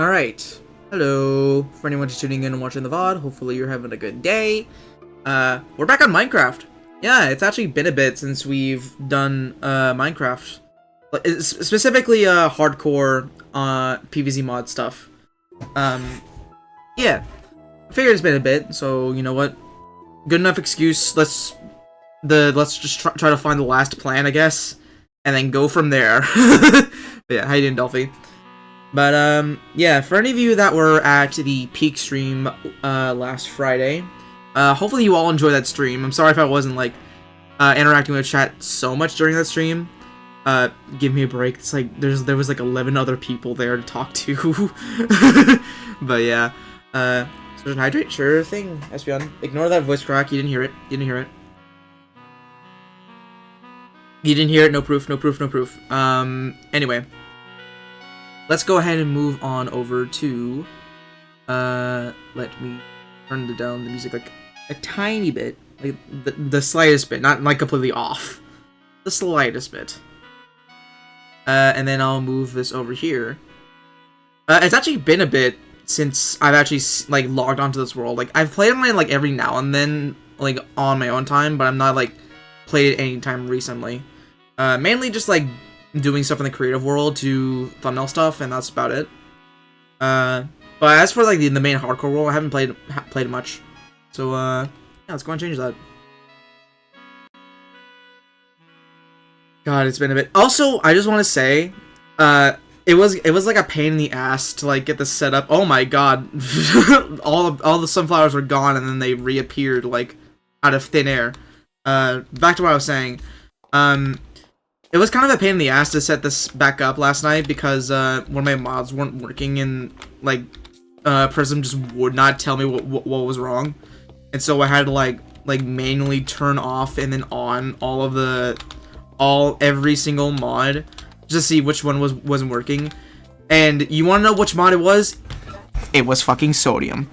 Alright. Hello. For anyone just tuning in and watching the VOD, hopefully you're having a good day. We're back on Minecraft. Yeah, it's actually been a bit since we've done, Minecraft. Specifically, hardcore, PvZ mod stuff. Yeah. I figured it's been a bit, so you know what? Good enough excuse. Let's just try to find the last plan, I guess. And then go from there. But yeah, how you doing, Dolphy? But, yeah, for any of you that were at the peak stream, last Friday, hopefully you all enjoyed that stream. I'm sorry if I wasn't, like, interacting with chat so much during that stream. Give me a break. It's like, there was, like, 11 other people there to talk to. But, yeah, so hydrate, sure thing, Espion. Ignore that voice crack, you didn't hear it. You didn't hear it. You didn't hear it, no proof, no proof, no proof. Anyway. Let's go ahead and move on over to, let me turn down the music, like, a tiny bit. Like, the slightest bit, not, like, completely off. The slightest bit. And then I'll move this over here. It's actually been a bit since I've actually, like, logged onto this world. Like, I've played online, like, every now and then, like, on my own time, but I'm not, like, played it any time recently. Mainly just, like, doing stuff in the creative world to thumbnail stuff, and that's about it. But as for, like, the main hardcore world, I haven't played it much. So, yeah, let's go and change that. God, it's been a bit. Also, I just want to say, it was like a pain in the ass to, like, get this set up. Oh my god. all the sunflowers were gone, and then they reappeared, like, out of thin air. Back to what I was saying. It was kind of a pain in the ass to set this back up last night because one of my mods weren't working and like Prism just would not tell me what was wrong, and so I had to like manually turn off and then on every single mod just to see which one wasn't working. And you want to know which mod it was? It was fucking Sodium.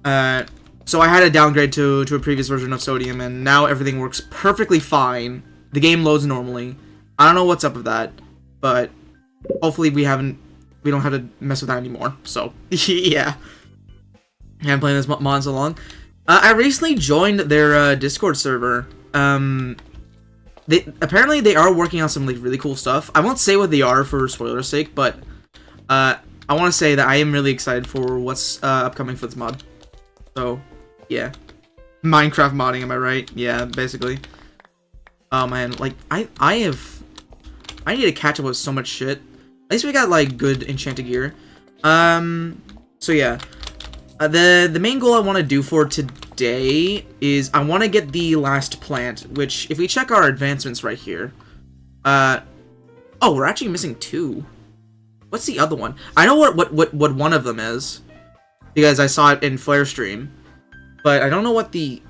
So I had to downgrade to a previous version of Sodium, and now everything works perfectly fine. The game loads normally. I don't know what's up with that, but hopefully we don't have to mess with that anymore. So yeah, I haven't played this mod in so long. I recently joined their Discord server. Apparently they are working on some like really cool stuff. I won't say what they are for spoiler's sake, but I want to say that I am really excited for what's upcoming for this mod. So yeah, Minecraft modding, am I right? Yeah, basically. Oh man, like I need to catch up with so much shit. At least we got like good enchanted gear. So yeah, the main goal I want to do for today is I want to get the last plant. Which, if we check our advancements right here, oh, we're actually missing 2. What's the other one? I know what one of them is because I saw it in Flare stream, but I don't know what the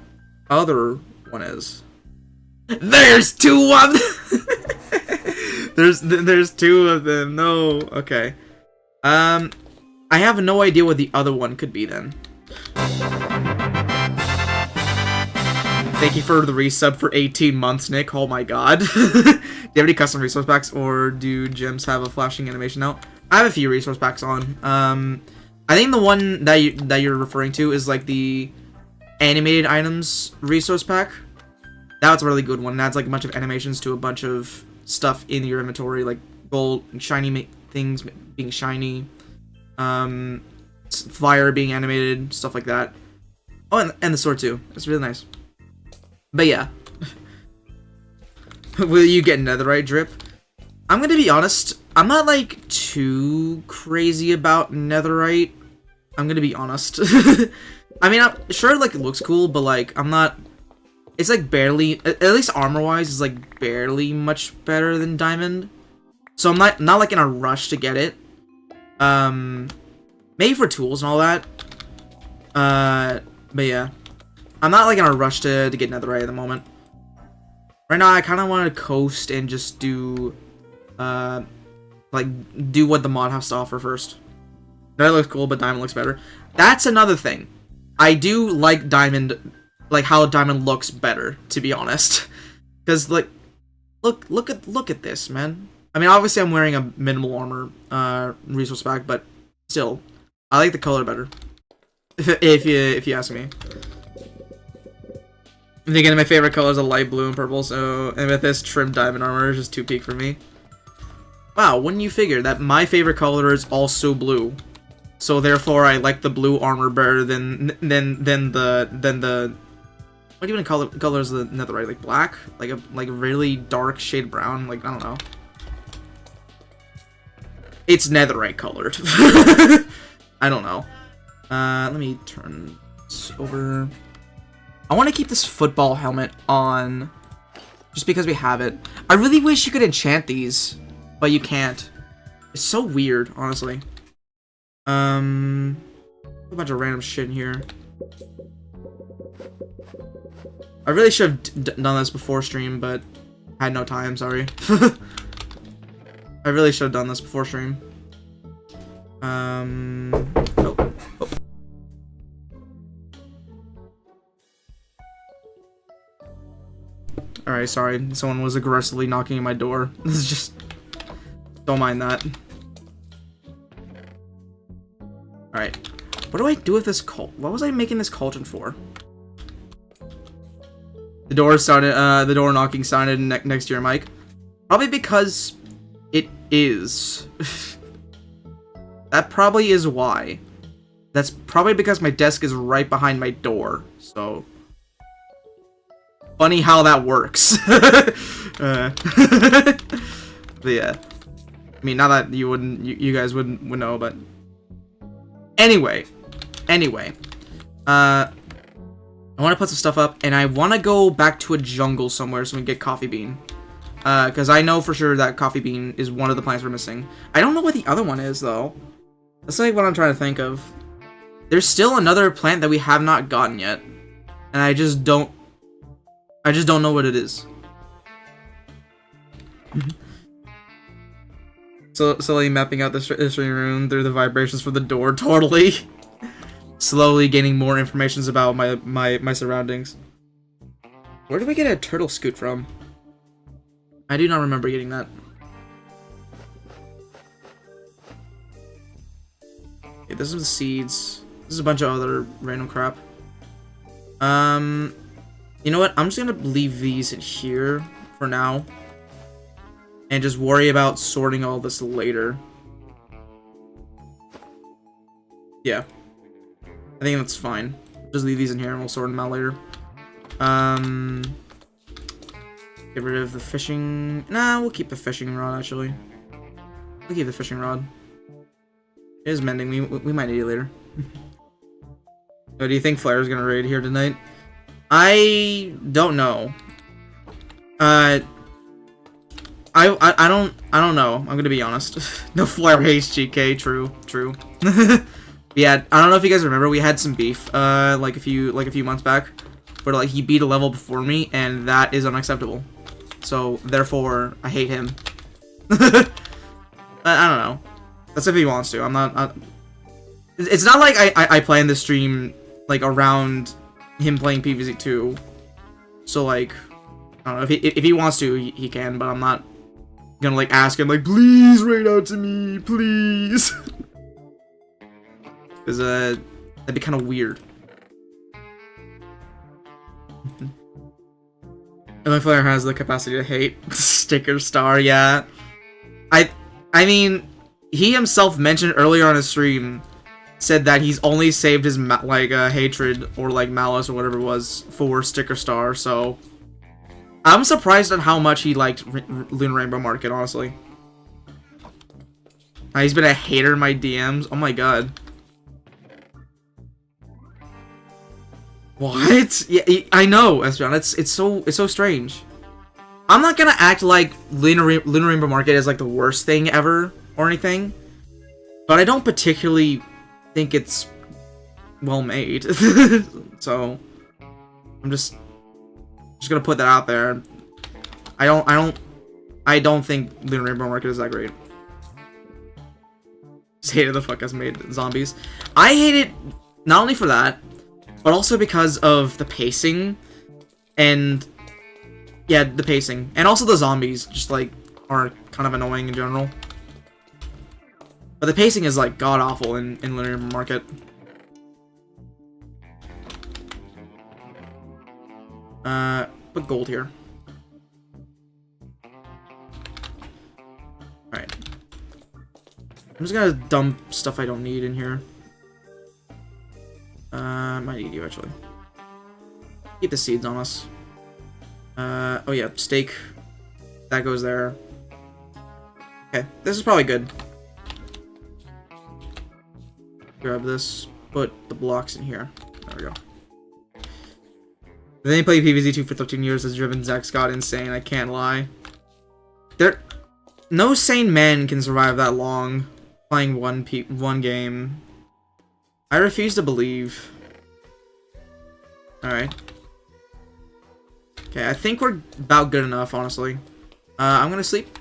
other one is. There's 2 of them. There's 2 of them. No, okay. I have no idea what the other one could be then. Thank you for the resub for 18 months, Nick. Oh my god. Do you have any custom resource packs, or do gems have a flashing animation now? I have a few resource packs on. I think the one that you're referring to is like the animated items resource pack. That's a really good one. It adds like a bunch of animations to a bunch of stuff in your inventory, like gold, shiny things being shiny, fire being animated, stuff like that. Oh, and the sword too. It's really nice. But yeah. Will you get netherite drip? I'm gonna be honest, I'm not like too crazy about netherite. I'm gonna be honest. I mean, I'm sure like it looks cool, but like I'm not. It's like barely, at least armor-wise, is like barely much better than diamond. So I'm not like in a rush to get it. Maybe for tools and all that. But yeah, I'm not like in a rush to get netherite at the moment. Right now, I kind of want to coast and just do, like do what the mod has to offer first. That looks cool, but diamond looks better. That's another thing. I do like diamond. Like how diamond looks better, to be honest, because like, look at this, man. I mean, obviously I'm wearing a minimal armor resource pack, but still, I like the color better. If you ask me. And again, my favorite colors are light blue and purple, so amethyst trimmed diamond armor is just too peak for me. Wow, wouldn't you figure that my favorite color is also blue? So therefore I like the blue armor better than the what even color is the netherite? Like black? Like a really dark shade brown? Like I don't know. It's netherite colored. I don't know. Let me turn this over. I want to keep this football helmet on just because we have it. I really wish you could enchant these, but you can't. It's so weird, honestly. A bunch of random shit in here. I really should have done this before stream, but I had no time, sorry. I really should have done this before stream. Oh. Alright, sorry. Someone was aggressively knocking at my door. This is just... Don't mind that. Alright. What do I do with this what was I making this cauldron for? The door knocking sounded next to your mic. Probably because it is. That probably is why. That's probably because my desk is right behind my door, so... Funny how that works. But yeah. I mean, not that you guys would know, but... Anyway. I want to put some stuff up, and I want to go back to a jungle somewhere so we can get coffee bean. Because I know for sure that coffee bean is one of the plants we're missing. I don't know what the other one is, though. That's like what I'm trying to think of. There's still another plant that we have not gotten yet. And I just don't know what it is. Slowly mapping out the stream room through the vibrations from the door, totally. Slowly gaining more information about my surroundings. Where did we get a turtle scoot from? I do not remember getting that. Okay, this is the seeds. This is a bunch of other random crap. You know what? I'm just gonna leave these in here for now. And just worry about sorting all this later. Yeah. I think that's fine. Just leave these in here and we'll sort them out later. Get rid of the fishing... Nah, we'll keep the fishing rod, actually. We'll keep the fishing rod. It is mending. We might need it later. So, do you think Flair's gonna raid here tonight? I don't know. I don't know. I'm gonna be honest. No, Flair hates GK. True. Yeah, I don't know if you guys remember, we had some beef like a few months back, where like he beat a level before me, and that is unacceptable. So therefore, I hate him. I don't know. That's if he wants to. I'm not. It's not like I plan this stream like around him playing PvZ 2. So like, I don't know if he wants to, he can, but I'm not gonna like ask him like, please raid out to me, please. Because that'd be kind of weird. And my player has the capacity to hate. Sticker star, yeah. I mean, he himself mentioned earlier on his stream, said that he's only saved his hatred or like malice or whatever it was for Sticker Star. So I'm surprised at how much he liked Lunar Rainbow Market. Honestly, he's been a hater in my DMs. Oh my god. What? Yeah, I know, Espeon. It's so strange. I'm not gonna act like Lunar Rainbow Market is like the worst thing ever or anything, but I don't particularly think it's well made. So I'm just gonna put that out there. I don't think Lunar Rainbow Market is that great. Just hated the fuck has made zombies. I hate it not only for that, but also because of the pacing, and yeah, the pacing, and also the zombies just like are kind of annoying in general. But the pacing is like god awful in linear market. Put gold here. Alright. I'm just gonna dump stuff I don't need in here. Might need you actually. Keep the seeds on us. Oh yeah, steak. That goes there. Okay, this is probably good. Grab this, put the blocks in here. There we go. Then he played PvZ2 for 13 years, has driven Zach Scott insane, I can't lie. No sane man can survive that long playing one game. I refuse to believe. Alright. Okay, I think we're about good enough, honestly. I'm gonna sleep.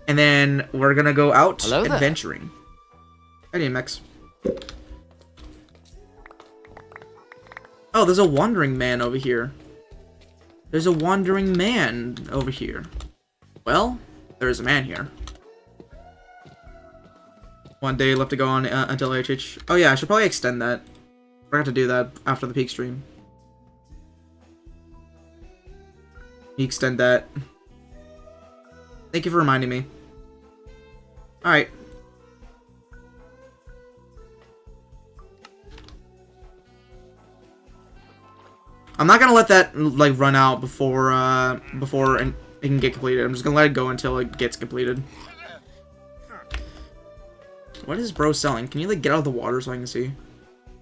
And then we're gonna go out adventuring. Hey, Max. Oh, there's a wandering man over here. There's a wandering man over here. Well, there is a man here. One day left to go on until HH. Oh yeah, I should probably extend that. Forgot to do that after the peak stream. Extend that. Thank you for reminding me. Alright. I'm not gonna let that like run out before it can get completed. I'm just gonna let it go until it gets completed. What is bro selling? Can you like get out of the water so I can see?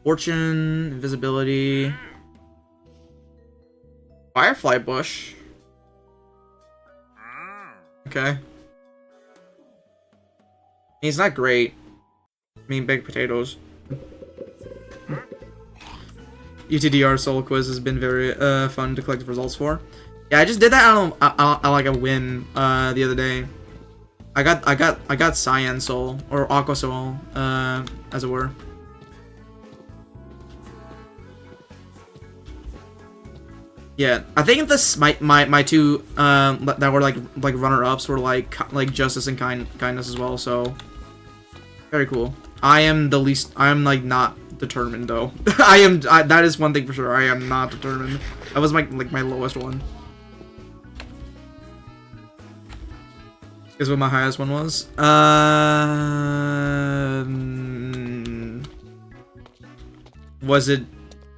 Fortune, invisibility, firefly bush. Okay. He's not great. I mean, baked potatoes. UTDR solo quiz has been very fun to collect the results for. Yeah, I just did that on like a whim the other day. I got Cyan Soul or Aqua Soul, as it were. Yeah, I think this my two that were like runner ups were like Justice and Kindness as well. So very cool. I am like not determined though. That is one thing for sure. I am not determined. That was my lowest one. Guess what my highest one was? Was it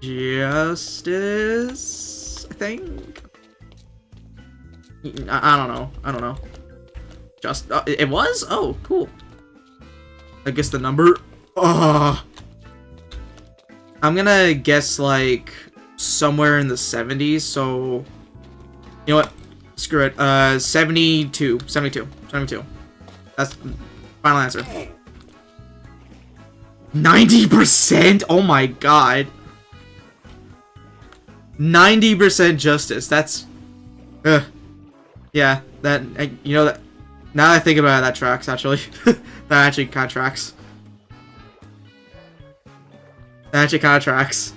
Justice? I think. I don't know. I don't know. It was? Oh, cool. I guess the number. Oh. I'm gonna guess like somewhere in the 70s. So, you know what? Screw it. 72. 72. 72. That's final answer. 90%? Oh my god. 90% justice. That's yeah, that you know that now that I think about it, that tracks actually. That actually kind of tracks. That actually kind of tracks.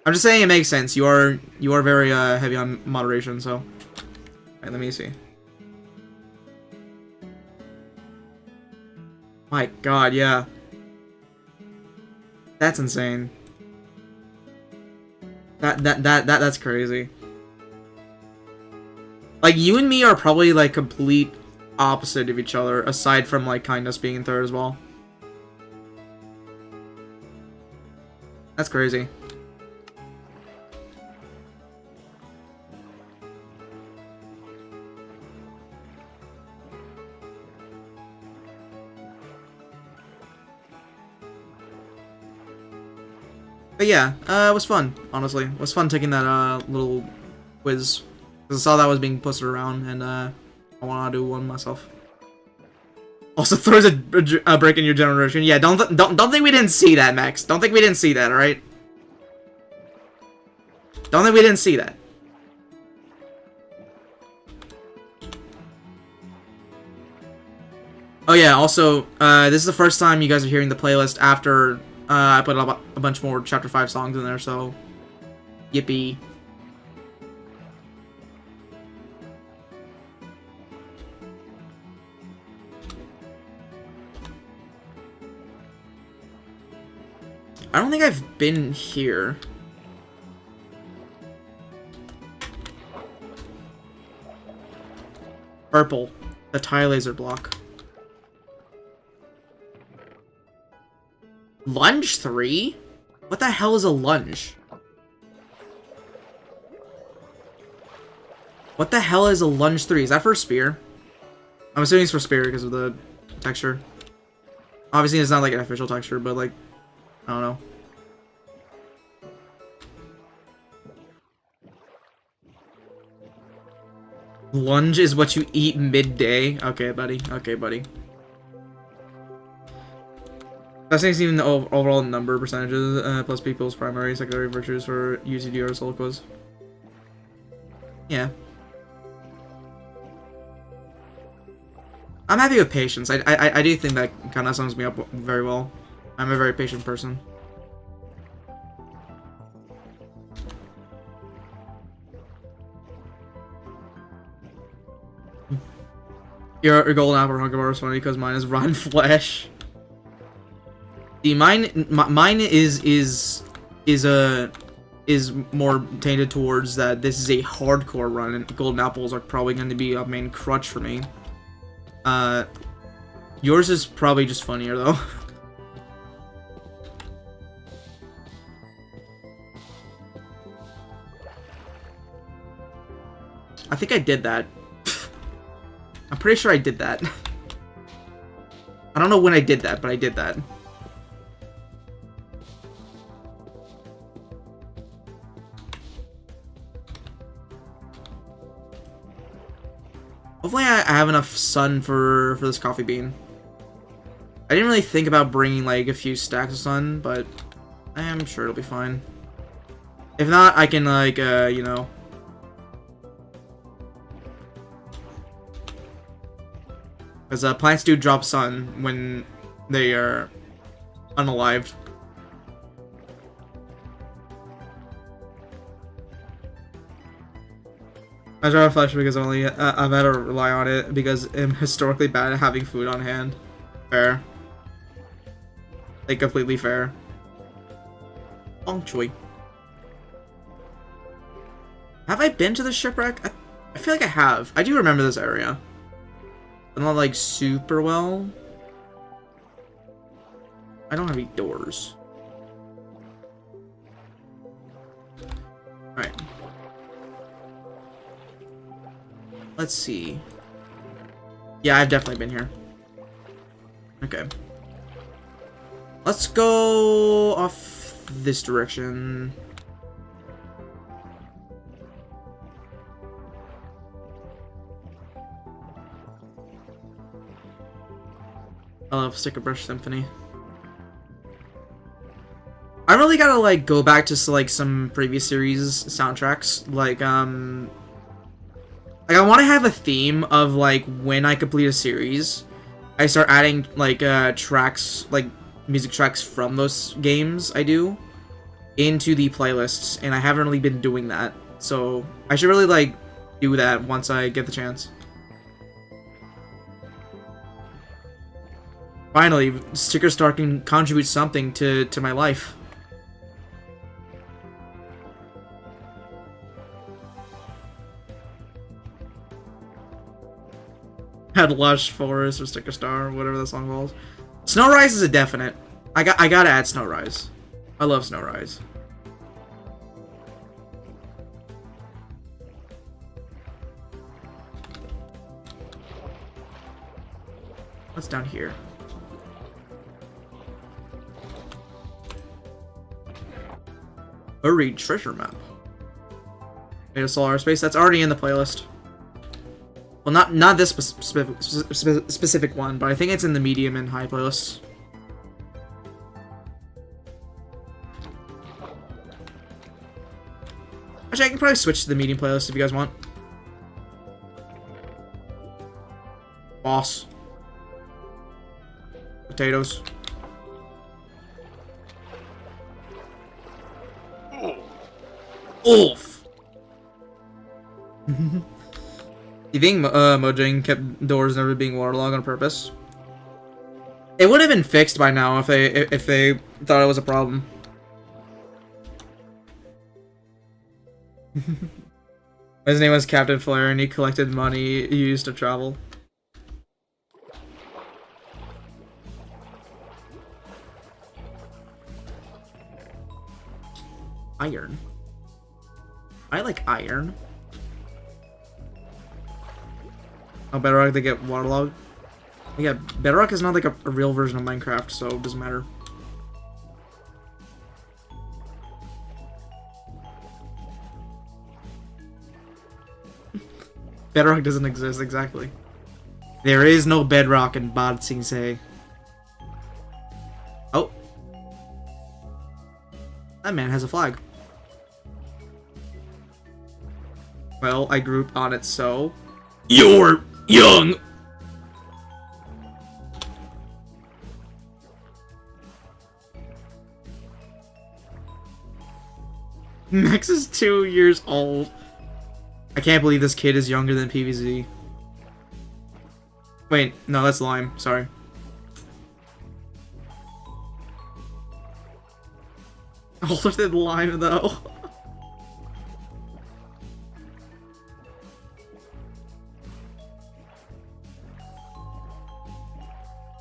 I'm just saying it makes sense. You are very heavy on moderation, so. Alright, let me see. My god, yeah. That's insane. That's crazy. Like, you and me are probably like complete opposite of each other, aside from like Kindness being in third as well. That's crazy. But yeah, it was fun, honestly. It was fun taking that little quiz. Because I saw that was being posted around, and I want to do one myself. Also throws a break in your generation. Yeah, don't think we didn't see that, Max. Don't think we didn't see that, alright? Don't think we didn't see that. Oh yeah, also, this is the first time you guys are hearing the playlist after I put a bunch more Chapter 5 songs in there, so yippee. I don't think I've been here. Purple, the tie laser block. Lunge 3? What the hell is a lunge? What the hell is a lunge 3? Is that for spear? I'm assuming it's for spear because of the texture. Obviously, it's not like an official texture, but like, I don't know. Lunge is what you eat midday. Okay, buddy. Okay, buddy. That's not even the overall number percentages, plus people's primary, secondary virtues for UCD or solo quiz. Yeah. I'm happy with patience. I do think that kind of sums me up very well. I'm a very patient person. Your golden apple hunger bar is funny because mine is rotten flesh. See, mine is more tainted towards that this is a hardcore run, and golden apples are probably going to be a main crutch for me. Yours is probably just funnier though. I think I did that. I'm pretty sure I did that. I don't know when I did that, but I did that. Hopefully I have enough sun for this coffee bean. I didn't really think about bringing like a few stacks of sun, but I am sure it'll be fine. If not, I can like, you know... Because plants do drop sun when they are unalived. I try to flesh because only I've had to rely on it because I'm historically bad at having food on hand. Fair. Like, completely fair. Bong choy. Have I been to the shipwreck? I feel like I have. I do remember this area. But not, like, super well. I don't have any doors. Alright. Let's see. Yeah, I've definitely been here. Okay. Let's go off this direction. I love Sticker Brush Symphony. I really gotta like go back to like some previous series soundtracks. Like I want to have a theme of like when I complete a series, I start adding like tracks, like music tracks from those games I do into the playlists, and I haven't really been doing that. So I should really like do that once I get the chance. Finally, Sticker Star can contribute something to my life. Had Lush Forest or Sticker Star, whatever that song was. Snowrise is a definite. I gotta add Snowrise. I love Snowrise. What's down here? Buried treasure map. Made of solar space. That's already in the playlist. Well, not this specific one, but I think it's in the medium and high playlists. Actually, I can probably switch to the medium playlist if you guys want. Potatoes. Oof. You think Mojang kept doors never being waterlogged on purpose? It would have been fixed by now if they thought it was a problem. His name was Captain Flair, and he collected money he used to travel. Iron. I like iron. Oh, Bedrock, they get waterlogged. Yeah, Bedrock is not like a real version of Minecraft, so it doesn't matter. Bedrock doesn't exist, exactly. There is no bedrock in Bad Sing Se. Oh. That man has a flag. Well, I grew up on it, so... You're young! Max is 2 years old. I can't believe this kid is younger than PVZ. Wait, no, that's Lime. Sorry. Older than Lime, though.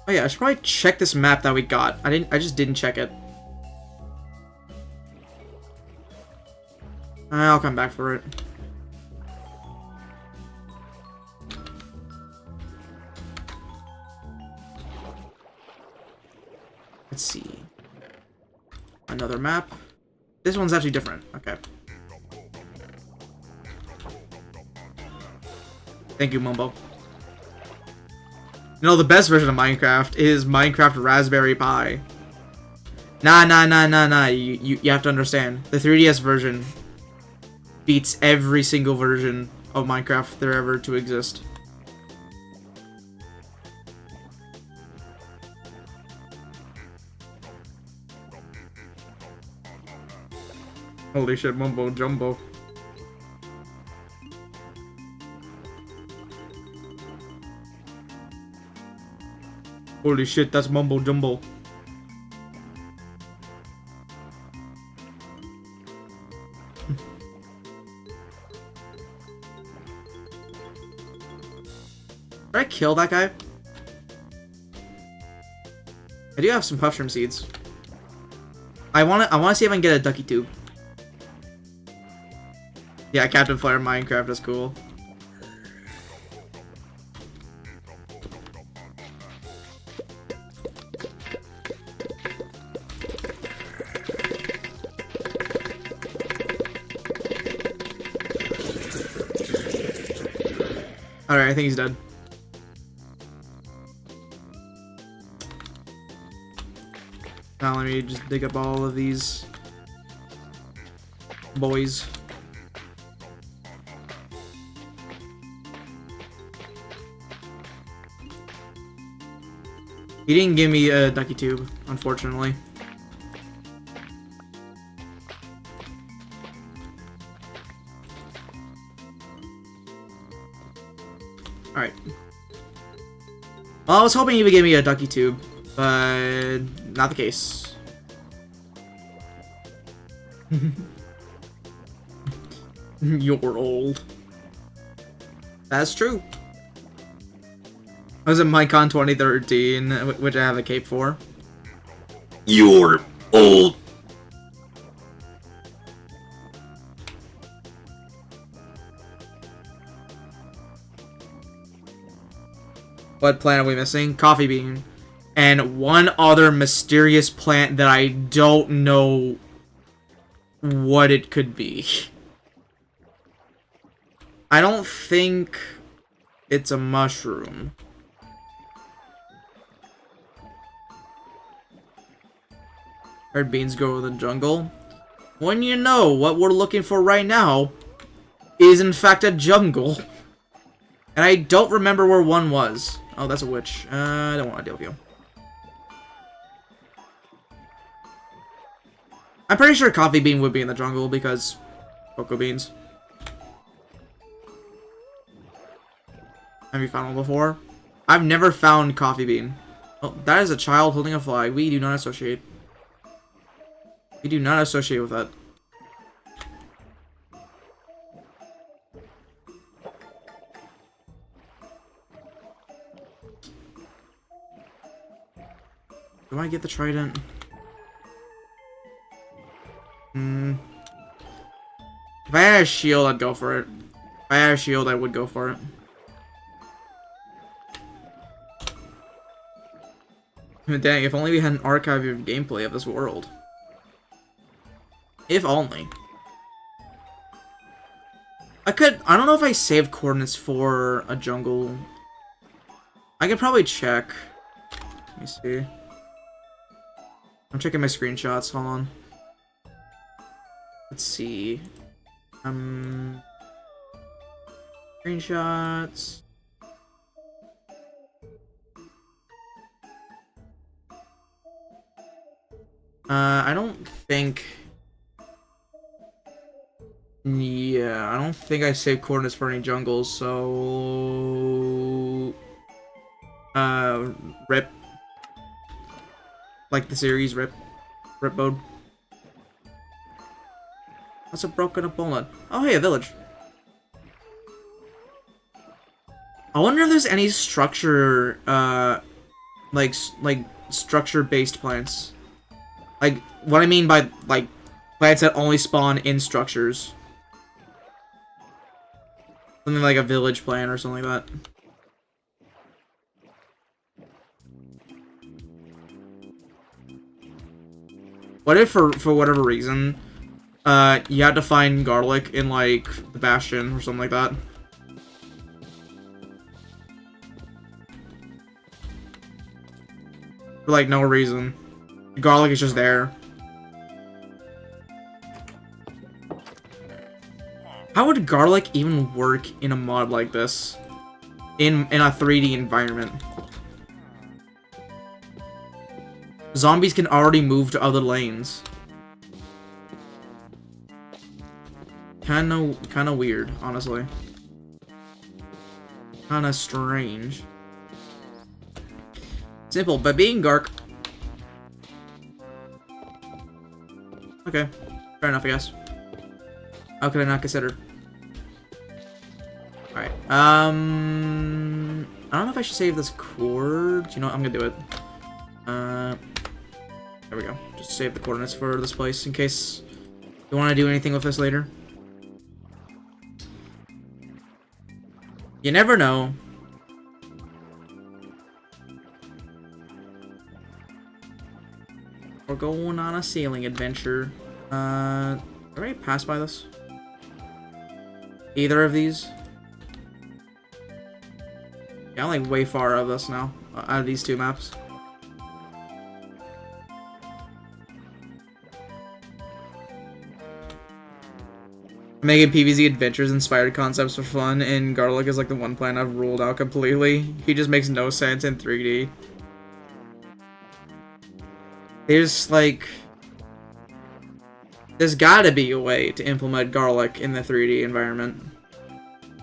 Oh yeah, I should probably check this map that we got. I just didn't check it. I'll come back for it. Let's see. Another map. This one's actually different. Okay. Thank you, Mumbo. You know, the best version of Minecraft is Minecraft Raspberry Pi. Nah. You have to understand. The 3DS version beats every single version of Minecraft there ever to exist. Holy shit, Mumbo Jumbo. Holy shit, that's Mumbo Jumbo. Did I kill that guy? I do have some mushroom seeds. I wanna see if I can get a ducky tube. Yeah, Captain Flair Minecraft is cool. Alright, I think he's dead. Now let me just dig up all of these boys. He didn't give me a ducky tube, unfortunately. Alright. Well, I was hoping he would give me a ducky tube, but not the case. You're old. That's true. I was at MyCon 2013, which I have a cape for. You're old. What plant are we missing? Coffee bean. And one other mysterious plant that I don't know what it could be. I don't think it's a mushroom. Where'd beans go in the jungle? When you know what we're looking for right now is in fact a jungle. And I don't remember where one was. Oh, that's a witch. I don't want to deal with you. I'm pretty sure Coffee Bean would be in the jungle because cocoa beans. Have you found one before? I've never found Coffee Bean. Oh, that is a child holding a flag. We do not associate. We do not associate with that. Do I get the trident? If I had a shield, I'd go for it. If I had a shield, I would go for it. Dang, if only we had an archive of gameplay of this world. If only. I don't know if I saved coordinates for a jungle. I could probably check. Let me see. I'm checking my screenshots, hold on. Let's see. Screenshots. I don't think... Yeah, I don't think I saved coordinates for any jungles, so... RIP. Like the series, RIP. RIP mode. That's a broken opponent. Oh, hey, a village. I wonder if there's any structure, like structure-based plants. Like, what I mean by, like, plants that only spawn in structures. Something like a village plant or something like that. What if, for whatever reason, you had to find garlic in, like, the Bastion or something like that? For, like, no reason. Garlic is just there. How would garlic even work in a mod like this? In a 3D environment? Zombies can already move to other lanes. Kinda weird, honestly. Kinda strange. Simple, but being Gark. Okay, fair enough, I guess. How could I not consider? Alright, I don't know if I should save this cord. You know what, I'm gonna do it. There we go. Just save the coordinates for this place in case you want to do anything with this later. You never know. We're going on a sailing adventure. Did I already pass by this? Either of these? Yeah, I'm like way far out of this now. Out of these two maps. Making PvZ adventures inspired concepts for fun, and Garlic is like the one plan I've ruled out completely. He just makes no sense in 3D. There's like... There's gotta be a way to implement Garlic in the 3D environment.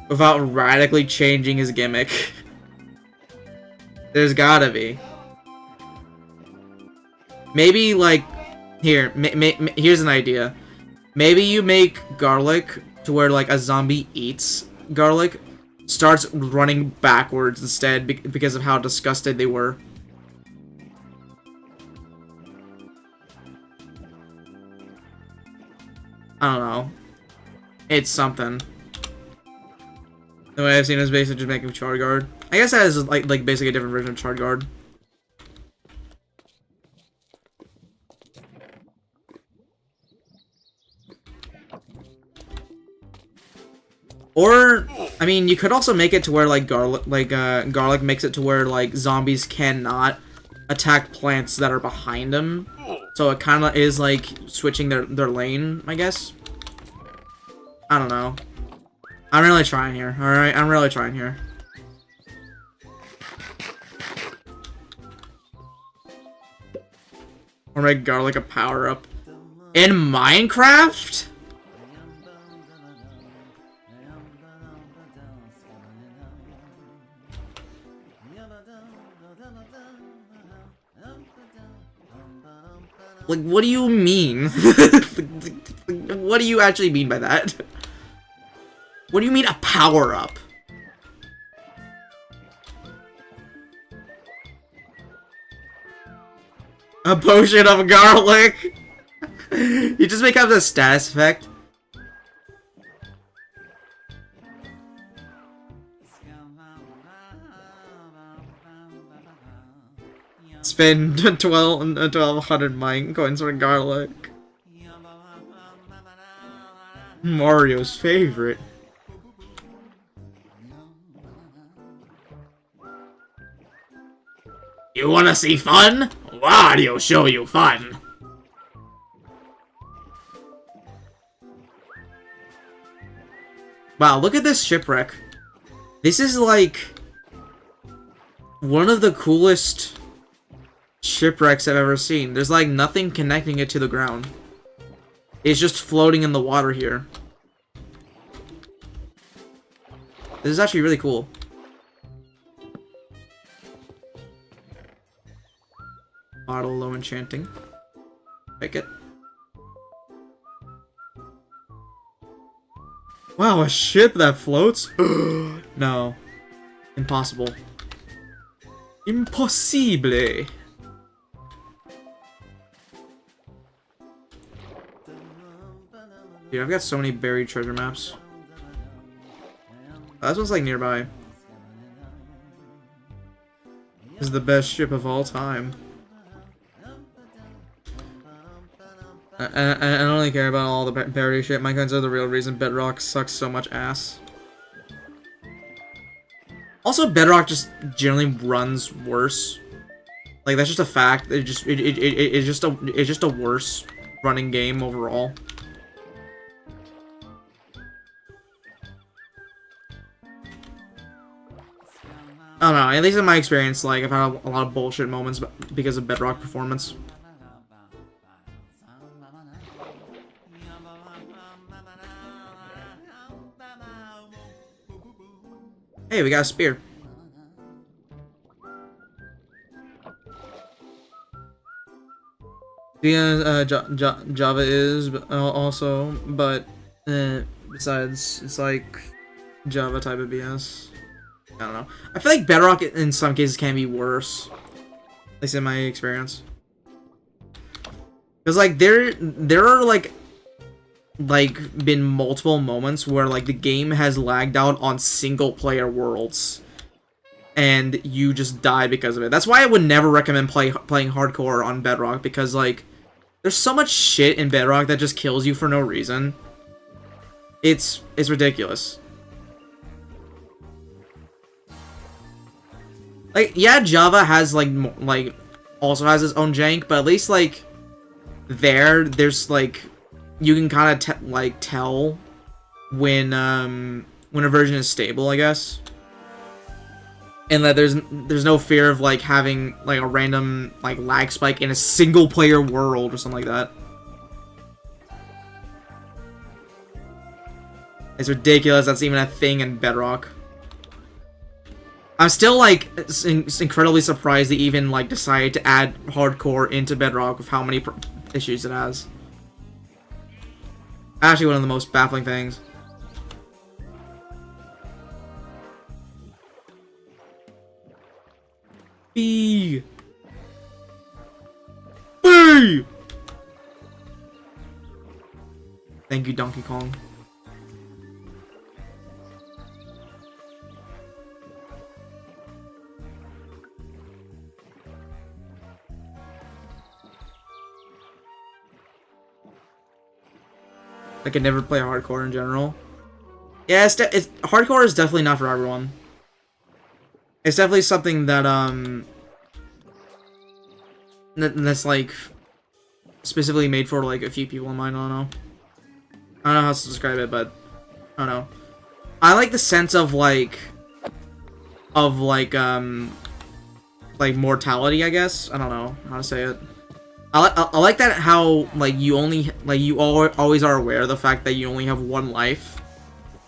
Without radically changing his gimmick. There's gotta be. Maybe like... Here, here's an idea. Maybe you make garlic to where, like, a zombie eats garlic, starts running backwards instead because of how disgusted they were. I don't know. It's something. The way I've seen it is basically just making Charred Guard. I guess that is, like basically a different version of Charred Guard. Or, I mean, you could also make it to where, like, Garlic makes it to where, like, zombies cannot attack plants that are behind them. So it kind of is, like, switching their lane, I guess. I don't know. I'm really trying here, alright? I'm really trying here. Or make Garlic a power-up. In Minecraft? Like, what do you mean? What do you actually mean by that? What do you mean a power-up? A potion of garlic? You just make up the status effect. Spend 1200 mine coins for garlic. Mario's favorite. You wanna see fun? Wario show you fun. Wow, look at this shipwreck. This is like one of the coolest shipwrecks I've ever seen. There's like nothing connecting it to the ground. It's just floating in the water here. This is actually really cool. Bottle low enchanting. Pick it. Wow, a ship that floats? No. Impossible. Impossible. Dude, I've got so many buried treasure maps. This one's like nearby. This is the best ship of all time. I don't really care about all the parody shit. My guns are the real reason Bedrock sucks so much ass. Also, Bedrock just generally runs worse. Like, that's just a fact. It's just a worse running game overall. I don't know. At least in my experience, like, I've had a lot of bullshit moments because of Bedrock performance. Hey, we got a spear. Yeah, Java is also, but besides, it's like Java type of BS. I don't know. I feel like Bedrock in some cases can be worse, at least in my experience. Because like there are like been multiple moments where like the game has lagged out on single player worlds and you just die because of it. That's why I would never recommend playing hardcore on Bedrock, because like there's so much shit in Bedrock that just kills you for no reason. It's ridiculous. Like, yeah, Java has like also has its own jank, but at least like there's like you can kind of tell when a version is stable, I guess, and that there's no fear of like having like a random like lag spike in a single player world or something like that. It's ridiculous that's even a thing in Bedrock. I'm still like incredibly surprised they even like decided to add hardcore into Bedrock with how many issues it has. Actually, one of the most baffling things. B. B. Thank you, Donkey Kong. I could never play hardcore in general. Yeah, it's hardcore is definitely not for everyone. It's definitely something that that's like specifically made for like a few people in mind. I don't know how else to describe it, but I don't know. I like the sense of like mortality, I guess. I don't know how to say it. I like that how like you always are aware of the fact that you only have one life,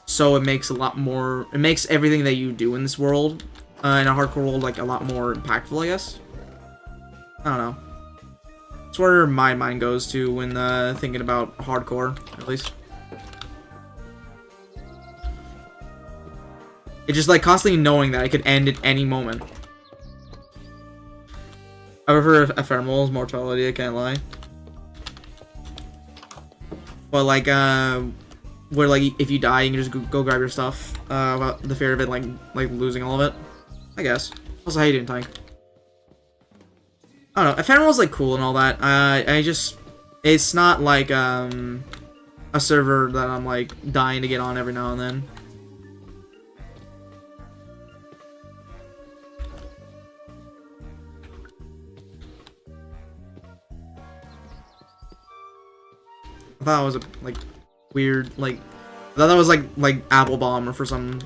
so it makes a lot more. It makes everything that you do in this world, in a hardcore world, like a lot more impactful. I guess. I don't know. That's where my mind goes to when thinking about hardcore, at least. It's just like constantly knowing that it could end at any moment. I prefer Ephemeral's mortality, I can't lie. But like, where like if you die, you can just go grab your stuff. Without the fear of it like losing all of it. I guess. Also, how you doing, Tank? I don't know. Ephemeral's like cool and all that. It's not like a server that I'm like dying to get on every now and then. I thought it was a like weird like I thought that was like apple bomb or for some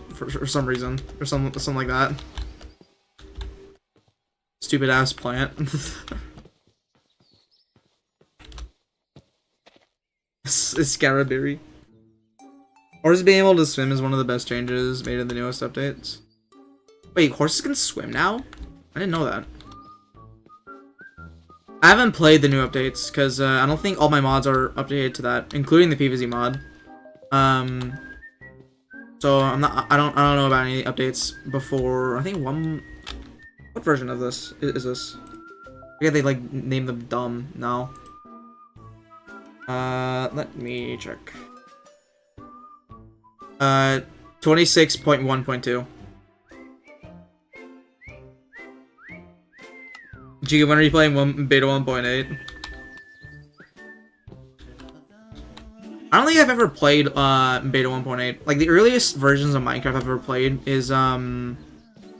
reason or something like that. Stupid ass plant. It's Scaraberry. Horses being able to swim is one of the best changes made in the newest updates. Wait, horses can swim now? I didn't know that. I haven't played the new updates because I don't think all my mods are updated to that, including the PvZ mod. So I don't know about any updates before. I think one. What version of this is this? I forget they like name them dumb now. Let me check. 26.1.2. Giga, when are you playing beta 1.8? I don't think I've ever played beta 1.8. Like the earliest versions of Minecraft I've ever played is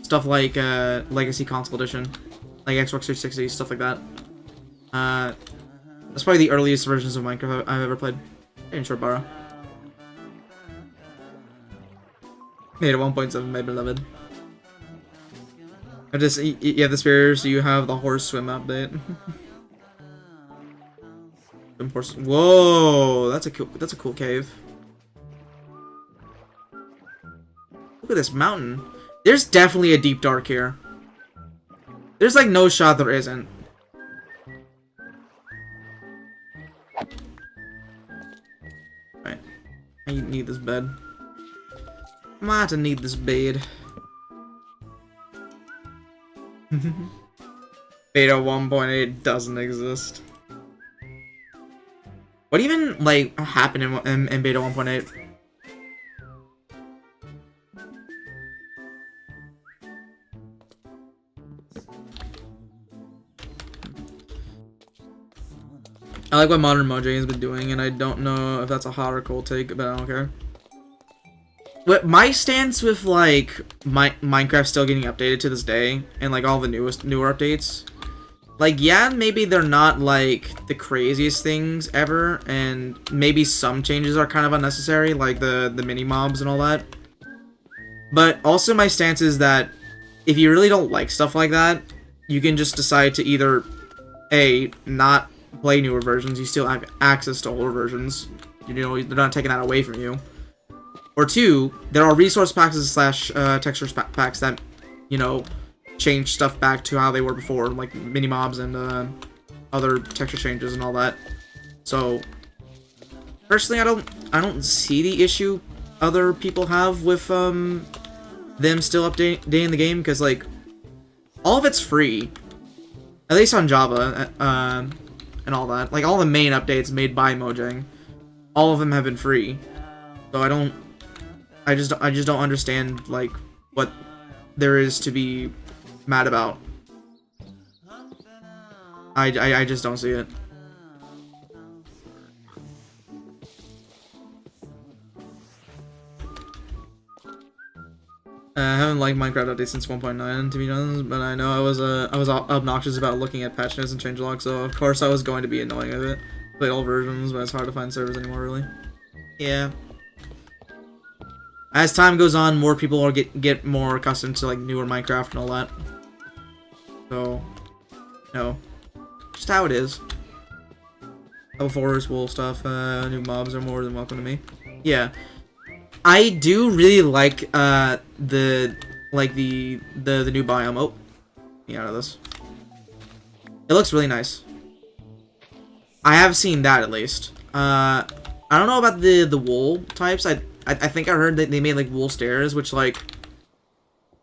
stuff like Legacy Console Edition, like Xbox 360, stuff like that. That's probably the earliest versions of Minecraft I've ever played. Hey, short Barra. Beta 1.7, my beloved. You have the spears, so you have the horse swim update. Whoa, that's a cool cave. Look at this mountain. There's definitely a deep dark here. There's like no shot there isn't. Right. I need this bed. I might have to need this bed. Beta 1.8 doesn't exist. What even like happened in beta 1.8? I like what Modern Mojang has been doing, and I don't know if that's a hot or cold take, but I don't care. What my stance with like Minecraft still getting updated to this day, and like all the newer updates, like yeah, maybe they're not like the craziest things ever, and maybe some changes are kind of unnecessary, like the mini mobs and all that. But also my stance is that if you really don't like stuff like that, you can just decide to either not play newer versions. You still have access to older versions. You know, they're not taking that away from you. Or two, there are resource packs slash texture packs that, you know, change stuff back to how they were before, like mini mobs and other texture changes and all that. So personally, I don't see the issue other people have with them still updating the game, because like all of it's free, at least on Java and all that. Like all the main updates made by Mojang, all of them have been free. So I just don't understand like what there is to be mad about. I just don't see it. I haven't liked Minecraft updates since 1.9, to be honest, but I know I was obnoxious about looking at patch notes and changelog, so of course I was going to be annoying with it. Played all versions, but it's hard to find servers anymore, really. Yeah. As time goes on, more people will get more accustomed to like newer Minecraft and all that. So, no, just how it is. Level 4 is wool stuff. New mobs are more than welcome to me. Yeah. I do really like the new biome. Oh, get out of this. It looks really nice. I have seen that at least. I don't know about the wool types. I think I heard that they made like wool stairs, which like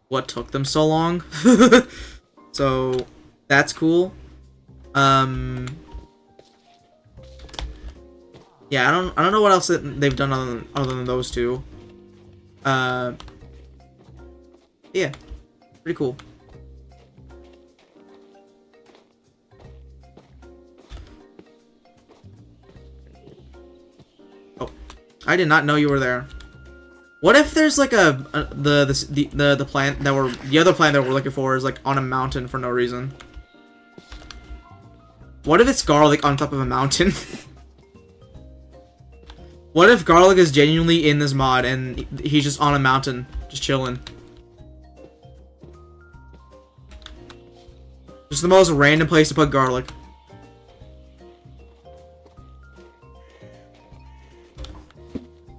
what took them so long. So that's cool. Yeah, I don't know what else they've done other than those two. Yeah, pretty cool. Oh, I did not know you were there. What if there's like the plant that the other plant that we're looking for is like on a mountain for no reason? What if it's garlic on top of a mountain? What if garlic is genuinely in this mod and he's just on a mountain, just chilling? Just the most random place to put garlic.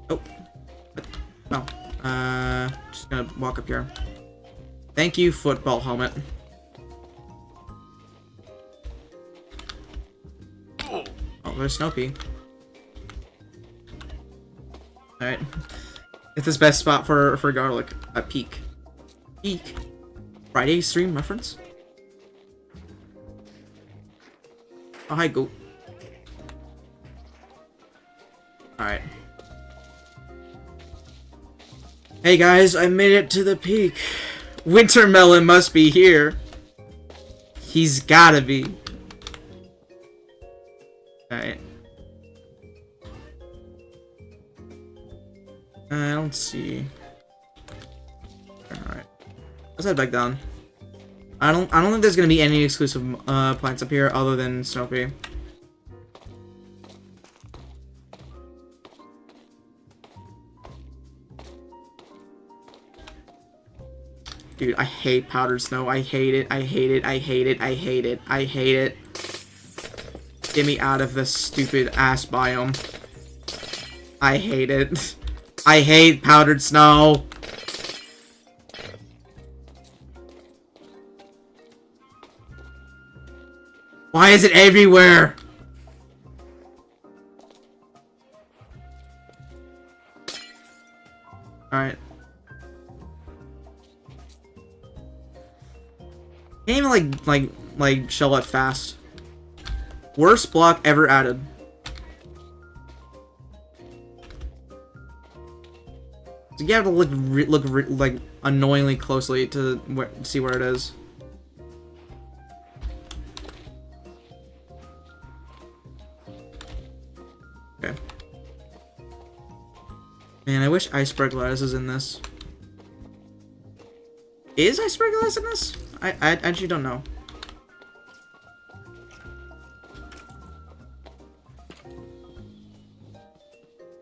Oh. Oh. Just gonna walk up here. Thank you, football helmet. Oh, there's Snoopy. Alright. It's his best spot for garlic. Peak. Peak. Friday stream reference? Oh, hi, goat. Alright. Hey guys, I made it to the peak. Wintermelon must be here. He's gotta be. Alright. I don't see. Alright. Let's head back down. I don't think there's gonna be any exclusive plants up here other than Snoopy. Dude, I hate powdered snow. I hate it. I hate it. I hate it. I hate it. I hate it. Get me out of this stupid ass biome. I hate it. I hate powdered snow. Why is it everywhere? Alright. Can't even like shell it fast. Worst block ever added. So you have to look like annoyingly closely to see where it is. Okay. Man, I wish iceberg glass is in this. Is iceberg glass in this? I actually don't know.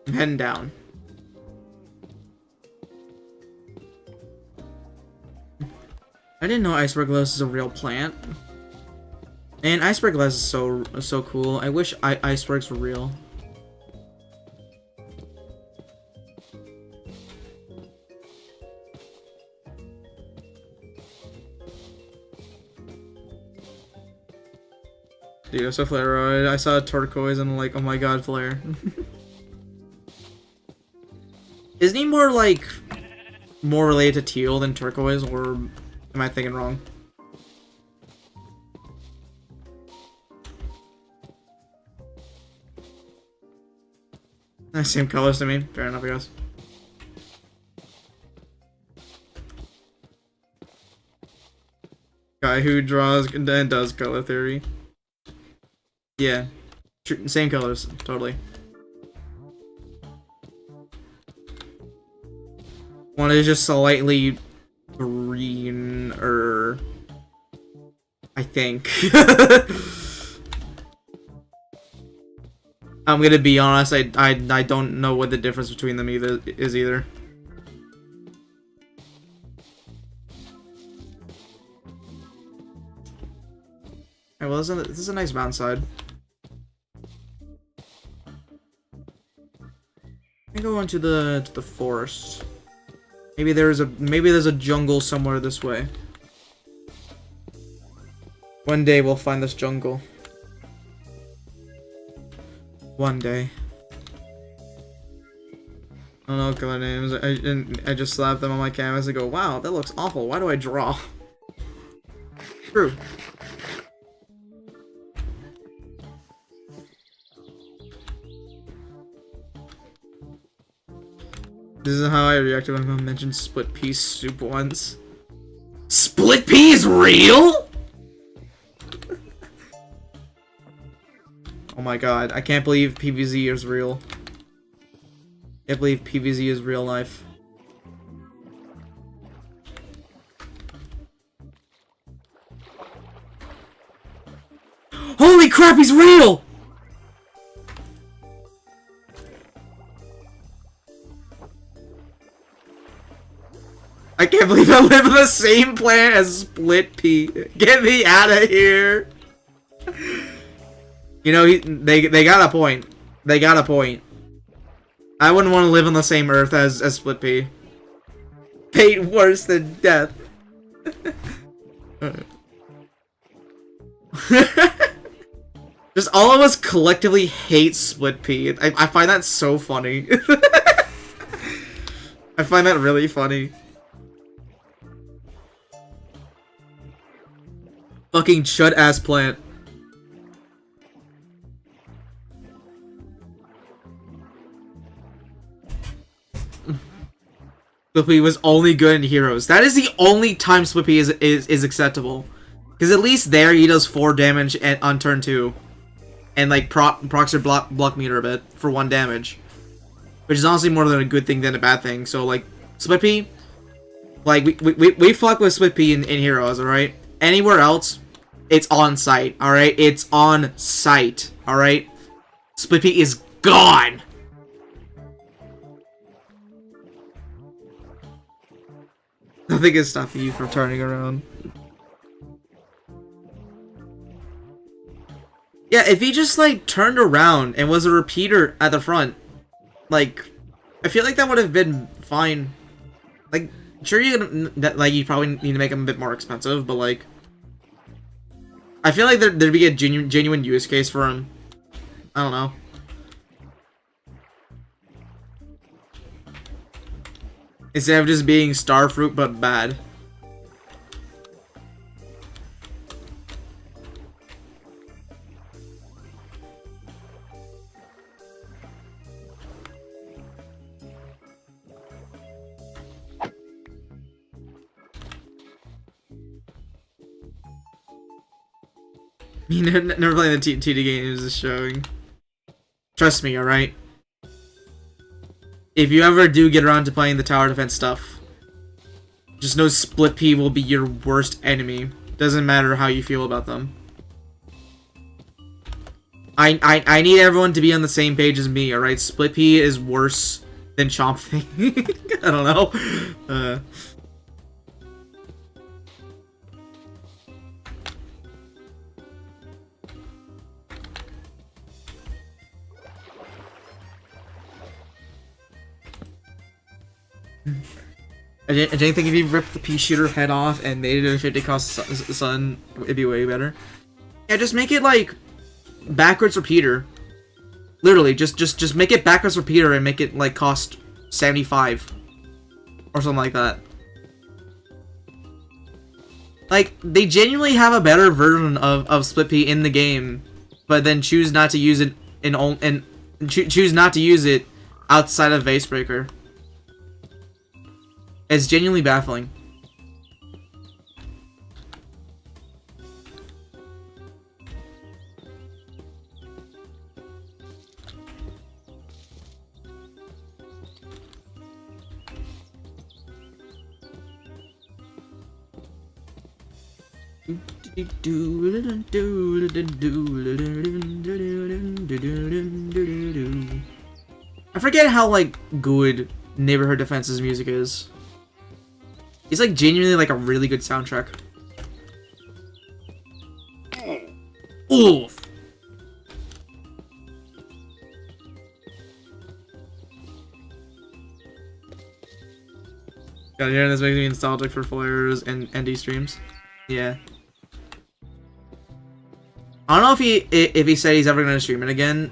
I'm heading down. I didn't know iceberg glass is a real plant. And iceberg glass is so cool. I wish icebergs were real. Dude, I saw Flareoid. I saw turquoise and I'm like, oh my god, Flare. Isn't he more related to teal than turquoise, or am I thinking wrong? Same colors to me. Fair enough, I guess. Guy who draws and does color theory. Yeah. Same colors, totally. One is just slightly greener, I think. I'm gonna be honest, I don't know what the difference between them is either. Alright, well, this is a nice mountainside. gonna go into the forest. Maybe there's a jungle somewhere this way. One day we'll find this jungle. One day. I don't know color names. I just slap them on my canvas and go, wow, that looks awful. Why do I draw? True. This is how I reacted when I mentioned split pea soup once. Split pea is real? Oh my god, I can't believe PVZ is real. I can't believe PVZ is real life. Holy crap, he's real! I can't believe I live in the same planet as Split Pea. Get me out of here! You know, they got a point. They got a point. I wouldn't want to live on the same Earth as Split Pea. Fate worse than death. Just all of us collectively hate Split Pea. I find that so funny. I find that really funny. Fucking chud ass plant. Slippy was only good in Heroes. That is the only time Slippy is acceptable. Because at least there he does 4 damage on turn 2. And like procs your block meter a bit for 1 damage. Which is honestly more than a good thing than a bad thing. So like Slippy, like we fuck with Slippy in Heroes, alright? Anywhere else, it's on site, alright? It's on site, alright? Slippy is gone! Nothing is stopping you from turning around. Yeah, if he just like turned around and was a repeater at the front, like, I feel like that would have been fine. Like, sure you probably need to make him a bit more expensive, but like, I feel like there'd be a genuine use case for him. I don't know. Instead of just being Starfruit, but bad. You never playing the TD games is showing. Trust me, alright? If you ever do get around to playing the tower defense stuff, just know Split Pea will be your worst enemy. Doesn't matter how you feel about them. I need everyone to be on the same page as me, alright? Split Pea is worse than Chomp Thing. I don't know. I didn't think if you ripped the pea shooter head off and made it a 50 cost sun, it'd be way better. Yeah, just make it like backwards repeater. Literally, just make it backwards repeater and make it like cost 75 or something like that. Like they genuinely have a better version of Split Pea in the game, but then choose not to use it choose not to use it outside of Vasebreaker. It's genuinely baffling. I forget how like good Neighborhood Defense's music is. It's like genuinely like a really good soundtrack. Oof. God, hearing this makes me nostalgic for flares and ND streams. Yeah. I don't know if he said he's ever gonna stream it again,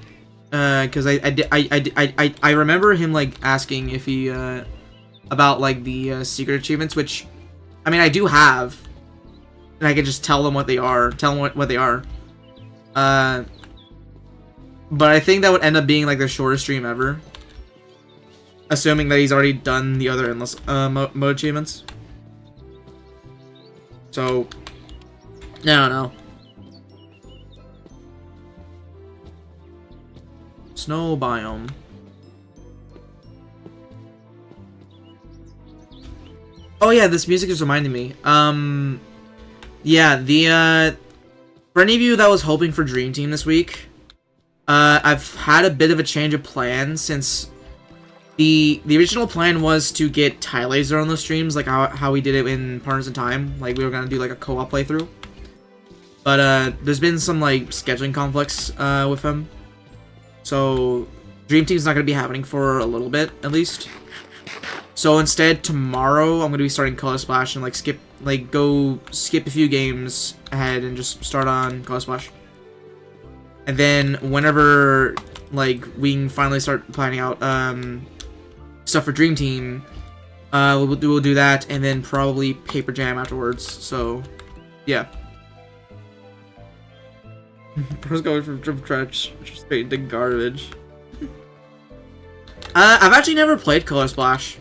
because I remember him like asking if he about like the secret achievements, which I mean I do have, and I could just tell them what they are, what they are. But I think that would end up being like the shortest stream ever, assuming that he's already done the other endless mode achievements. So I don't know. Snow biome. Oh yeah, this music is reminding me. Yeah, the for any of you that was hoping for Dream Team this week, I've had a bit of a change of plan since the original plan was to get Tie Laser on those streams, like how we did it in Partners in Time. Like we were gonna do like a co-op playthrough. But there's been some like scheduling conflicts with him. So Dream Team's not gonna be happening for a little bit at least. So instead, tomorrow I'm gonna be starting Color Splash and go skip a few games ahead and just start on Color Splash. And then whenever like we can finally start planning out stuff for Dream Team, we'll do that, and then probably Paper Jam afterwards. So yeah. First going from trash straight into garbage. I've actually never played Color Splash.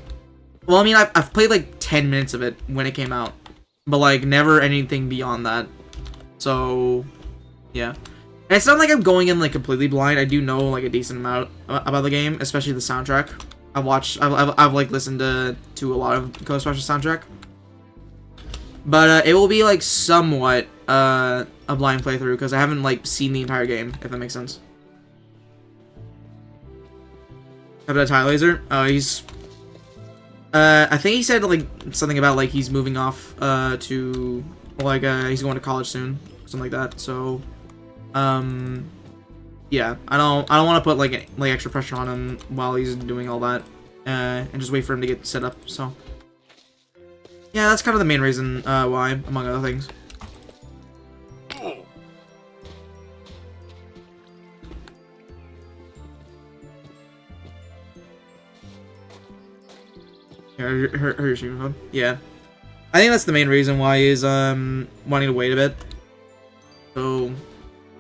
Well, I mean, I've played like 10 minutes of it when it came out, but like never anything beyond that. So, yeah. And it's not like I'm going in like completely blind. I do know like a decent amount about the game, especially the soundtrack. I've like listened to a lot of Color Splash's soundtrack. But it will be like somewhat a blind playthrough because I haven't like seen the entire game, if that makes sense. How about Tie Laser? He's I think he said like something about like he's moving off to like he's going to college soon, something like that. So yeah, I don't want to put like extra pressure on him while he's doing all that and just wait for him to get set up. So yeah, that's kind of the main reason why, among other things. Yeah, I think that's the main reason why he's wanting to wait a bit. So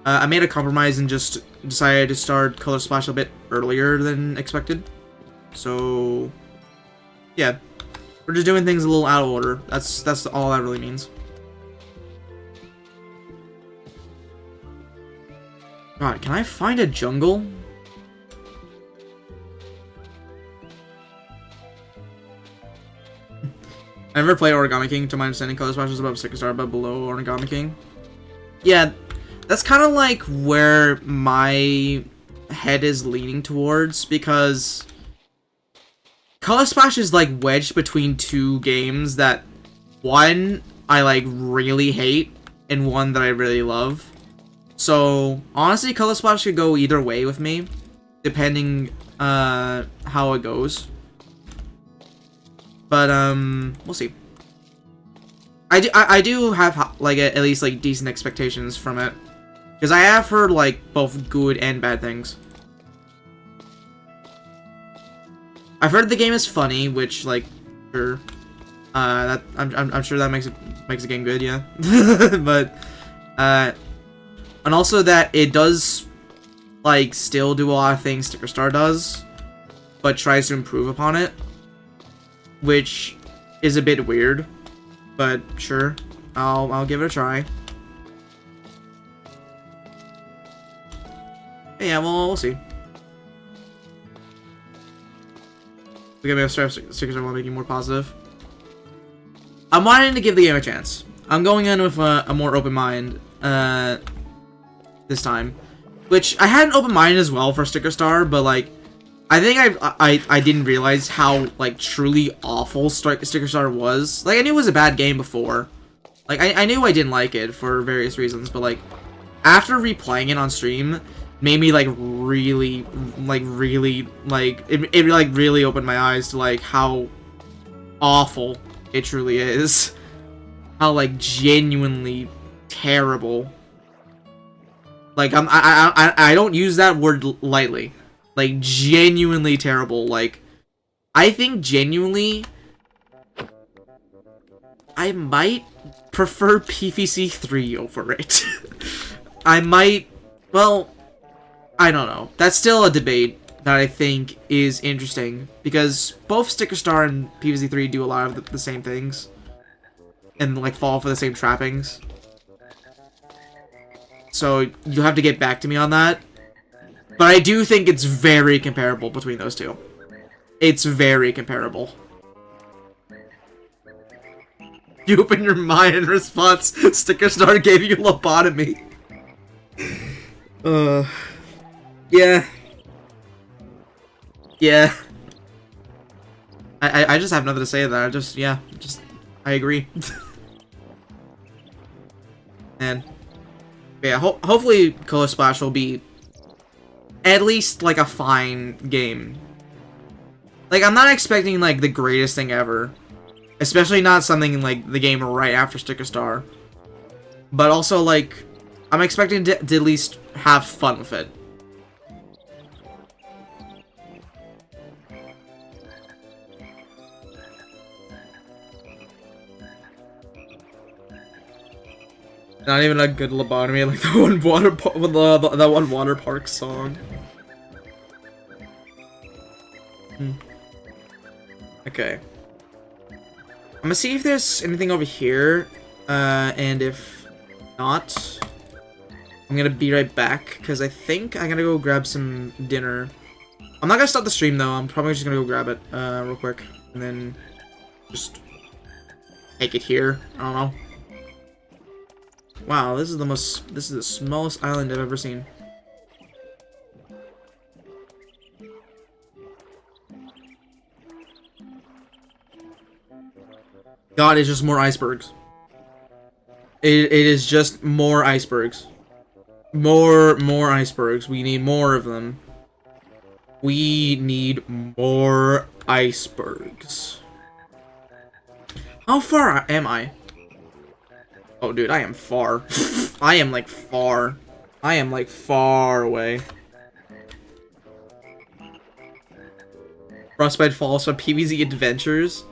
I made a compromise and just decided to start Color Splash a bit earlier than expected. So yeah, we're just doing things a little out of order. That's all that really means. God, can I find a jungle? I never played Origami King. To my understanding, Color Splash is above Sticker Star, but below Origami King. Yeah, that's kind of like where my head is leaning towards, because Color Splash is like wedged between two games that one I like really hate and one that I really love. So honestly, Color Splash could go either way with me, depending how it goes. But we'll see. I do have like at least like decent expectations from it, because I have heard like both good and bad things. I've heard the game is funny, which like sure, that I'm sure that makes the game good, yeah. But and also that it does like still do a lot of things Sticker Star does, but tries to improve upon it, which is a bit weird, but sure, I'll give it a try. Yeah, well, we'll see. We got maybe stickers I want to make you more positive. I'm wanting to give the game a chance. I'm going in with a more open mind this time, which I had an open mind as well for Sticker Star, but like I think I didn't realize how like truly awful Sticker Star was. Like I knew it was a bad game before. Like I knew I didn't like it for various reasons, but like after replaying it on stream, made me like really like it like really opened my eyes to like how awful it truly is. How, like, genuinely terrible. Like, I don't use that word lightly. Like, genuinely terrible. Like, I think genuinely I might prefer PVC 3 over it. I might, well, I don't know. That's still a debate that I think is interesting, because both Sticker Star and PVC 3 do a lot of the same things, and, like, fall for the same trappings. So, you'll have to get back to me on that. But I do think it's very comparable between those two. It's very comparable. You open your mind in response, Sticker Star gave you lobotomy. Yeah. Yeah. I just have nothing to say to that. I agree. And, yeah, hopefully Color Splash will be at least, like, a fine game. Like, I'm not expecting, like, the greatest thing ever. Especially not something like the game right after Sticker Star. But also, like, I'm expecting to at least have fun with it. Not even a good lobotomy, like that one water park song. Okay. I'm gonna see if there's anything over here, and if not, I'm gonna be right back, because I think I'm gonna go grab some dinner. I'm not gonna stop the stream, though. I'm probably just gonna go grab it, real quick, and then just take it here. I don't know. Wow, this is the smallest island I've ever seen. God, it's just more icebergs. It is just more icebergs. More icebergs. We need more of them. We need more icebergs. How far am I? Oh, dude, I am far. I am, like, far. I am, like, far away. Frostbite Falls from PvZ Adventures.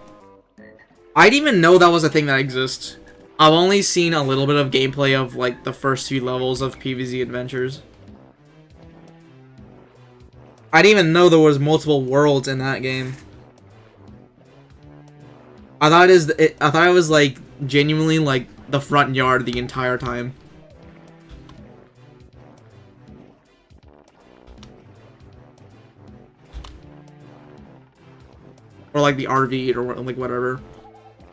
I didn't even know that was a thing that exists. I've only seen a little bit of gameplay of, like, the first few levels of PvZ Adventures. I didn't even know there was multiple worlds in that game. I thought it was, like, genuinely, like, the front yard the entire time. Or, like, the RV, or, like, whatever.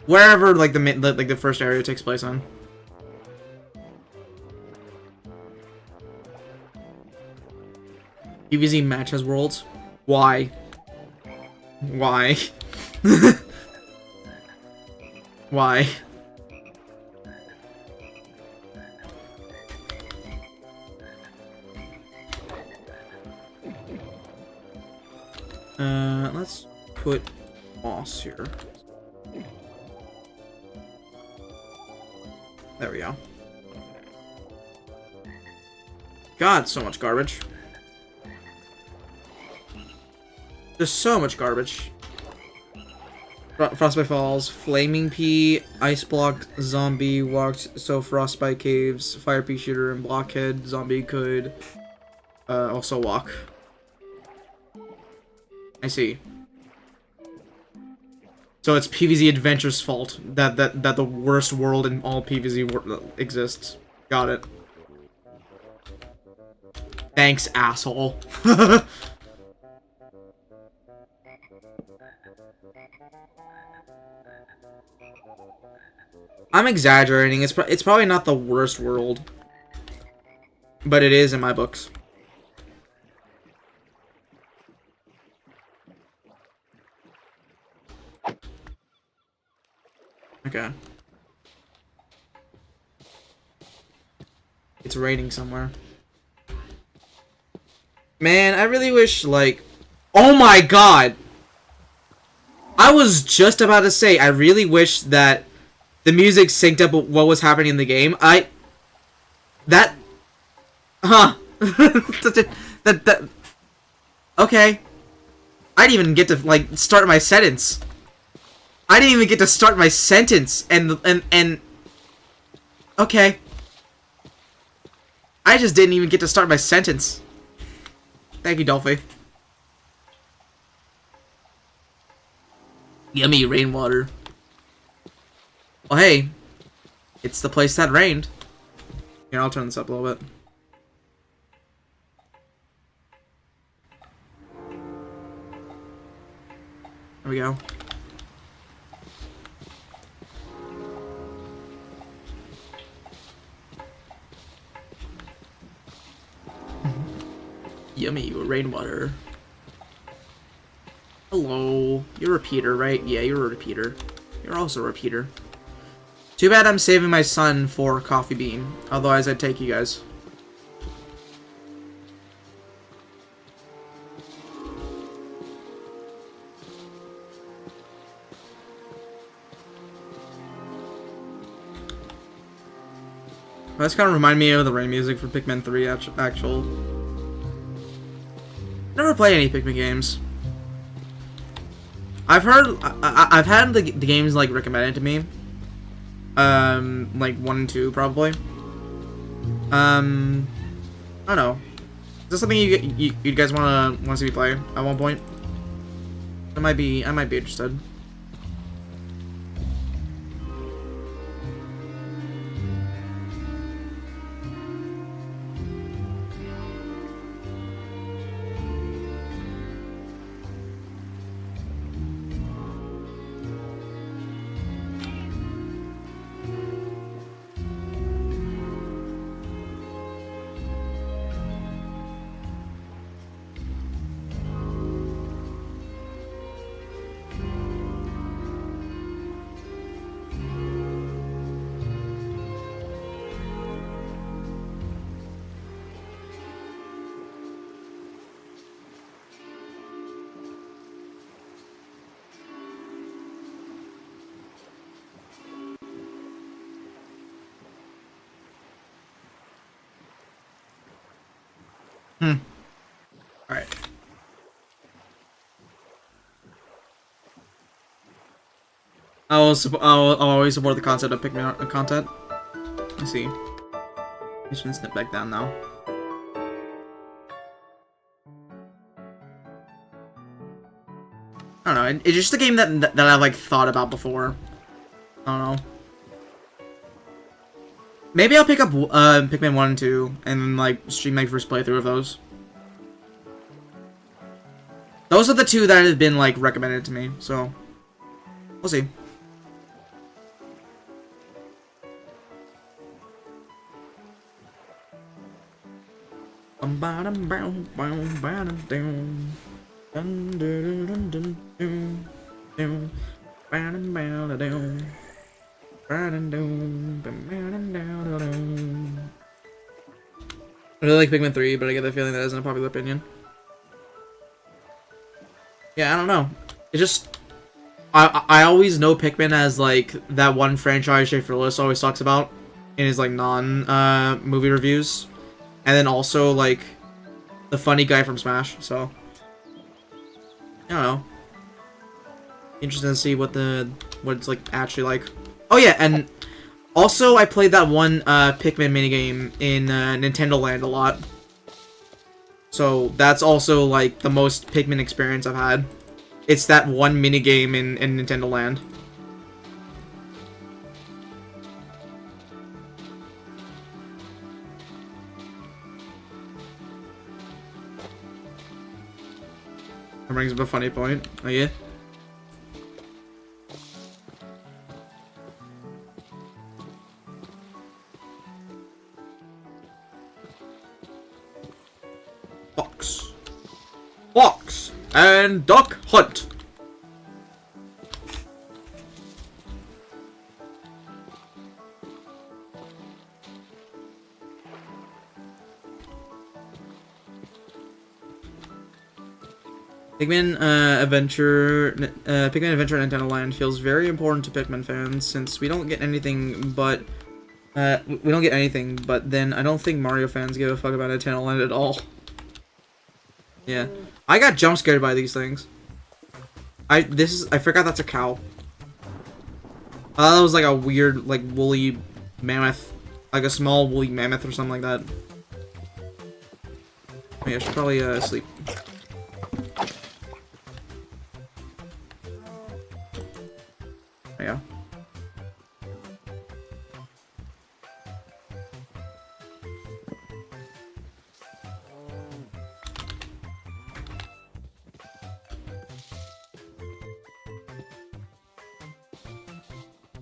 Wherever, like, the first area takes place on. PvZ match has worlds? Why? Why? Why? Let's put moss here. There we go. God, so much garbage. There's so much garbage. Frostbite Falls, Flaming Pea, Ice Block, Zombie, Walked, so Frostbite Caves, Fire Pea Shooter, and Blockhead. Zombie could also walk. I see. So it's PvZ Adventure's fault that the worst world in all PvZ exists. Got it. Thanks, asshole. I'm exaggerating. It's probably not the worst world, but it is in my books. Okay. It's raining somewhere. Man, I really wish, like... Oh my god! I was just about to say, I really wish that the music synced up with what was happening in the game. That... Huh. that... Okay. I didn't even get to, like, start my sentence. I didn't even get to start my sentence, and... Okay. I just didn't even get to start my sentence. Thank you, Dolphy. Yummy rainwater. Well, hey. It's the place that rained. Here, I'll turn this up a little bit. There we go. Yummy rainwater. Hello. You're a repeater, right? Yeah, you're a repeater. You're also a repeater. Too bad I'm saving my son for Coffee Bean. Otherwise, I'd take you guys. That's kind of remind me of the rain music for Pikmin 3 actual. Never played any Pikmin games. I've heard, I've had the games like recommended to me. Like 1 and 2 probably. I don't know. Is this something you guys wanna see me play at one point? I might be interested. Alright. I'll always support the concept of Pikmin content. I see. I shouldn't snip back down now. I don't know. It's just a game that I've like thought about before. I don't know. Maybe I'll pick up Pikmin 1 and 2 and then like stream my first playthrough of those. Those are the two that have been like recommended to me, so we'll see. I really like Pikmin 3, but I get the feeling that isn't a popular opinion. Yeah, I don't know. It just... I always know Pikmin as, like, that one franchise Schaefer Lewis always talks about in his, like, movie reviews. And then also, like, the funny guy from Smash, so... I don't know. Interesting to see what it's, like, actually like. Oh, yeah, and... Also, I played that one Pikmin minigame in Nintendo Land a lot. So, that's also, like, the most Pikmin experience I've had. It's that one minigame in Nintendo Land. That brings up a funny point. Oh, yeah? Fox and duck hunt. Pikmin Adventure Nintendo Land feels very important to Pikmin fans since we don't get anything but then I don't think Mario fans give a fuck about Nintendo Land at all. Yeah. I got jump scared by these things. I forgot that's a cow. I thought that was like a weird, like, woolly mammoth. Like a small woolly mammoth or something like that. Yeah, I should probably, sleep. Yeah.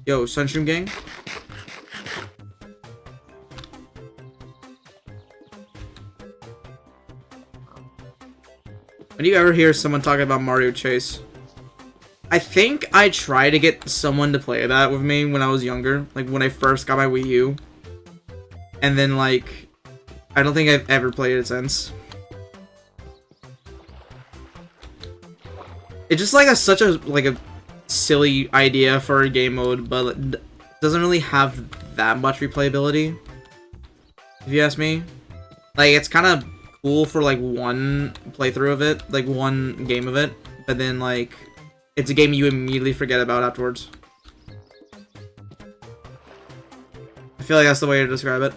Yo, Sunstream Gang? When do you ever hear someone talking about Mario Chase? I think I tried to get someone to play that with me when I was younger. Like, when I first got my Wii U. And then, like, I don't think I've ever played it since. It's just, like, such a silly idea for a game mode, but it doesn't really have that much replayability. If you ask me. Like, it's kind of cool for, like, one playthrough of it. Like, one game of it. But then, like, it's a game you immediately forget about afterwards. I feel like that's the way to describe it.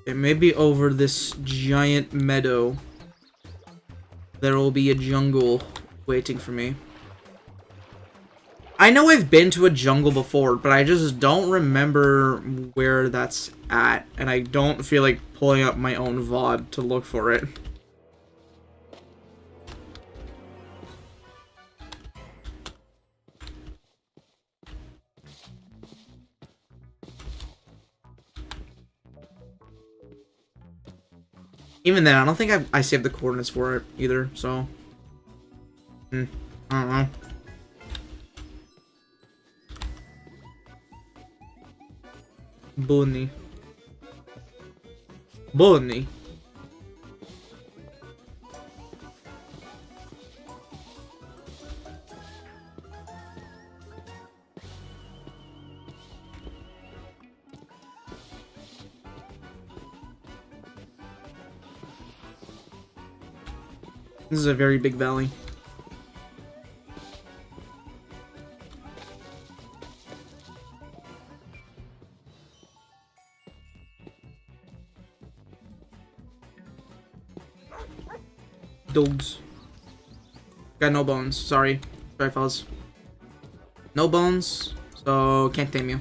It may be over this giant meadow. There will be a jungle waiting for me. I know I've been to a jungle before, but I just don't remember where that's at, and I don't feel like pulling up my own VOD to look for it. Even then, I don't think I saved the coordinates for it either, so... I don't know. Bunny. Bunny. This is a very big valley. Dogs. Got no bones. Sorry. Sorry, fellas. No bones, so can't tame you.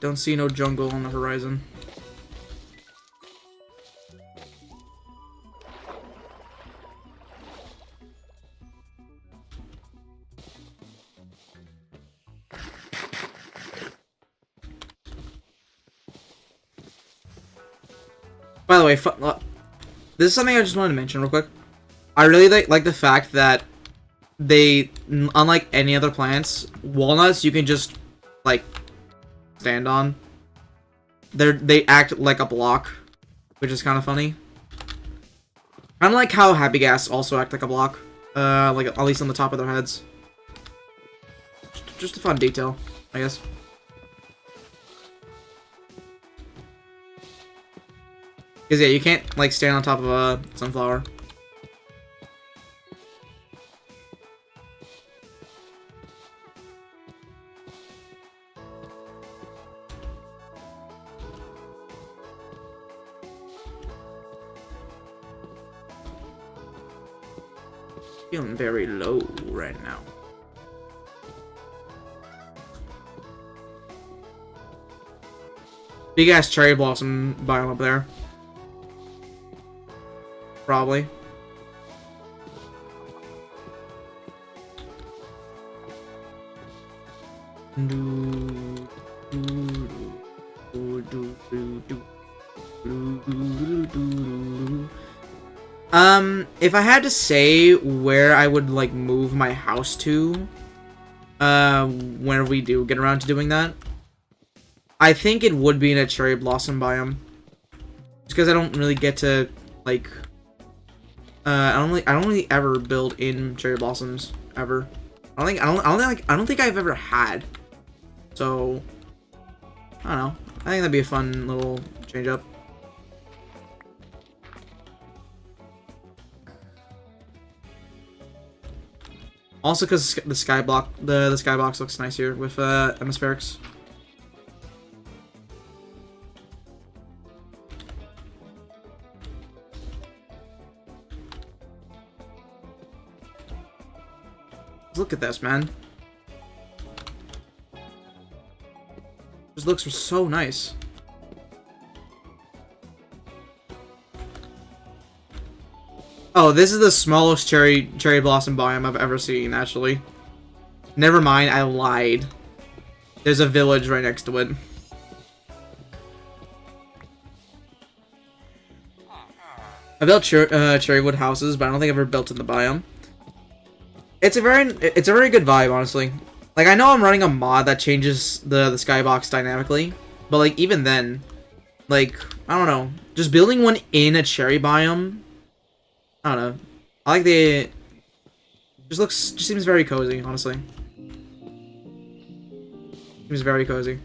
Don't see no jungle on the horizon. By the way, this is something I just wanted to mention real quick. I really like the fact that they, unlike any other plants, walnuts you can just, like, stand on. They act like a block, which is kind of funny. Kind of like how Happy Gas also act like a block, like at least on the top of their heads. Just a fun detail, I guess. Because, yeah, you can't, like, stand on top of a sunflower. Feeling very low right now. Big ass cherry blossom biome up there. Probably. If I had to say where I would like move my house to, when we do get around to doing that, I think it would be in a cherry blossom biome. Just because I don't really get to like, I don't really ever build in cherry blossoms ever. I don't think I've ever had. So I don't know. I think that'd be a fun little change up. Also, because the skyblock, the skybox looks nice here with atmospherics. Look at this, man. This looks so nice. Oh, this is the smallest cherry blossom biome I've ever seen, actually. Never mind, I lied. There's a village right next to it. I built cherry wood houses, but I don't think I've ever built in the biome. It's a very good vibe, honestly. Like, I know I'm running a mod that changes the skybox dynamically, but like even then, like, I don't know, just building one in a cherry biome, I don't know. I like the just seems very cozy, honestly. Seems very cozy.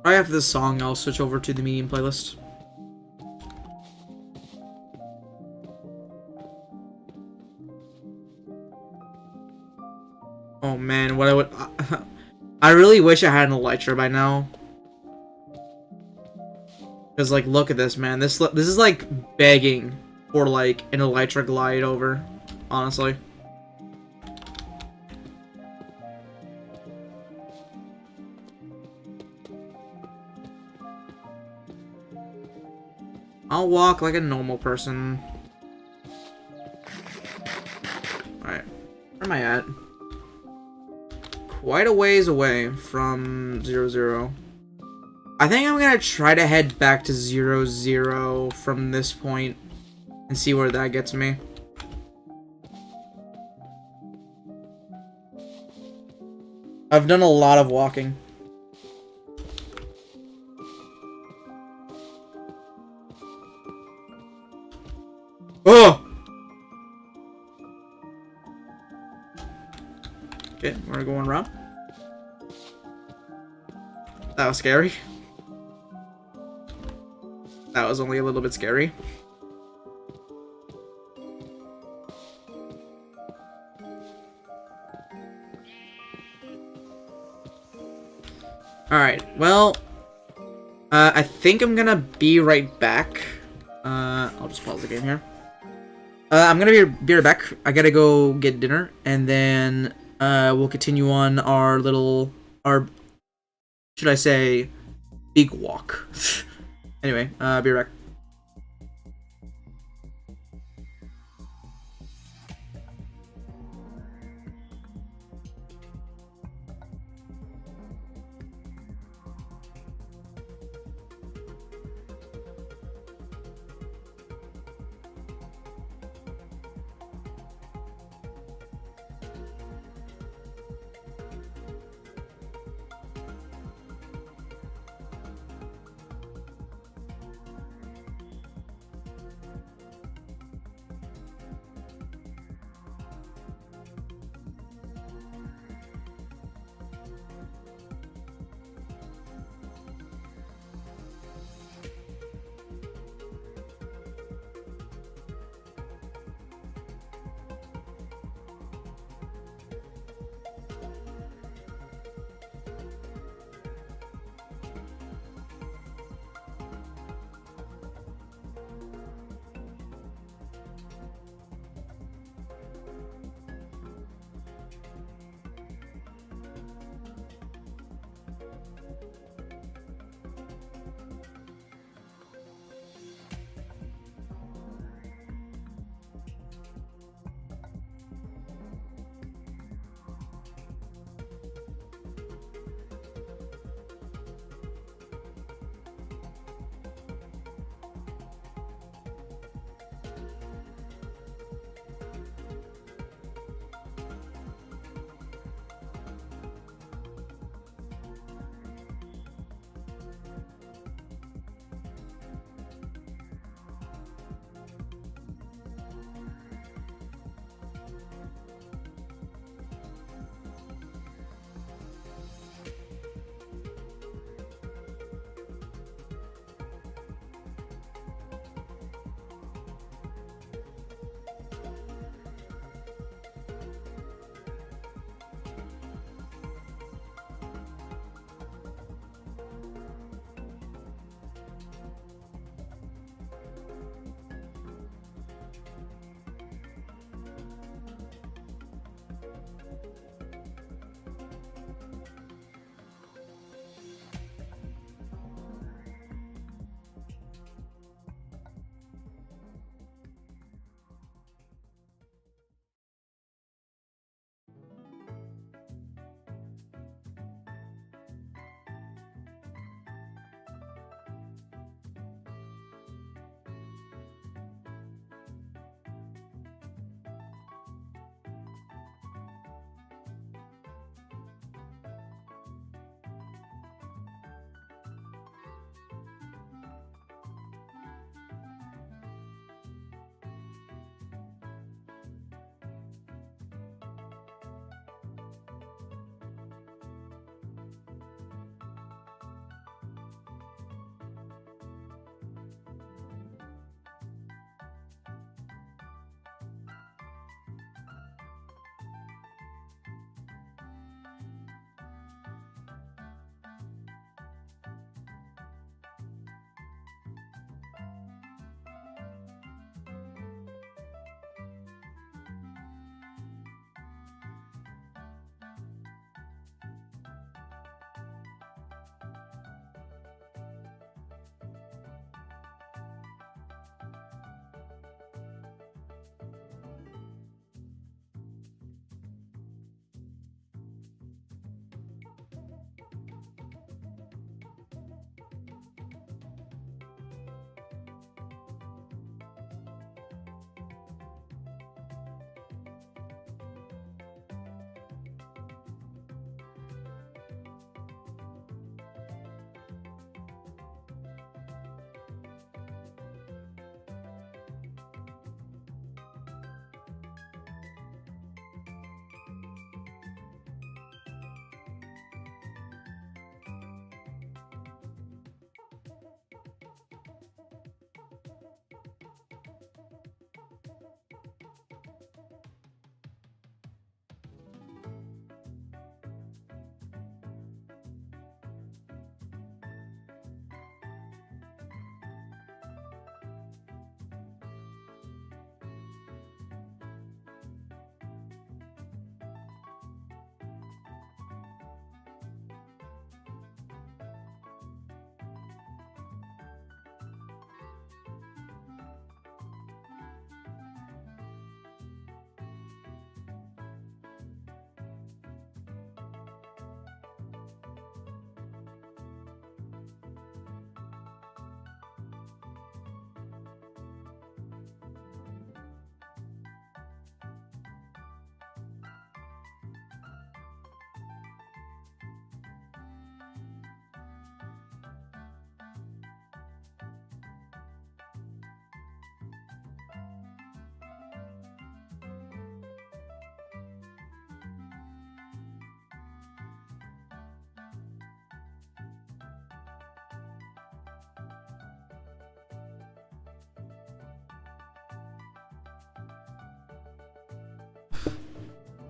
Right after this song, I'll switch over to the medium playlist. Oh man, what I would... I really wish I had an elytra by now. Because, like, look at this, man. This is, like, begging for, like, an elytra glide over, honestly. I'll walk like a normal person. Alright. Where am I at? Quite a ways away from 0-0. I think I'm gonna try to head back to 0-0 from this point and see where that gets me. I've done a lot of walking. Oh! Okay, we're going around. That was scary. That was only a little bit scary. Alright, well, I think I'm gonna be right back. I'll just pause the game here. I'm gonna be right back. I gotta go get dinner, and then we'll continue on our should I say, big walk. Anyway, be right back.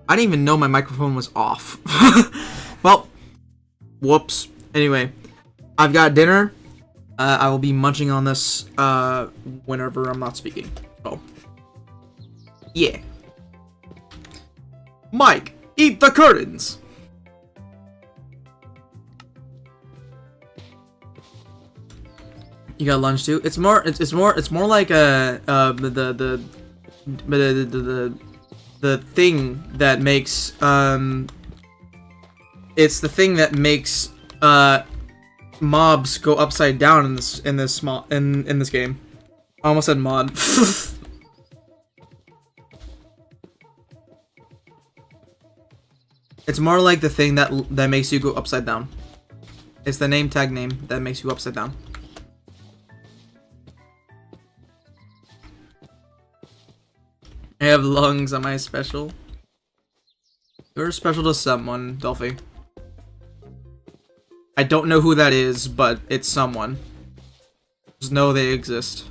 I didn't even know my microphone was off. Well, whoops. Anyway, I've got dinner. I will be munching on this whenever I'm not speaking. So, yeah. Mike, eat the curtains. You got lunch too. It's more like the thing that makes it's the thing that makes mobs go upside down in this game. I almost said mod. It's more like the thing that makes you go upside down. It's the name tag name that makes you upside down. I have lungs. Am I special? You're special to someone, Dolphy. I don't know who that is, but it's someone. Just know they exist.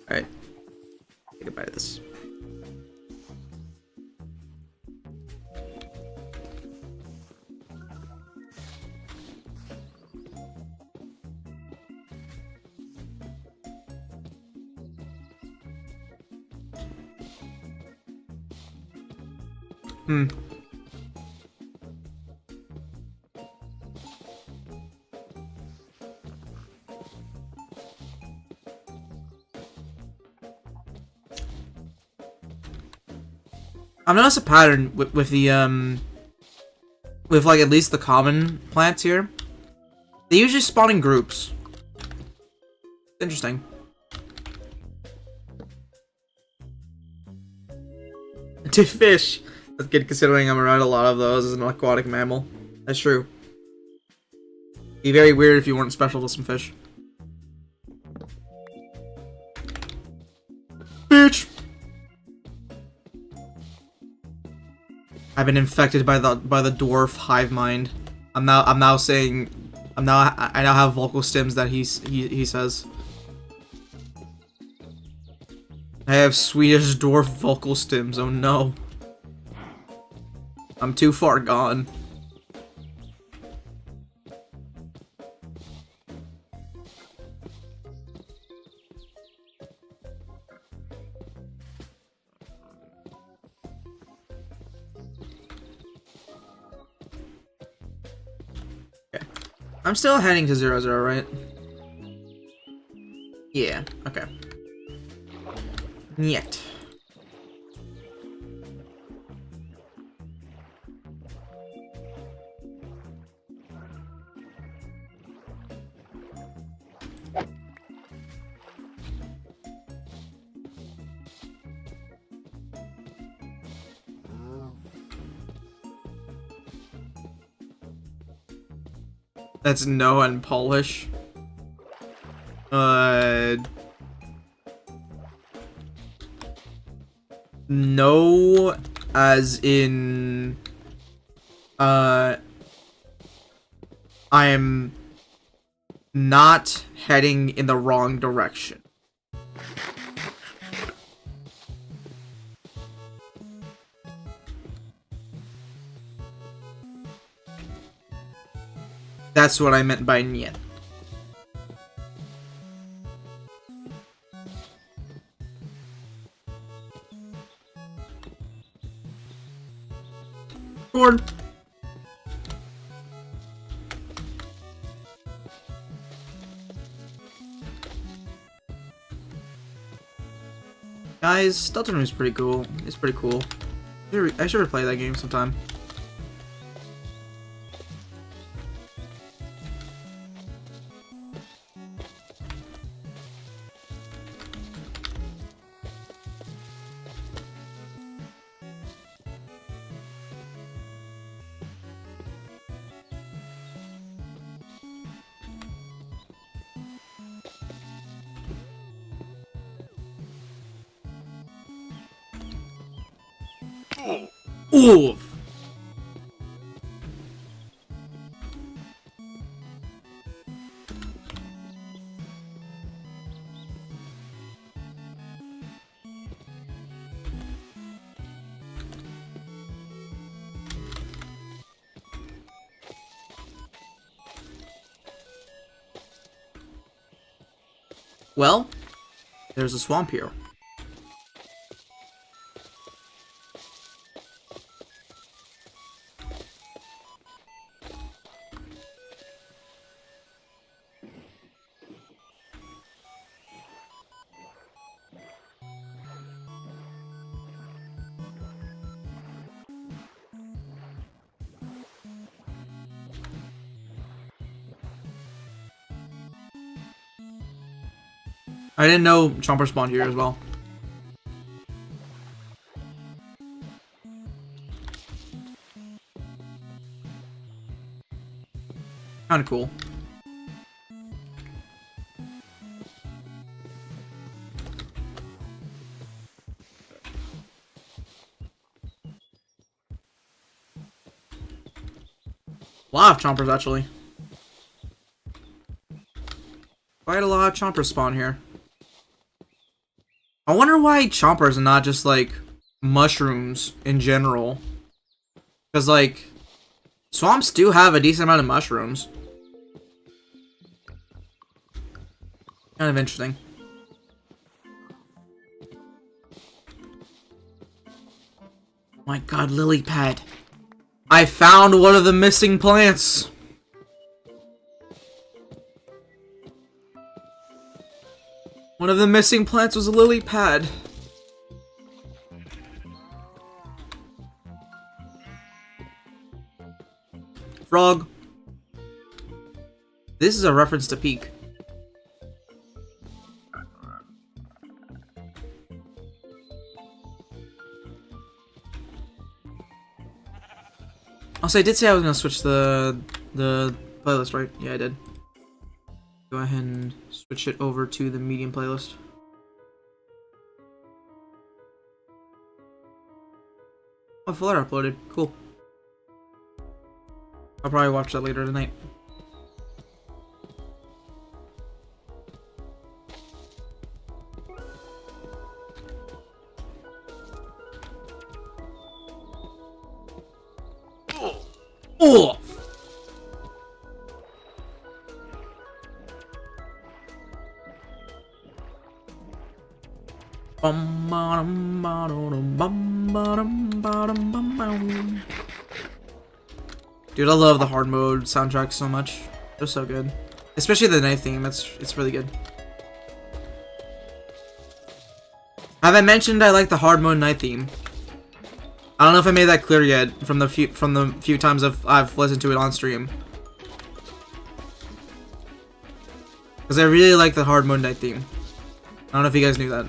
Alright. Say goodbye to this. I've noticed a pattern with the with like at least the common plants here. They usually spawn in groups. Interesting. To fish. That's good considering I'm around a lot of those as an aquatic mammal. That's true. Be very weird if you weren't special to some fish. Bitch! I've been infected by the dwarf hive mind. I now have vocal stims that he says. I have Swedish dwarf vocal stims. Oh no. I'm too far gone. Okay. I'm still heading to 0-0, right? Yeah, okay. Niet. That's no in Polish. No, as in, I am not heading in the wrong direction. That's what I meant by niet. Gordon. Guys, Deltarune is pretty cool. It's pretty cool. I should replay that game sometime. Ooh. Well, there's a swamp here. I didn't know Chomper spawned here as well. Kinda cool. A lot of Chompers, actually. Quite a lot of Chompers spawn here. I wonder why Chompers and not just, like, mushrooms in general. Because, like, swamps do have a decent amount of mushrooms. Kind of interesting. Oh my god, lily pad. I found one of the missing plants. One of the missing plants was a lily pad. Frog. This is a reference to Peak. Also, I did say I was gonna switch the playlist, right? Yeah, I did. Go ahead and switch it over to the medium playlist. Oh, Fuller uploaded. Cool. I'll probably watch that later tonight. Oh! Dude, I love the hard mode soundtrack so much. They're so good. Especially the night theme, it's really good. Have I mentioned I like the hard mode night theme? I don't know if I made that clear yet from the few times I've listened to it on stream. Because I really like the hard mode night theme. I don't know if you guys knew that.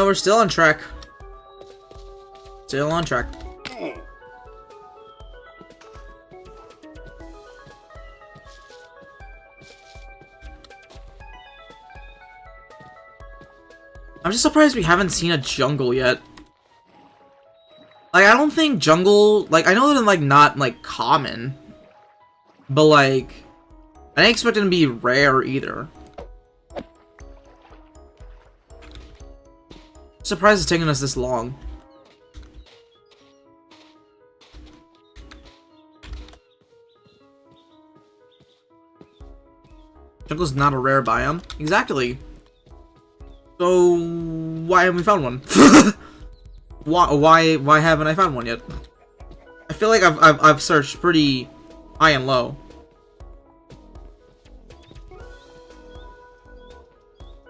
We're still on track. Still on track. I'm just surprised we haven't seen a jungle yet. Like, I don't think jungle... Like, I know they're, like, not, like, common. But, like... I didn't expect it to be rare, either. Surprised it's taking us this long. Jungle's not a rare biome. Exactly. So why haven't we found one? why haven't I found one yet? I feel like I've searched pretty high and low.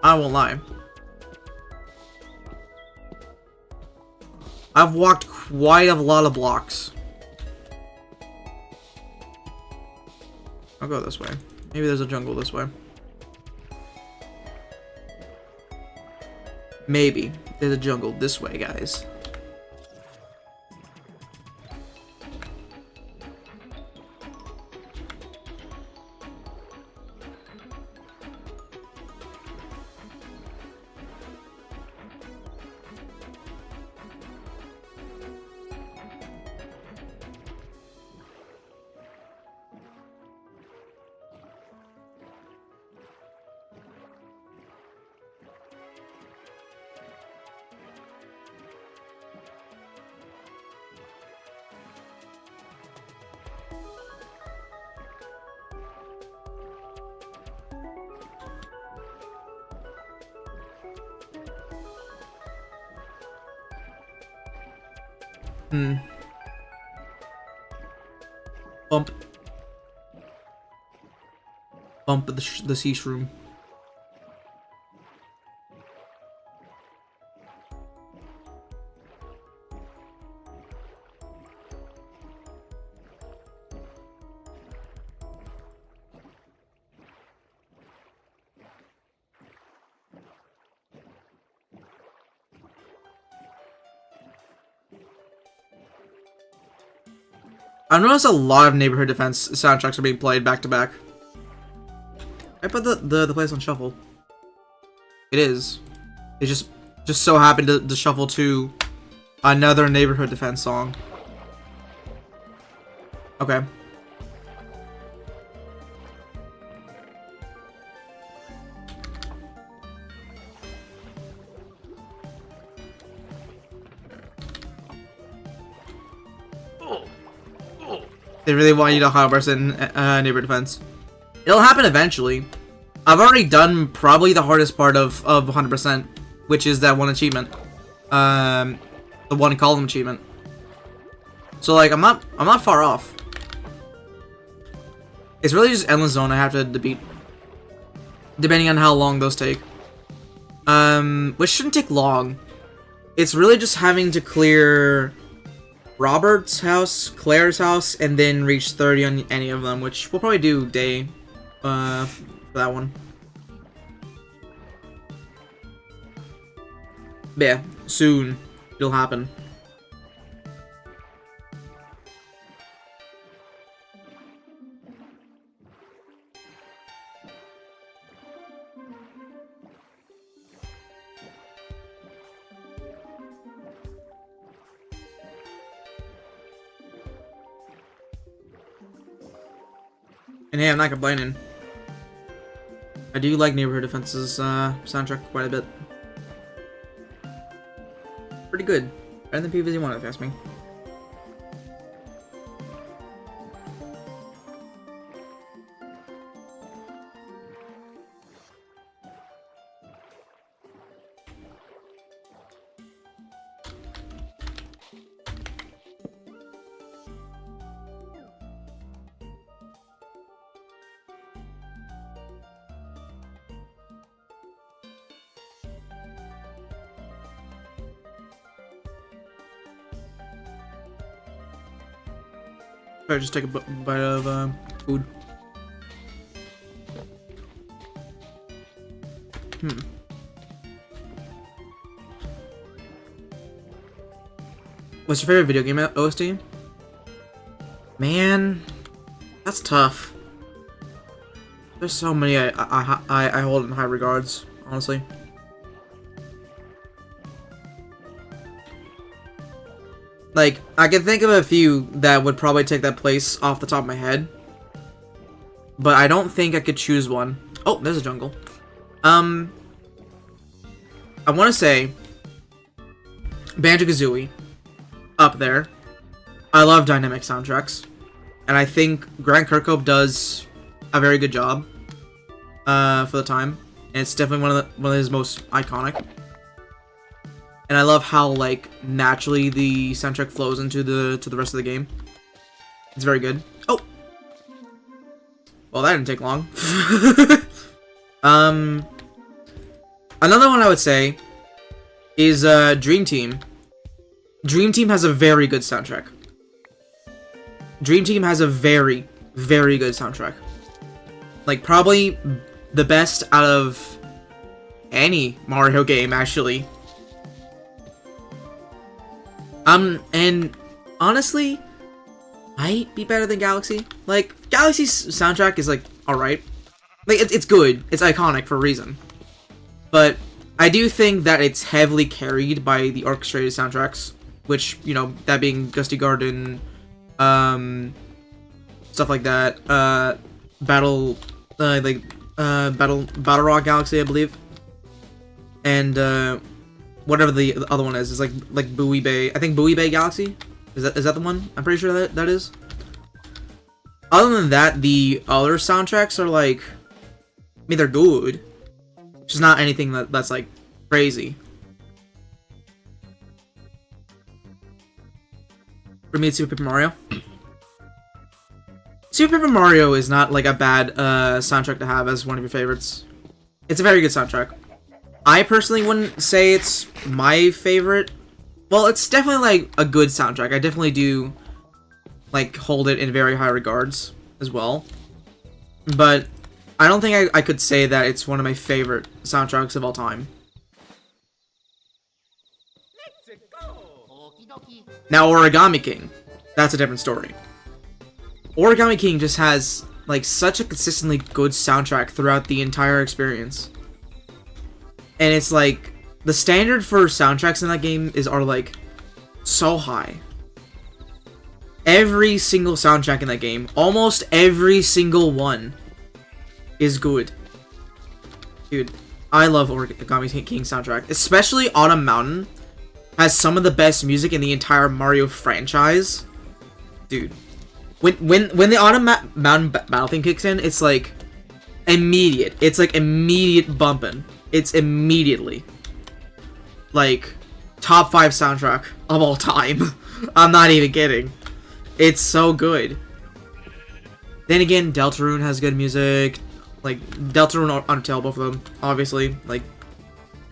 I won't lie. I've walked quite a lot of blocks. I'll go this way. Maybe there's a jungle this way. Maybe there's a jungle this way, guys. Hmm. Bump. Bump the sea shroom. I noticed a lot of Neighborhood Defense soundtracks are being played back to back. I put the place on shuffle. It is. It just so happened to shuffle to another Neighborhood Defense song. Okay. They really want you to hot burst in Neighborhood Defense. It'll happen eventually. I've already done probably the hardest part of 100%, which is that one achievement. The one column achievement. So like I'm not far off. It's really just Endless Zone I have to beat, depending on how long those take. Which shouldn't take long. It's really just having to clear Robert's house, Claire's house, and then reach 30 on any of them, which we'll probably do day for that one. But yeah, soon it'll happen. And hey, I'm not complaining. I do like Neighborhood Defense's soundtrack quite a bit. Pretty good. Better than PvZ 1, if you ask me. Better just take a bite of food. What's your favorite video game OST? Man, that's tough. There's so many I hold in high regards, honestly. Like, I can think of a few that would probably take that place off the top of my head. But I don't think I could choose one. Oh, there's a jungle. I want to say Banjo-Kazooie up there. I love dynamic soundtracks. And I think Grant Kirkhope does a very good job for the time. And it's definitely one of his most iconic. And I love how, like, naturally the soundtrack flows into the rest of the game. It's very good. Oh! Well, that didn't take long. Another one I would say is Dream Team. Dream Team has a very good soundtrack. Dream Team has a very, very good soundtrack. Like, probably the best out of any Mario game, actually. And honestly, might be better than Galaxy. Like, Galaxy's soundtrack is, like, alright. Like, it's good. It's iconic for a reason. But I do think that it's heavily carried by the orchestrated soundtracks, which, you know, that being Gusty Garden, stuff like that, Battle Rock Galaxy, I believe. And, whatever the other one is like Bowie Bay. I think Bowie Bay Galaxy? Is that the one? I'm pretty sure that is. Other than that, the other soundtracks are like, I mean, they're good. Just not anything that's like crazy. For me, it's Super Paper Mario. Super Paper Mario is not like a bad soundtrack to have as one of your favorites. It's a very good soundtrack. I personally wouldn't say it's my favorite. Well, it's definitely like a good soundtrack. I definitely do like hold it in very high regards as well. But I don't think I could say that it's one of my favorite soundtracks of all time. Now, Origami King, that's a different story. Origami King just has like such a consistently good soundtrack throughout the entire experience. And it's like the standard for soundtracks in that game are like so high. Every single soundtrack in that game, almost every single one, is good. Dude, I love Origami King soundtrack. Especially Autumn Mountain has some of the best music in the entire Mario franchise. Dude, when the Autumn Mountain battle theme kicks in, it's like immediate. It's like immediate bumping. It's immediately like top 5 soundtrack of all time. I'm not even kidding. It's so good. Then again, Deltarune has good music. Like, Deltarune and Undertale, both of them, obviously. Like,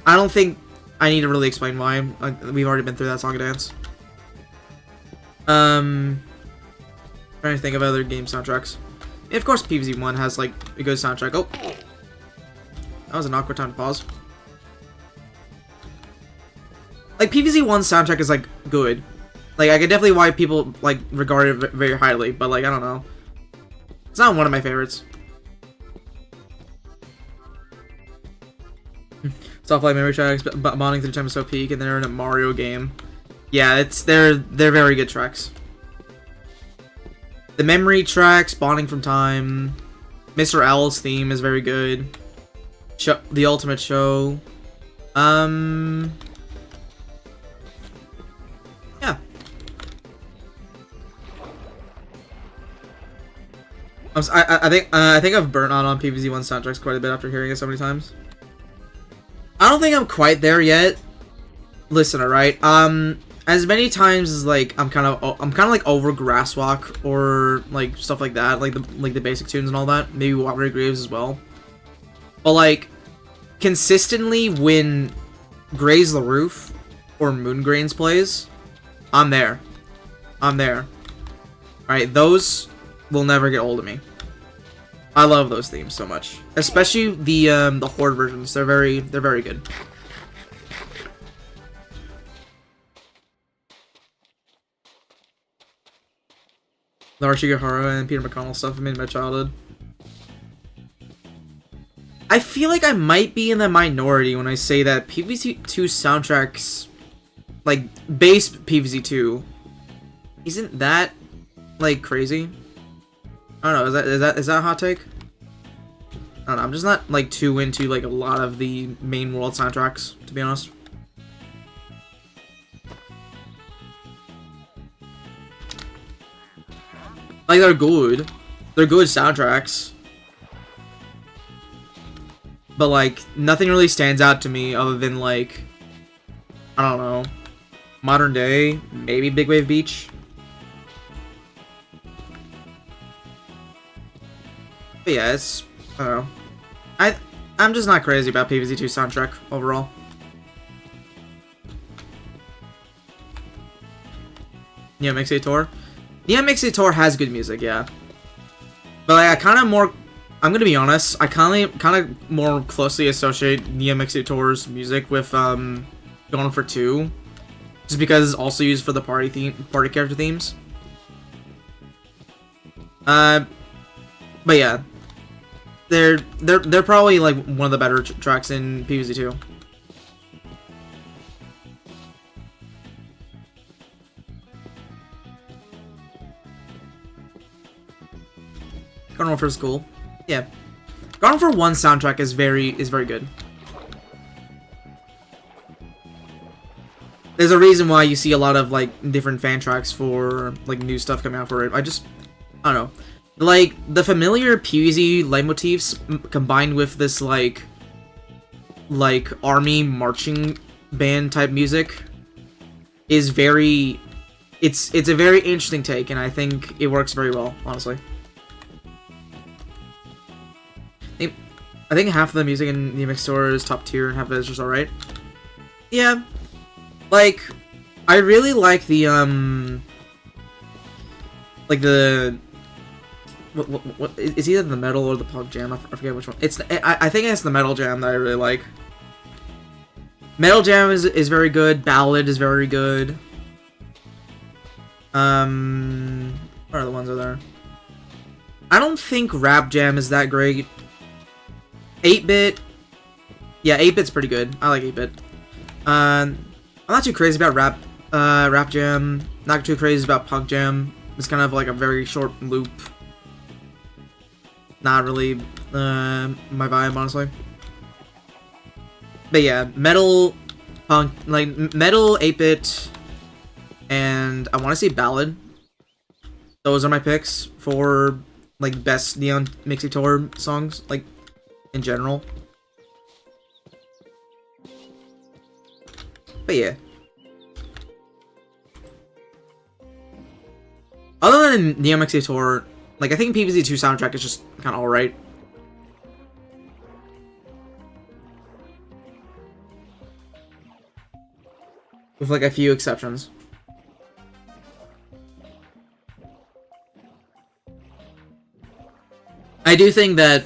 I don't think I need to really explain why. We've already been through that song and dance. Trying to think of other game soundtracks. And of course, PvZ1 has, like, a good soundtrack. Oh! That was an awkward time to pause. Like, PvZ1's soundtrack is, like, good. Like, I can definitely why people, like, regard it very highly, but, like, I don't know. It's not one of my favorites. Soft-light memory tracks, bonding through time is so peak, and they're in a Mario game. Yeah, they're very good tracks. The memory tracks, bonding from time, Mr. Owl's theme is very good. The Ultimate Show. Yeah. I think I've burnt on PvZ1 soundtracks quite a bit after hearing it so many times. I don't think I'm quite there yet. Listen, alright. As many times as like I'm kind of like over Grasswalk or like stuff like that, like the basic tunes and all that. Maybe Watery Graves as well. But like consistently when Graze the Roof or Moongrains plays, I'm there. I'm there. Alright, those will never get old of me. I love those themes so much. Especially the Horde versions. They're very good. The Archigahara and Peter McConnell stuff made my childhood. I feel like I might be in the minority when I say that PvZ2 soundtracks, like base PvZ2, isn't that like crazy? I don't know. Is that a hot take? I don't know. I'm just not like too into like a lot of the main world soundtracks, to be honest. Like they're good. They're good soundtracks. But like nothing really stands out to me other than like I don't know. Modern Day, maybe Big Wave Beach. But yeah, it's I don't know. I'm just not crazy about PvZ2 soundtrack overall. Yeah, Mixtape Tour. Yeah, Mixtape Tour has good music, yeah. But like, I'm gonna be honest, I kind of more closely associate Nia Mixtape Tour's music with Going for Two, just because it's also used for the party character themes. But yeah, they're probably like one of the better tracks in PvZ2. Garden Warfare is cool. Yeah. Garden Warfare 1 soundtrack is very good. There's a reason why you see a lot of like different fan tracks for like new stuff coming out for it. I don't know. Like the familiar PvZ leitmotifs combined with this like army marching band type music is very it's a very interesting take, and I think it works very well, honestly. I think half of the music in the mix store is top tier, and half of it is just alright. Yeah, like I really like the what is either the metal or the punk jam. I forget which one. I think it's the metal jam that I really like. Metal jam is very good. Ballad is very good. What are the ones are there? I don't think rap jam is that great. 8-bit. Yeah, 8-bit's pretty good. I like 8-bit. I'm not too crazy about rap jam. Not too crazy about punk jam. It's kind of like a very short loop. Not really my vibe, honestly. But yeah, metal, punk, like metal, 8-bit, and I want to say ballad. Those are my picks for like best Neon Mixie Tour songs, like in general. But yeah. Other than Neon Mixie Tour, like I think PvZ 2 soundtrack is just kind of alright. With like a few exceptions. I do think that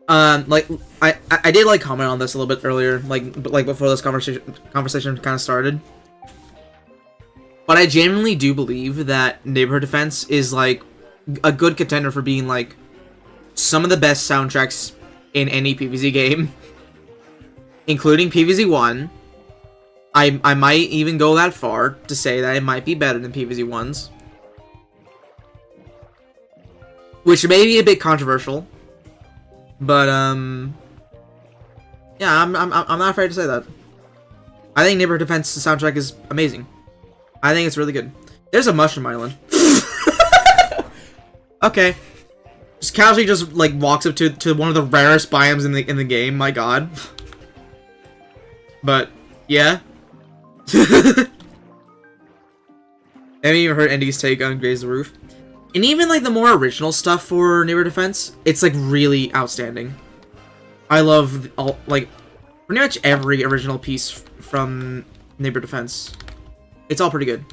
like I did like comment on this a little bit earlier, like before this conversation kind of started. But I genuinely do believe that Neighborhood Defense is like a good contender for being like some of the best soundtracks in any PvZ game, including PvZ 1. I might even go that far to say that it might be better than PvZ 1's. Which may be a bit controversial. But yeah, I'm not afraid to say that. I think Neighborhood Defense soundtrack is amazing. I think it's really good. There's a Mushroom Island. Okay. Just casually just like walks up to one of the rarest biomes in the game, my god. But yeah. I haven't even heard Andy's take on Graze the Roof. And even like the more original stuff for Neighborhood Defense, it's like really outstanding. I love all like pretty much every original piece from Neighborhood Defense. It's all pretty good.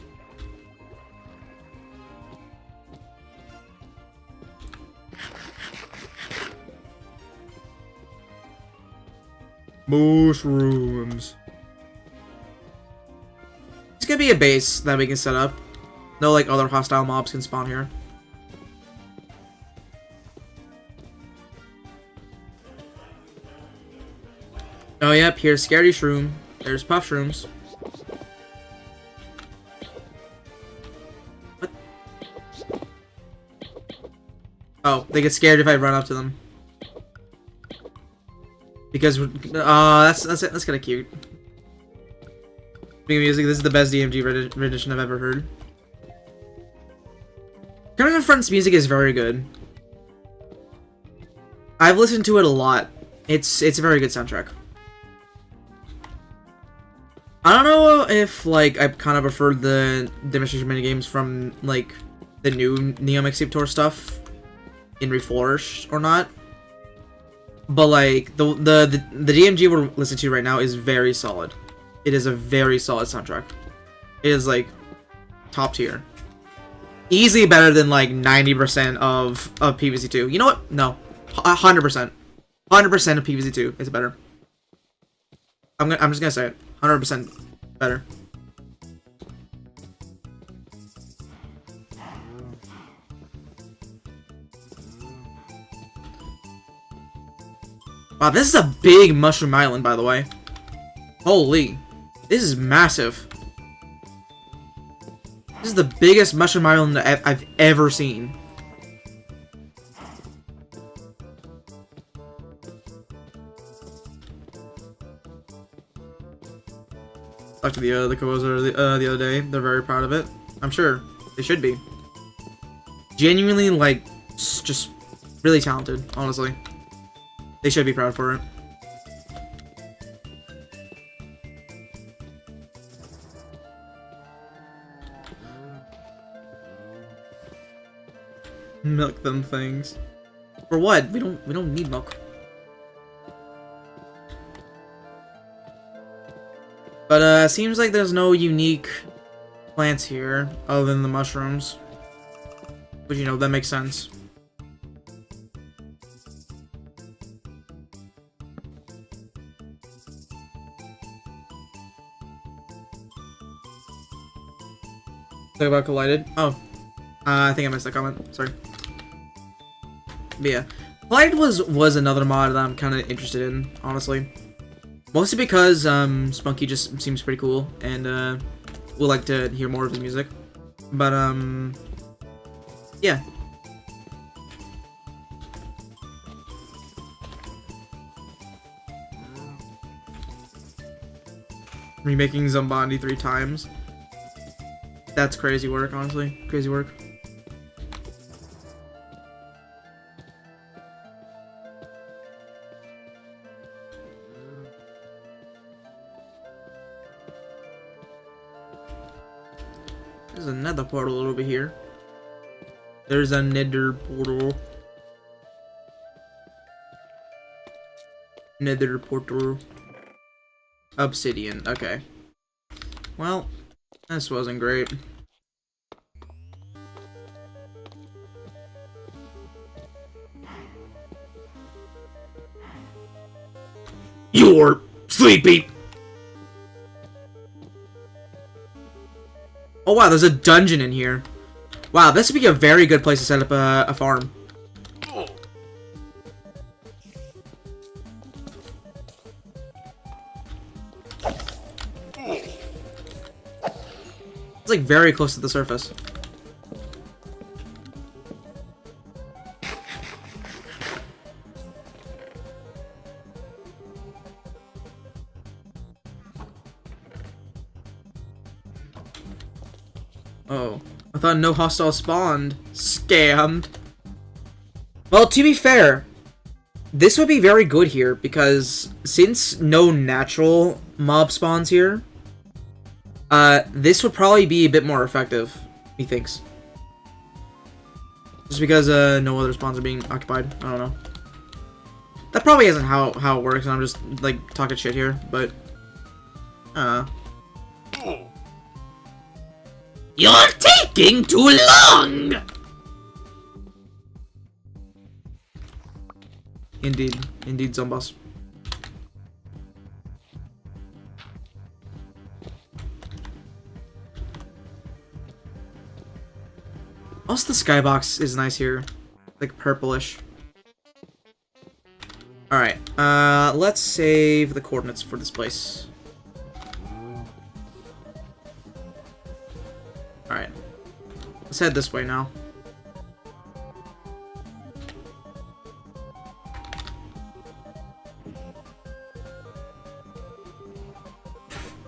Mushrooms. It's gonna be a base that we can set up. No like other hostile mobs can spawn here. Oh yep, here's Scaredy Shroom. There's Puff Shrooms. What? Oh, they get scared if I run up to them. Because that's kind of cute. Speaking of music, this is the best DMG rendition I've ever heard. Coming in Front's music is very good. I've listened to it a lot. It's a very good soundtrack. I don't know if like I kind of prefer the demonstration minigames from like the new Neo Mixtape Tour stuff in Reforged or not. But like the DMG we're listening to right now is very solid. It is a very solid soundtrack. It is like top tier. Easily better than like 90% of PvZ 2. You know what? No. 100%. 100% of PvZ 2 is better. I'm just gonna say it. 100% better. Wow, this is a big Mushroom Island, by the way. Holy. This is massive. This is the biggest Mushroom Island I've ever seen. Talked to the composer the other day. They're very proud of it. I'm sure they should be. Genuinely, like, just really talented. Honestly, they should be proud for it. Milk them things. For what? We don't need milk. But seems like there's no unique plants here other than the mushrooms. But you know, that makes sense. Talk about collided. Oh, I think I missed that comment. Sorry. But yeah, collided was another mod that I'm kind of interested in, honestly. Mostly because Spunky just seems pretty cool, and would like to hear more of his music. But yeah. Remaking Zombandi 3 times. That's crazy work, honestly. Crazy work. There's another portal over here. There's a nether portal. Nether portal. Obsidian. Okay. Well, this wasn't great. You're sleepy. Oh wow, there's a dungeon in here. Wow, this would be a very good place to set up a farm. It's like very close to the surface. Oh, I thought no hostile spawned. Scammed. Well, to be fair, this would be very good here because since no natural mob spawns here, this would probably be a bit more effective, he thinks. Just because no other spawns are being occupied. I don't know. That probably isn't how it works, and I'm just like talking shit here, but you're taking too long! Indeed. Indeed, Zombos. Also, the skybox is nice here. Like, purplish. Alright, let's save the coordinates for this place. Alright. Let's head this way now.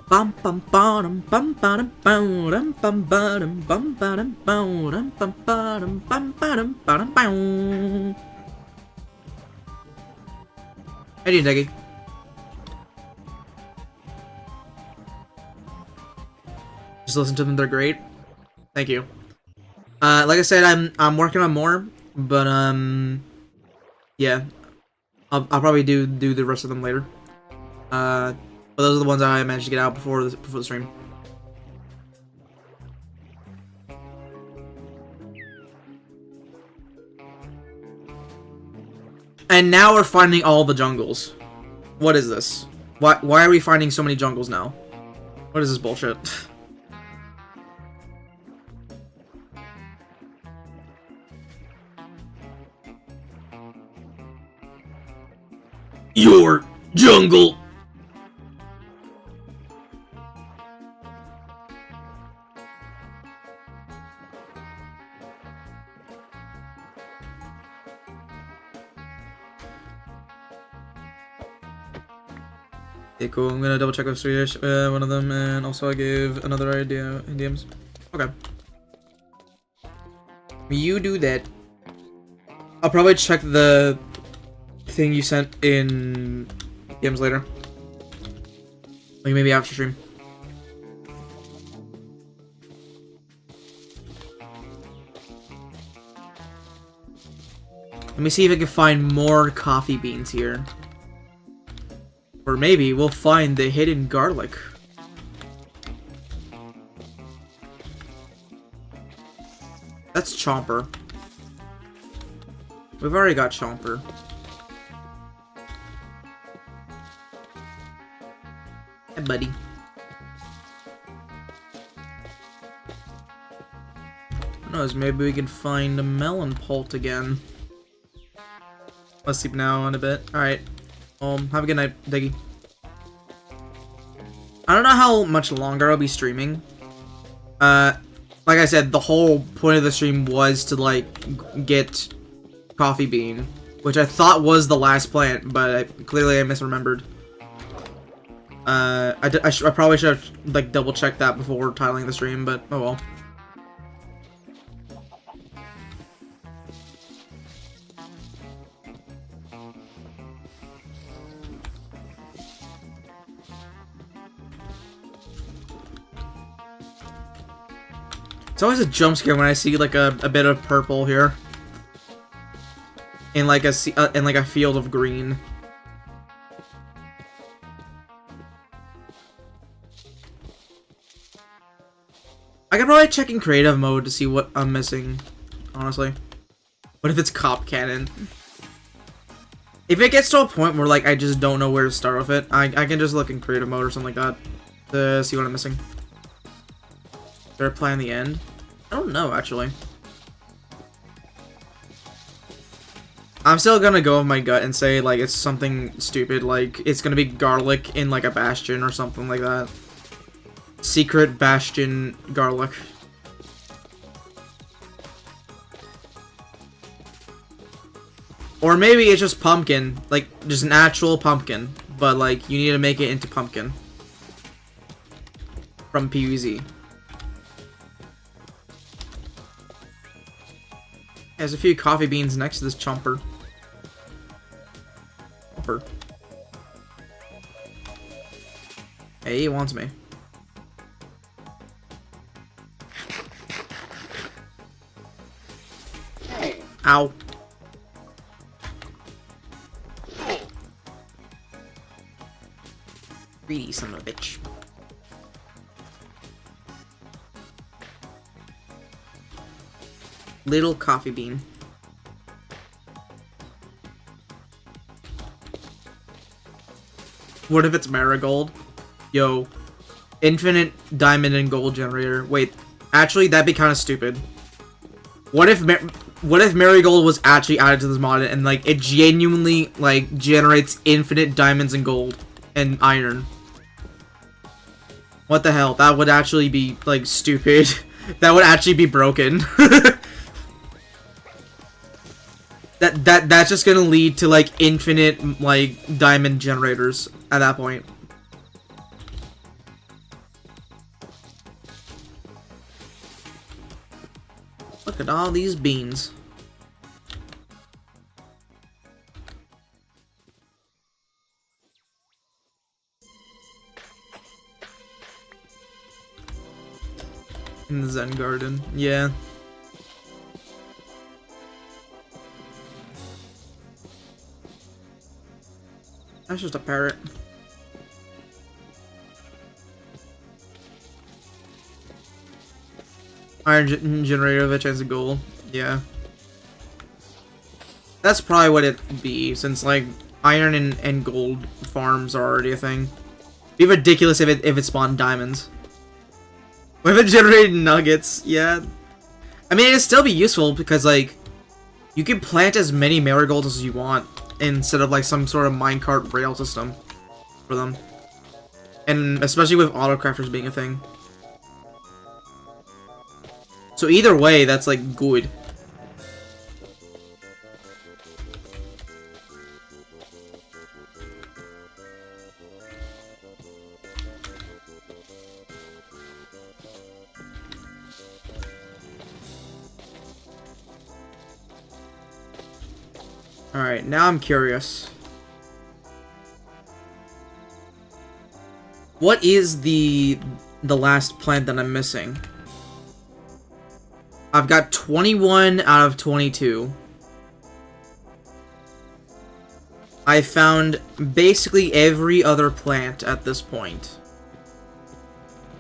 Bum bum bum bum bum bum bum bum bum bum bum bum bum bum bum. How do you, Deggy? Just listen to them; they're great. Thank you. Like I said, I'm working on more, but yeah, I'll probably do the rest of them later. But those are the ones that I managed to get out before the stream. And now we're finding all the jungles. What is this? Why are we finding so many jungles now? What is this bullshit? Your jungle. Okay, cool. I'm gonna double check with Swedish, one of them, and also I give another idea in DMs. Okay. You do that. I'll probably check the thing you sent in DMs later. Like maybe after stream. Let me see if I can find more coffee beans here. Or maybe we'll find the hidden garlic. That's Chomper. We've already got Chomper. Hey, buddy. Who knows, maybe we can find a melon pult again. Let's sleep now in a bit. Alright. Have a good night, Diggy. I don't know how much longer I'll be streaming. Like I said, the whole point of the stream was to, like, get Coffee Bean, which I thought was the last plant, but clearly I misremembered. I probably should have, like, double-checked that before titling the stream, but oh well. It's always a jump scare when I see like a bit of purple here, in like a field of green. I could probably check in creative mode to see what I'm missing. Honestly, what if it's cop cannon? If it gets to a point where like I just don't know where to start with it, I can just look in creative mode or something like that to see what I'm missing. Did I play in the end? I don't know, actually. I'm still gonna go with my gut and say, like, it's something stupid, like, it's gonna be garlic in, like, a bastion or something like that. Secret bastion garlic. Or maybe it's just pumpkin, like, just an actual pumpkin, but, like, you need to make it into pumpkin. From PvZ. There's a few coffee beans next to this Chomper. Chomper. Hey, he wants me. Ow. Greedy son of a bitch. Little coffee bean. What if it's marigold? Yo. Infinite diamond and gold generator. Wait, actually that'd be kind of stupid. What if marigold was actually added to this mod and like it genuinely like generates infinite diamonds and gold and iron? What the hell? That would actually be like stupid. That would actually be broken. That's just gonna lead to like infinite like diamond generators at that point. Look at all these beans. In the Zen Garden, yeah. That's just a parrot. Iron generator of a chance of gold. Yeah. That's probably what it'd be, since like iron and gold farms are already a thing. It'd be ridiculous if it spawned diamonds. What if it generated nuggets? Yeah. I mean, it'd still be useful because like you can plant as many marigolds as you want instead of like some sort of minecart rail system for them. And especially with autocrafters being a thing. So either way, that's like good. Alright, now I'm curious. What is the last plant that I'm missing? I've got 21 out of 22. I found basically every other plant at this point.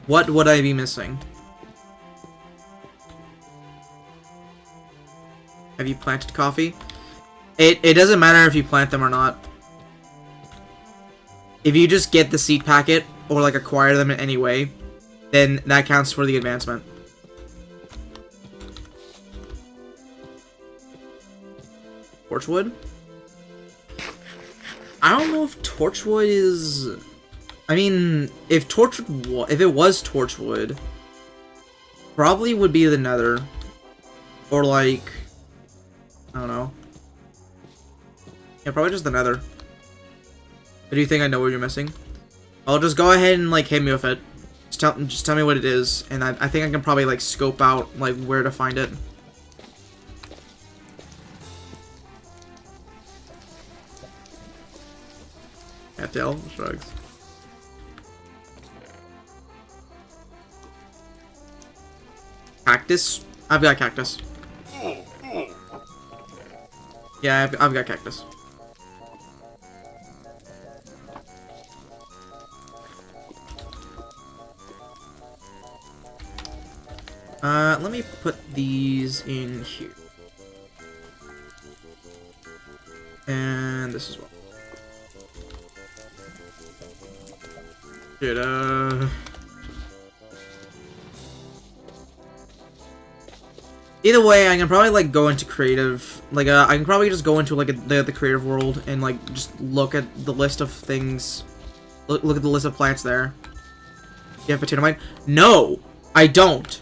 What would I be missing? Have you planted coffee? It doesn't matter if you plant them or not. If you just get the seed packet, or like acquire them in any way, then that counts for the advancement. Torchwood? I don't know if Torchwood is... I mean, if it was Torchwood, probably would be the Nether. Or like... I don't know. Yeah, probably just the Nether. Do you think I know what you're missing? I'll just go ahead and like hit me with it. Just tell me what it is, and I think I can probably like scope out like where to find it. Cattail shrugs. Cactus? I've got cactus. Yeah, I've got cactus. Let me put these in here. And this as well. Dude, either way, I can probably like go into creative, like I can probably just go into like the creative world and like just look at the list of things, look at the list of plants there. You have potato mine? No, I don't.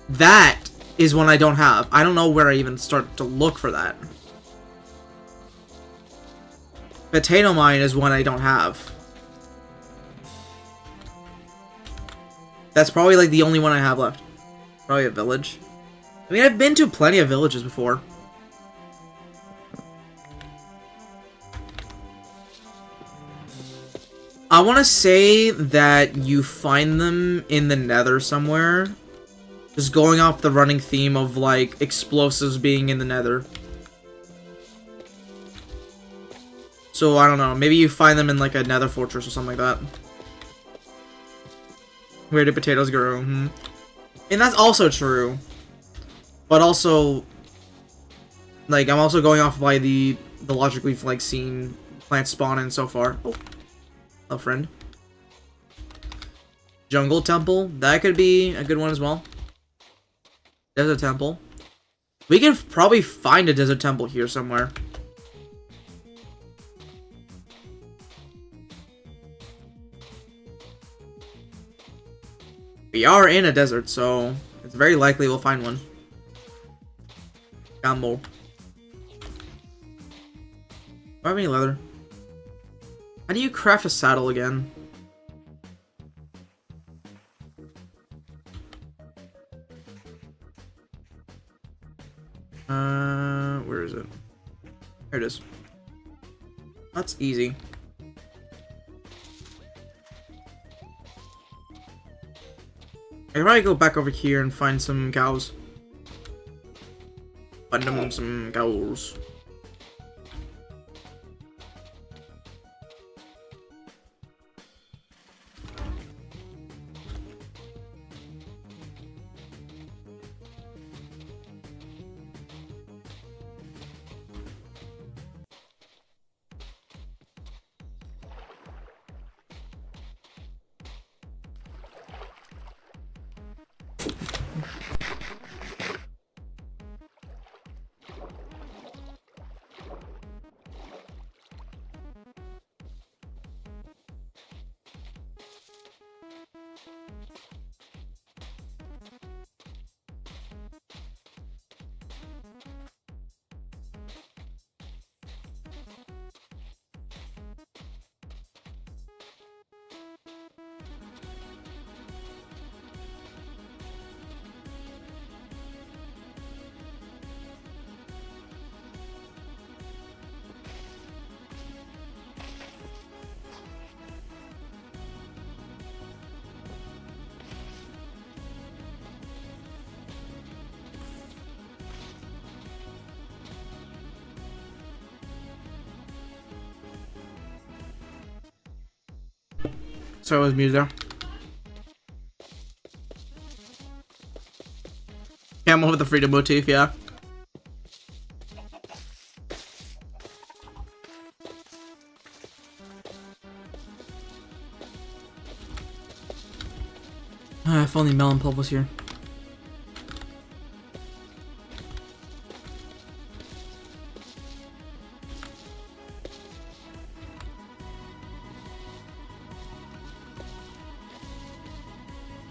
That is one I don't have. I don't know where I even start to look for that. Potato mine is one I don't have. That's probably like the only one I have left. Probably a village. I mean, I've been to plenty of villages before. I want to say that you find them in the Nether somewhere. Just going off the running theme of, like, explosives being in the Nether. So, I don't know. Maybe you find them in, like, a Nether fortress or something like that. Where do potatoes grow? And that's also true. But also, like, I'm also going off by the logic we've, like, seen plants spawn in so far. Oh. Hello, friend. Jungle Temple. That could be a good one as well. Desert Temple. We can probably find a Desert Temple here somewhere. We are in a desert, so it's very likely we'll find one. Gamble. Do I have any leather? How do you craft a saddle again? Where is it? There it is. That's easy. I can probably go back over here and find some cows. Find them some cows. So I was muted there. Camel with the freedom motif, yeah. If only Melon Pulp was here.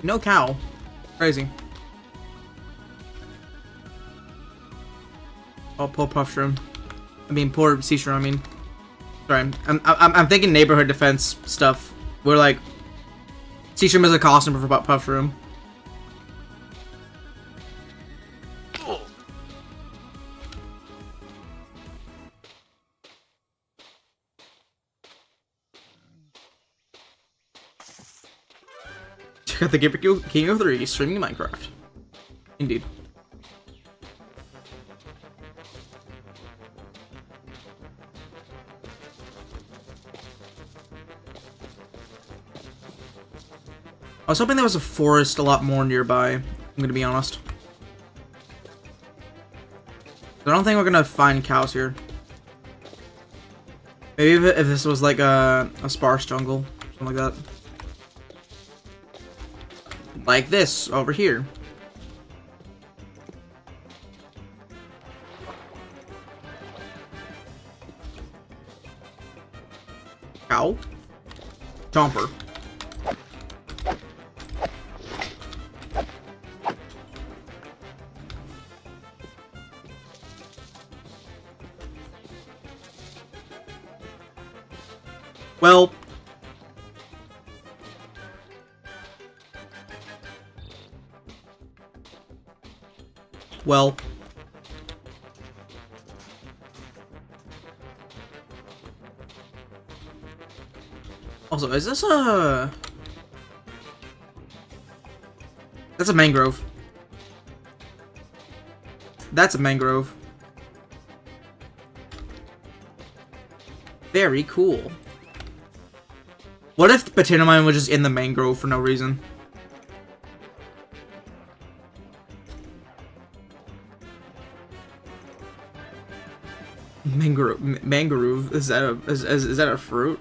No cow. Crazy. Oh, poor Puff Shroom. I mean, poor Sea Shroom, I mean. Sorry, I'm thinking neighborhood defense stuff. We're like, Sea Shroom is a costume for Puff Shroom. Check out the King of 3 streaming Minecraft. Indeed. I was hoping there was a forest a lot more nearby, I'm gonna be honest. I don't think we're gonna find cows here. Maybe if this was like a sparse jungle, something like that. Like this, over here. Cow. Chomper. Well, also, is this a... That's a mangrove. That's a mangrove. Very cool. What if the potato mine was just in the mangrove for no reason? Mangrove? Is that a fruit?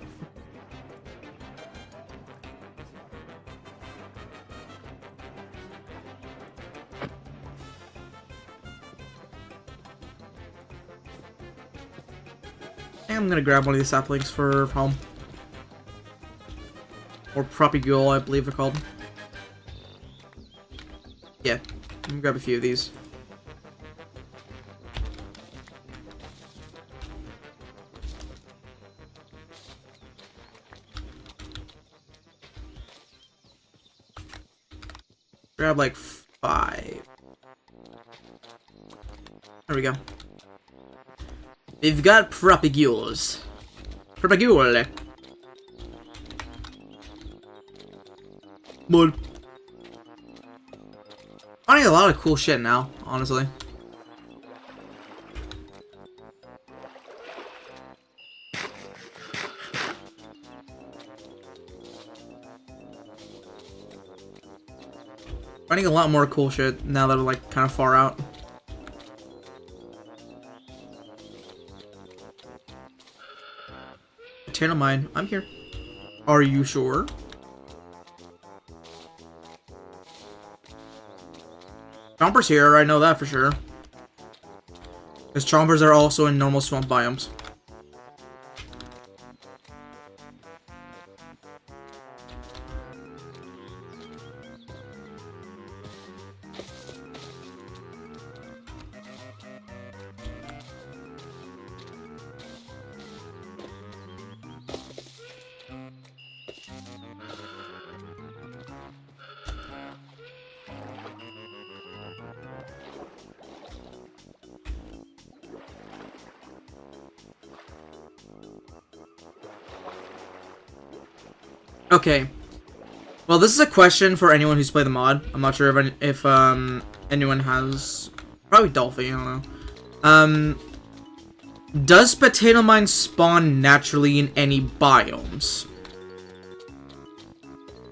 I'm gonna grab one of these saplings for home. Or propagule, I believe they're called. Yeah, I'm gonna grab a few of these. Grab like 5. There we go. We've got propagules. Propagule. But finding a lot of cool shit now, honestly. Finding a lot more cool shit now that we're like kind of far out. Channel mine, I'm here. Are you sure? Chompers here, I know that for sure. Because chompers are also in normal swamp biomes. Okay. Well, this is a question for anyone who's played the mod. I'm not sure if anyone has... Probably Dolphin, I don't know. Does potato mine spawn naturally in any biomes?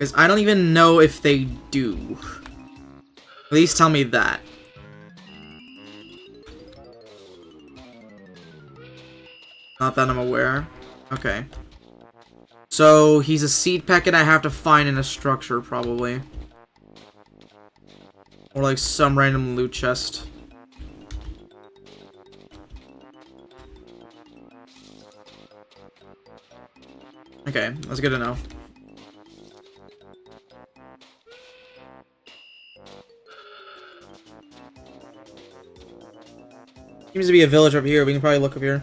Because I don't even know if they do. At least tell me that. Not that I'm aware. Okay. So, he's a seed packet I have to find in a structure, probably. Or like some random loot chest. Okay, that's good to know. Seems to be a village over here. We can probably look up here.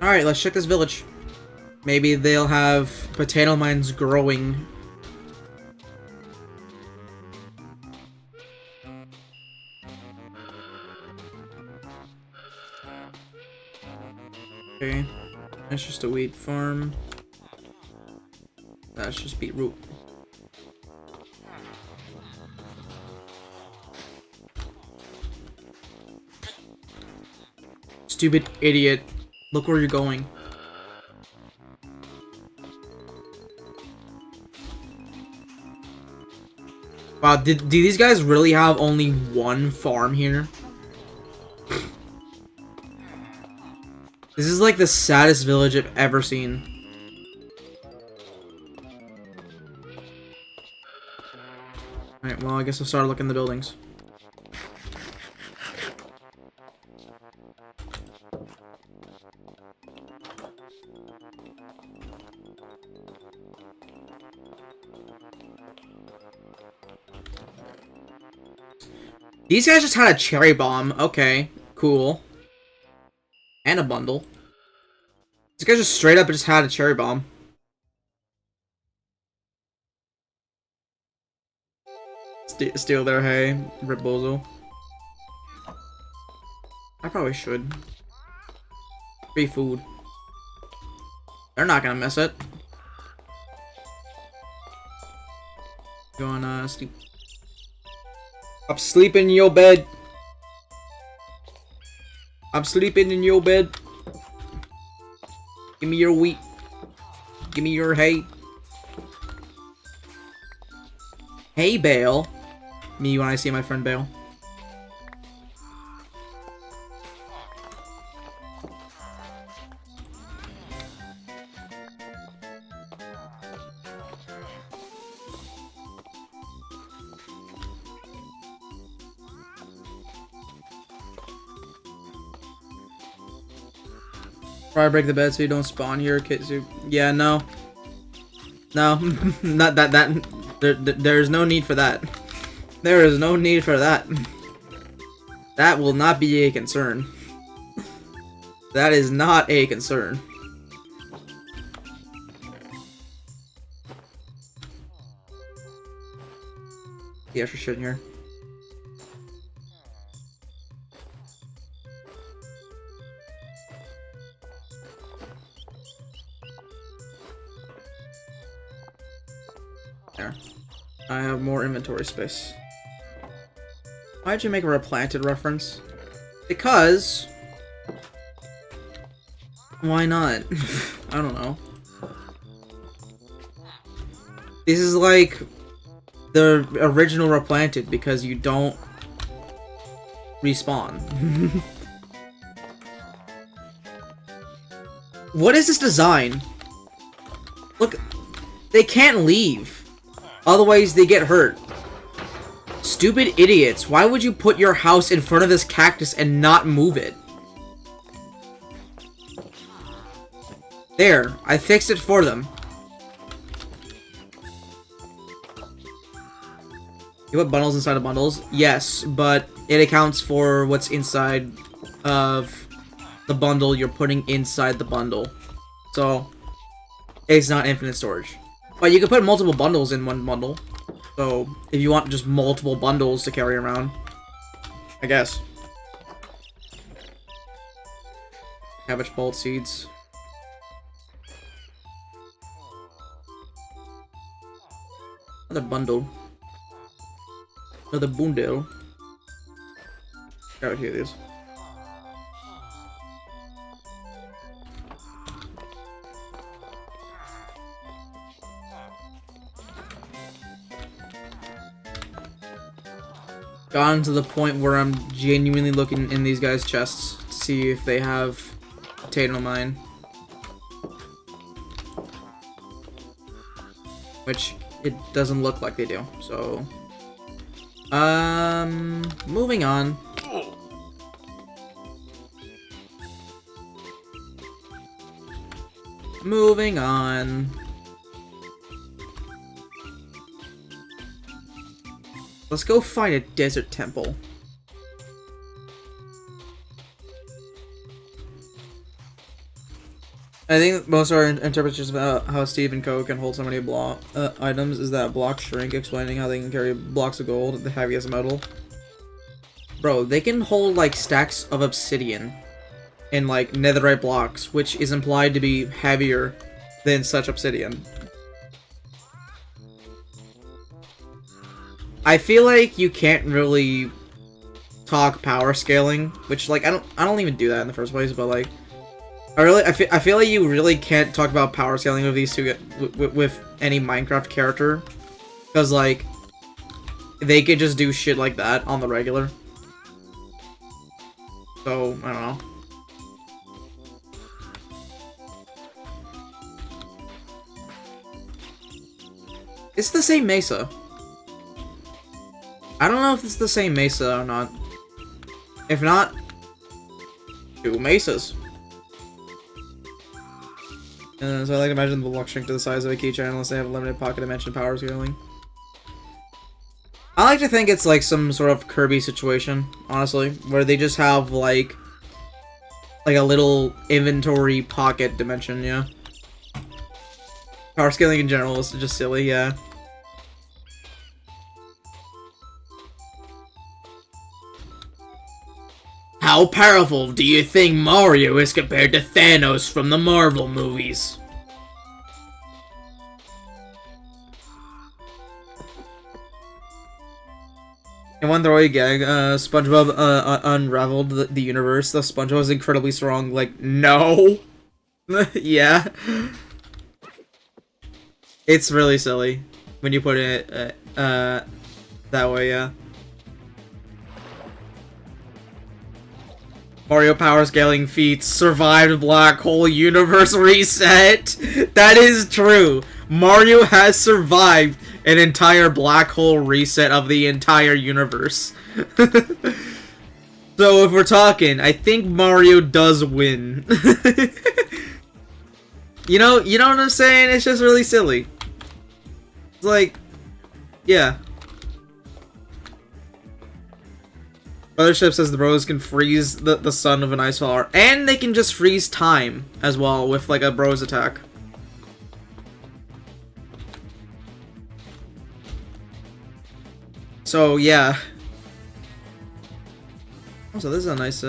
Alright, let's check this village. Maybe they'll have potato mines growing. Okay, that's just a wheat farm. That's just beetroot. Stupid idiot. Look where you're going. Wow, do these guys really have only one farm here? This is like the saddest village I've ever seen. Alright, well, I guess I'll start looking at the buildings. These guys just had a cherry bomb. Okay, cool. And a bundle. These guys just straight up just had a cherry bomb. Steal their hay, Rip Bozo. I probably should. Free food. They're not gonna miss it. Gonna sleep. I'm sleeping in your bed. I'm sleeping in your bed. Give me your wheat. Give me your hay. Hey, Bale. Me when I see my friend Bale. Probably break the bed so you don't spawn here, Kitsu. Yeah, no. No, not that. There's no need for that. There is no need for that. That will not be a concern. That is not a concern. The extra shit in here. There. I have more inventory space. Why'd you make a replanted reference? Because... why not? I don't know. This is like the original replanted because you don't respawn. What is this design? Look, they can't leave. Otherwise, they get hurt. Stupid idiots. Why would you put your house in front of this cactus and not move it? There. I fixed it for them. You put bundles inside of bundles? Yes, but it accounts for what's inside of the bundle you're putting inside the bundle. So, it's not infinite storage. But you can put multiple bundles in one bundle. So, if you want just multiple bundles to carry around, I guess. Cabbage bolt seeds. Another bundle. Another bundle. Out here it is. Gotten to the point where I'm genuinely looking in these guys' chests to see if they have potato mine. Which it doesn't look like they do, so moving on. Moving on. Let's go find a desert temple. I think most of our interpretations about how Steve and Co can hold so many block items is that blocks shrink, explaining how they can carry blocks of gold, the heaviest metal. Bro, they can hold like stacks of obsidian in like netherite blocks, which is implied to be heavier than such obsidian. I feel like you can't really talk power scaling, which like I don't even do that in the first place, but like I feel like you really can't talk about power scaling with these two with any Minecraft character, because like they could just do shit like that on the regular. So I don't know. It's the same mesa. I don't know if it's the same mesa or not. If not, two mesas. So I like to imagine the block shrink to the size of a keychain unless they have limited pocket dimension power scaling. I like to think it's like some sort of Kirby situation, honestly, where they just have like a little inventory pocket dimension, yeah. Power scaling in general is just silly, yeah. How powerful do you think Mario is compared to Thanos from the Marvel movies? In one throwaway gag, SpongeBob unraveled the universe. The SpongeBob is incredibly strong. Like, no. Yeah. It's really silly when you put it that way, yeah. Mario power scaling feats survived black hole universe reset. That is true. Mario has survived an entire black hole reset of the entire universe. So if we're talking, I think Mario does win. You know what I'm saying? It's just really silly. It's like, yeah. Mothership says the bros can freeze the sun of an ice flower, and they can just freeze time as well with like a bros attack. So yeah. Also, this is a nice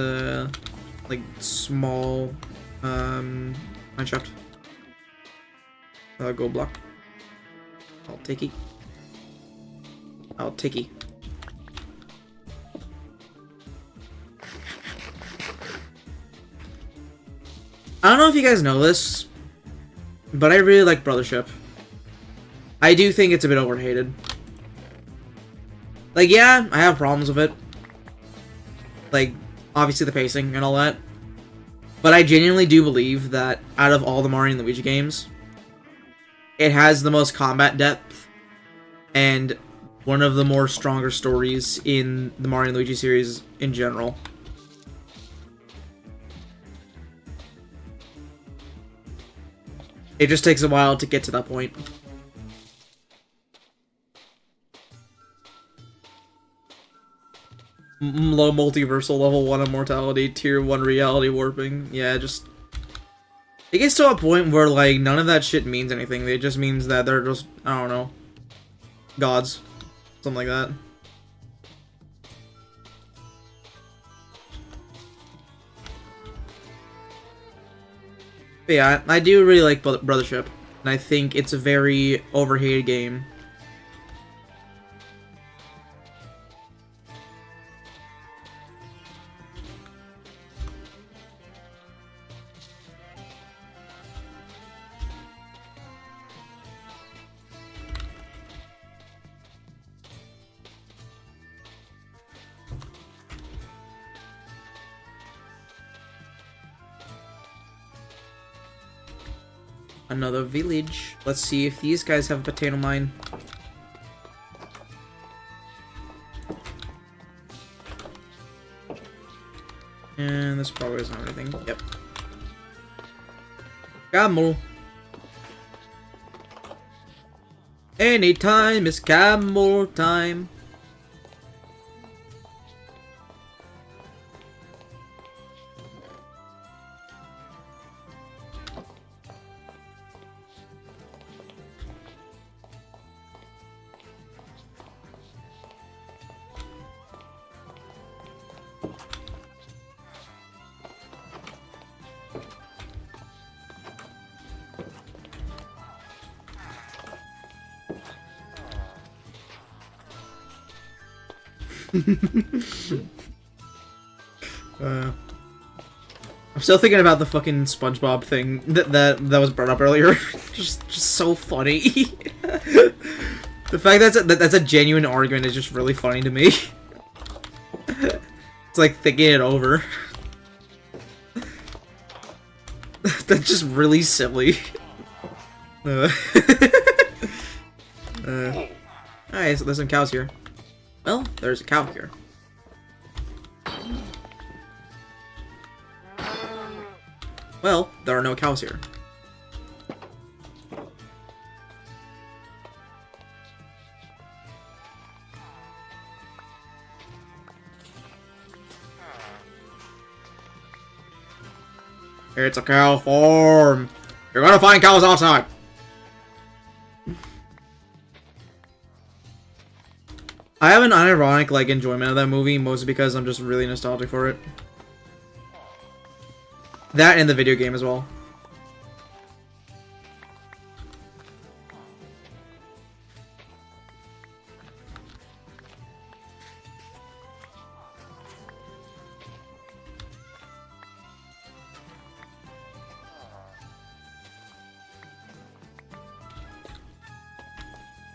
like small mineshaft. Gold block. I'll take it. I'll take it. I don't know if you guys know this, but I really like Brothership. I do think it's a bit overhated. Like, yeah, I have problems with it. Like, obviously the pacing and all that. But I genuinely do believe that out of all the Mario and Luigi games, it has the most combat depth and one of the more stronger stories in the Mario and Luigi series in general. It just takes a while to get to that point. Low multiversal, level 1 immortality, tier 1 reality warping. Yeah, just It gets to a point where, like, none of that shit means anything. It just means that they're just, I don't know, gods. Something like that. But yeah, I do really like Brothership. And I think it's a very overhated game. Another village. Let's see if these guys have a potato mine. And this probably doesn't have anything. Yep. Camel. Anytime is camel time. I'm still thinking about the fucking SpongeBob thing that was brought up earlier. just so funny. The fact that's a genuine argument is just really funny to me. It's like thinking it over. That's just really silly. Alright, so there's some cows here. Well, there's a cow here. Well, there are no cows here. It's a cow farm. You're gonna find cows outside. I have an unironic, like, enjoyment of that movie, mostly because I'm just really nostalgic for it. That and the video game as well.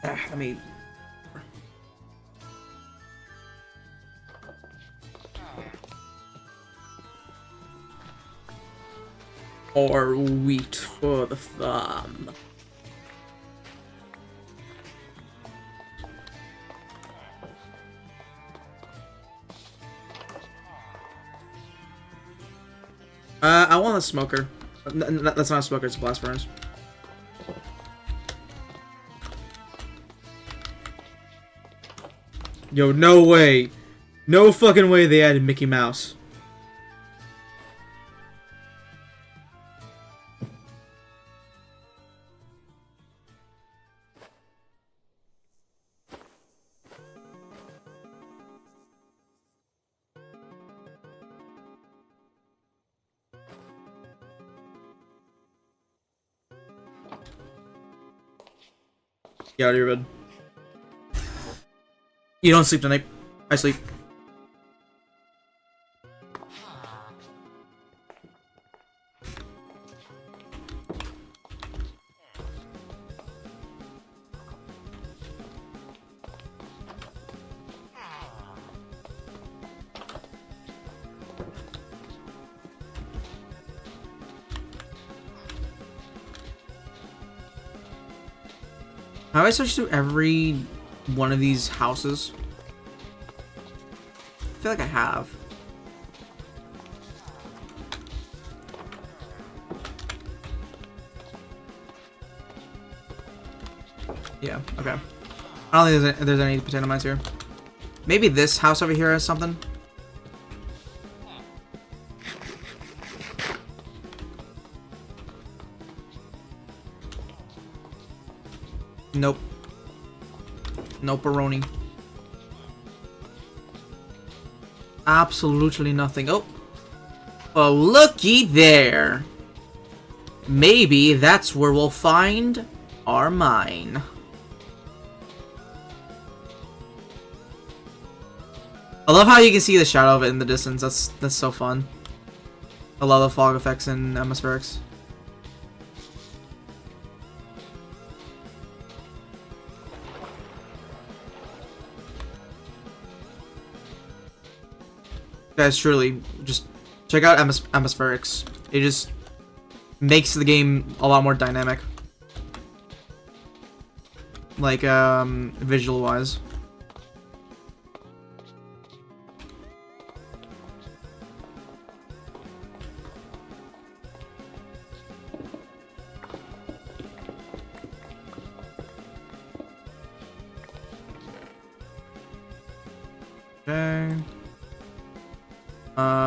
I mean... Or wheat for the farm. I want a smoker. That's not a smoker, it's a blast furnace. Yo, no way. No fucking way they added Mickey Mouse. Get out of your bed. You don't sleep tonight. I sleep. Have I searched through every one of these houses? I feel like I have. Yeah, okay. I don't think there's any potato mines here. Maybe this house over here has something? Nope. Nope-a-roni. Absolutely nothing. Oh. Well, looky there. Maybe that's where we'll find our mine. I love how you can see the shadow of it in the distance. That's so fun. I love the fog effects in atmospherics. Guys, truly, just check out atmospherics. It just makes the game a lot more dynamic. Like, visual-wise. Okay.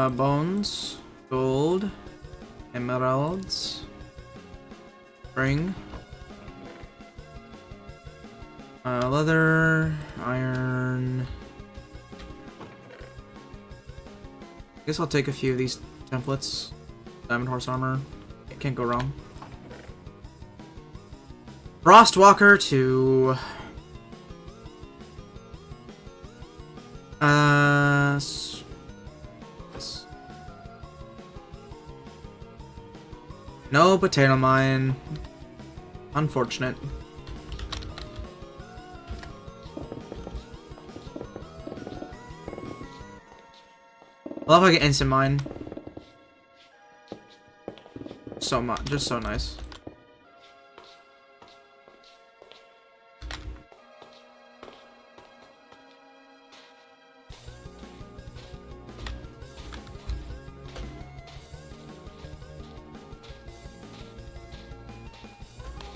Bones, gold, emeralds, ring, leather, iron. I guess I'll take a few of these templates. Diamond horse armor, can't go wrong. Frostwalker 2. No potato mine. Unfortunate. I love how I get instant mine. So much, just so nice.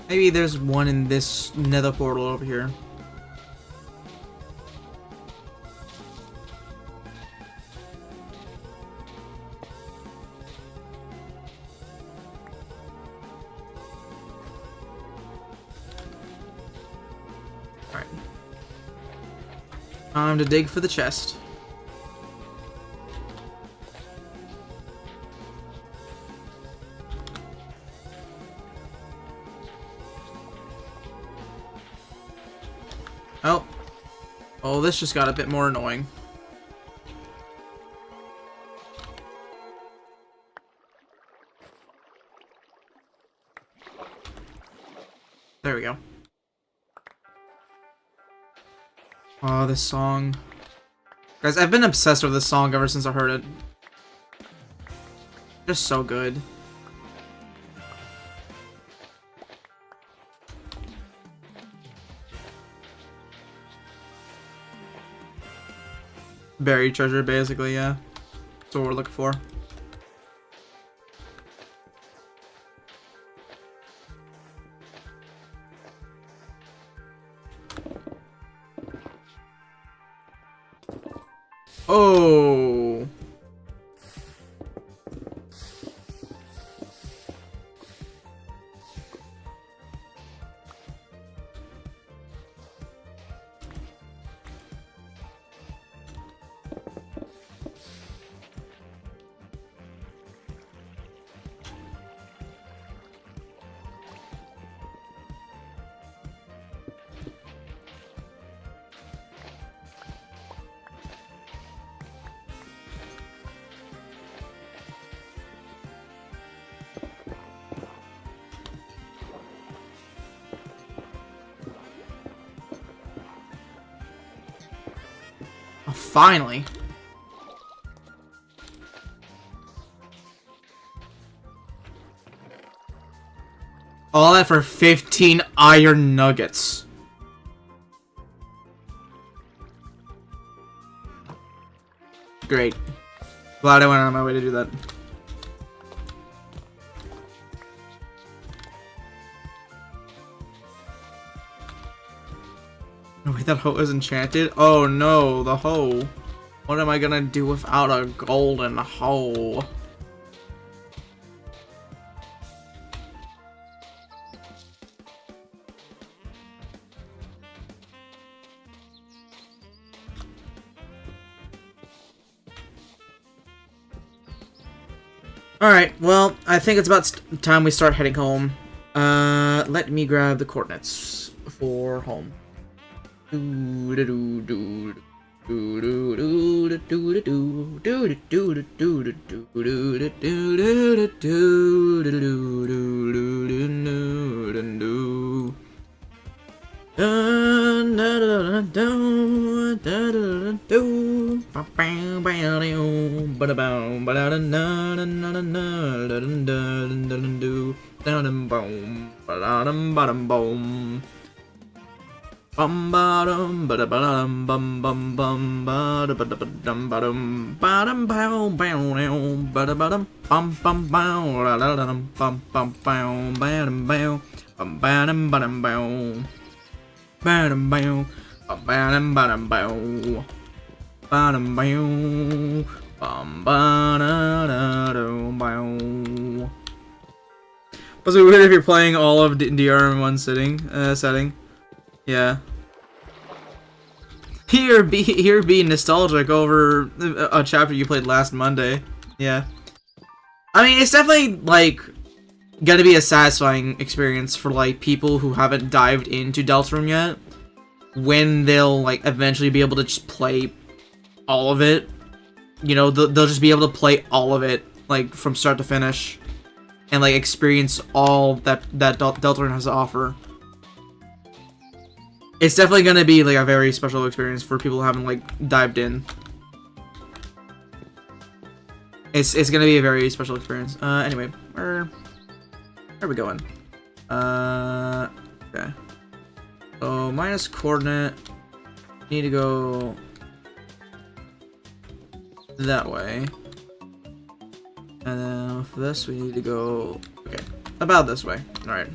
Maybe there's one in this nether portal over here. Alright. Time to dig for the chest. Oh. Oh, this just got a bit more annoying. There we go. Oh, this song. Guys, I've been obsessed with this song ever since I heard it. Just so good. Buried treasure, basically, yeah. That's what we're looking for. Oh. Finally. All that for 15 iron nuggets. Great. Glad I went on my way to do that. Oh, wait, that hoe is enchanted? Oh no, the hoe. What am I gonna do without a golden hoe? Alright, well, I think it's about time we start heading home. Let me grab the coordinates for home. Bum bottom bada bum bum bum bum bada bada bum bottom bottom bow bow bada bottom bum bum bow bum bum bow bottom bow bum bottom bottom bow bottom bow bottom bottom bow bottom bow bum bottom bow. Was it weird if you're playing all of DR in one setting? Yeah. Here be nostalgic over a chapter you played last Monday. Yeah. I mean, it's definitely, like, gonna be a satisfying experience for, like, people who haven't dived into Deltarune yet. When they'll, like, eventually be able to just play all of it. You know, they'll just be able to play all of it, like, from start to finish. And, like, experience all that Deltarune has to offer. It's definitely gonna be like a very special experience for people who haven't like dived in. It's gonna be a very special experience. Anyway, where are we going? Okay. So minus coordinate. Need to go that way. And then for this we need to go about this way. Alright.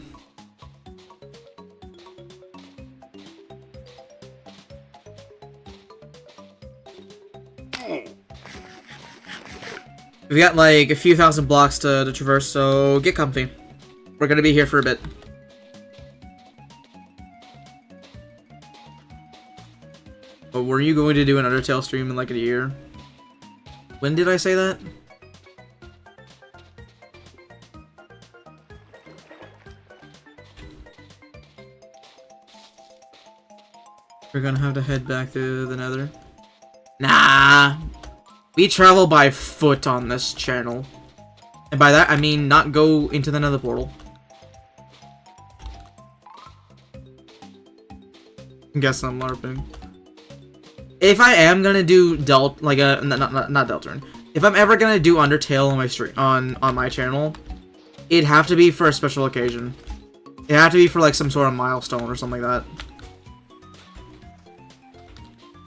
We've got like a few thousand blocks to traverse, so get comfy. We're gonna be here for a bit. But were you going to do an Undertale stream in like a year? When did I say that? We're gonna have to head back to the Nether. Nah! We travel by foot on this channel. And by that, I mean not go into the Nether portal. I guess I'm LARPing. If I am gonna do not Deltarune. If I'm ever gonna do Undertale on my stream on my channel, it'd have to be for a special occasion. It'd have to be for like some sort of milestone or something like that.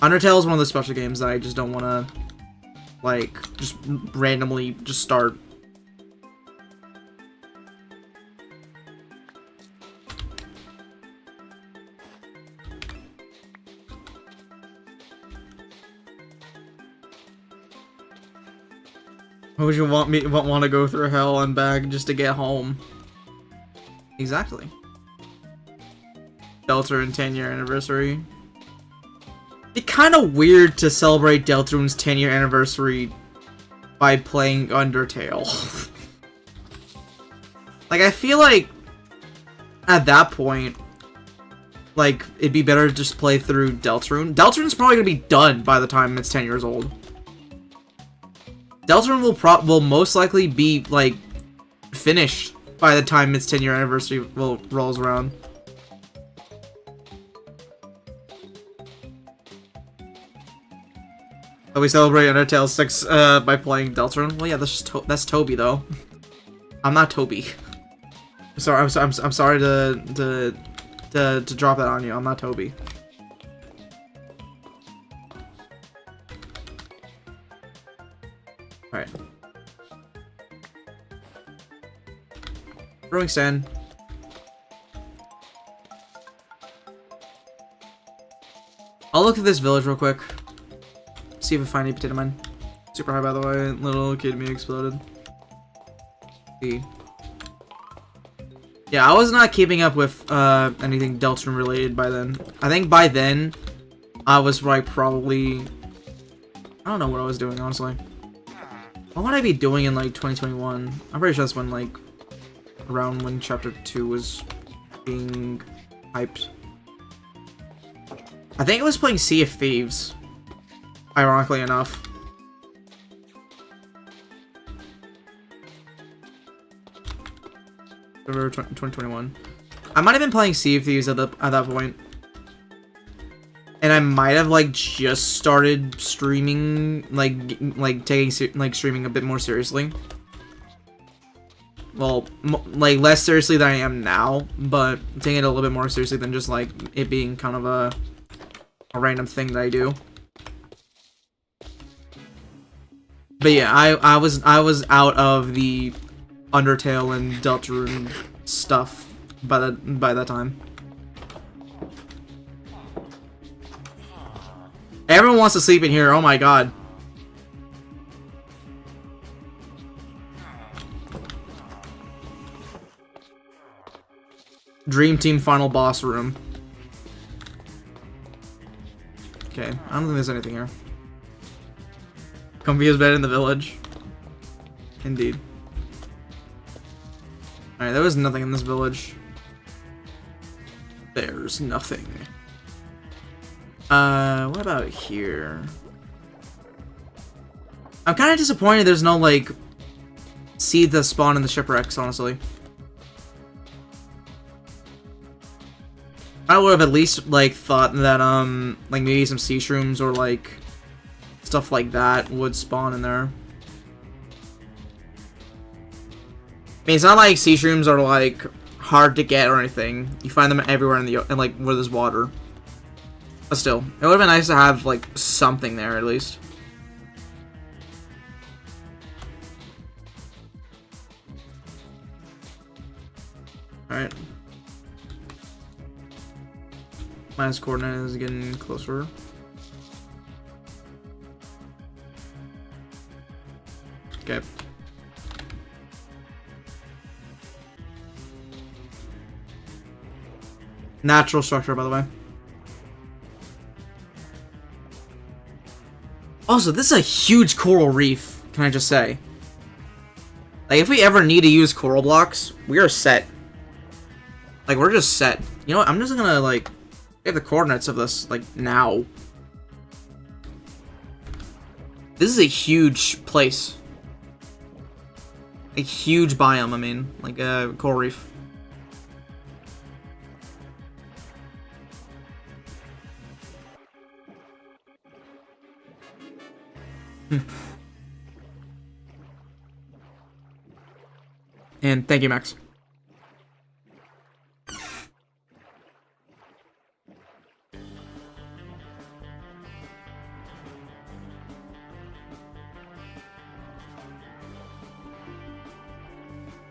Undertale is one of the special games that I just don't wanna like, just randomly just start. Why would you want to go through hell and back just to get home? Exactly. Deltarune 10-year anniversary. It's kind of weird to celebrate Deltarune's 10-year anniversary by playing Undertale. Like, I feel like at that point, like, it'd be better to just play through Deltarune. Deltarune's probably gonna be done by the time it's 10 years old. Deltarune will most likely be, like, finished by the time its 10-year anniversary rolls around. So we celebrate Undertale 6 by playing Deltarune. Well, yeah, that's Toby though. I'm not Toby. I'm sorry to drop that on you. I'm not Toby. All right. Throwing sand. I'll look at this village real quick. See if I find any potato mine. Super high, by the way. Little kid me exploded. See. Yeah, I was not keeping up with anything Deltarune related by then. I think by then, I was like probably... I don't know what I was doing, honestly. What would I be doing in like 2021? I'm pretty sure that's when like around when chapter 2 was being hyped. I think it was playing Sea of Thieves, ironically enough. November 2021. I might have been playing Sea of Thieves at that point. And I might have like just started streaming, like taking like streaming a bit more seriously. Well, like less seriously than I am now, but taking it a little bit more seriously than just like it being kind of a random thing that I do. But yeah, I was out of the Undertale and Deltarune stuff by that time. Everyone wants to sleep in here. Oh my god. Dream Team final boss room. Okay, I don't think there's anything here. Comfiest bed in the village. Indeed. Alright, there was nothing in this village. There's nothing. What about here? I'm kind of disappointed there's no, like, seeds that spawn in the shipwrecks, honestly. I would have at least, like, thought that, like, maybe some sea shrooms or, like, stuff like that would spawn in there. I mean, it's not like sea shrooms are, like, hard to get or anything. You find them everywhere in like, where there's water. But still, it would have been nice to have, like, something there, at least. Alright. Minus coordinate is getting closer. Okay. Natural structure, by the way. Also, this is a huge coral reef, can I just say. Like, if we ever need to use coral blocks, we are set. Like, we're just set. You know what? I'm just gonna, like, get the coordinates of this, like, now. This is a huge place. A huge biome, I mean. Like, a coral reef. And thank you, Max.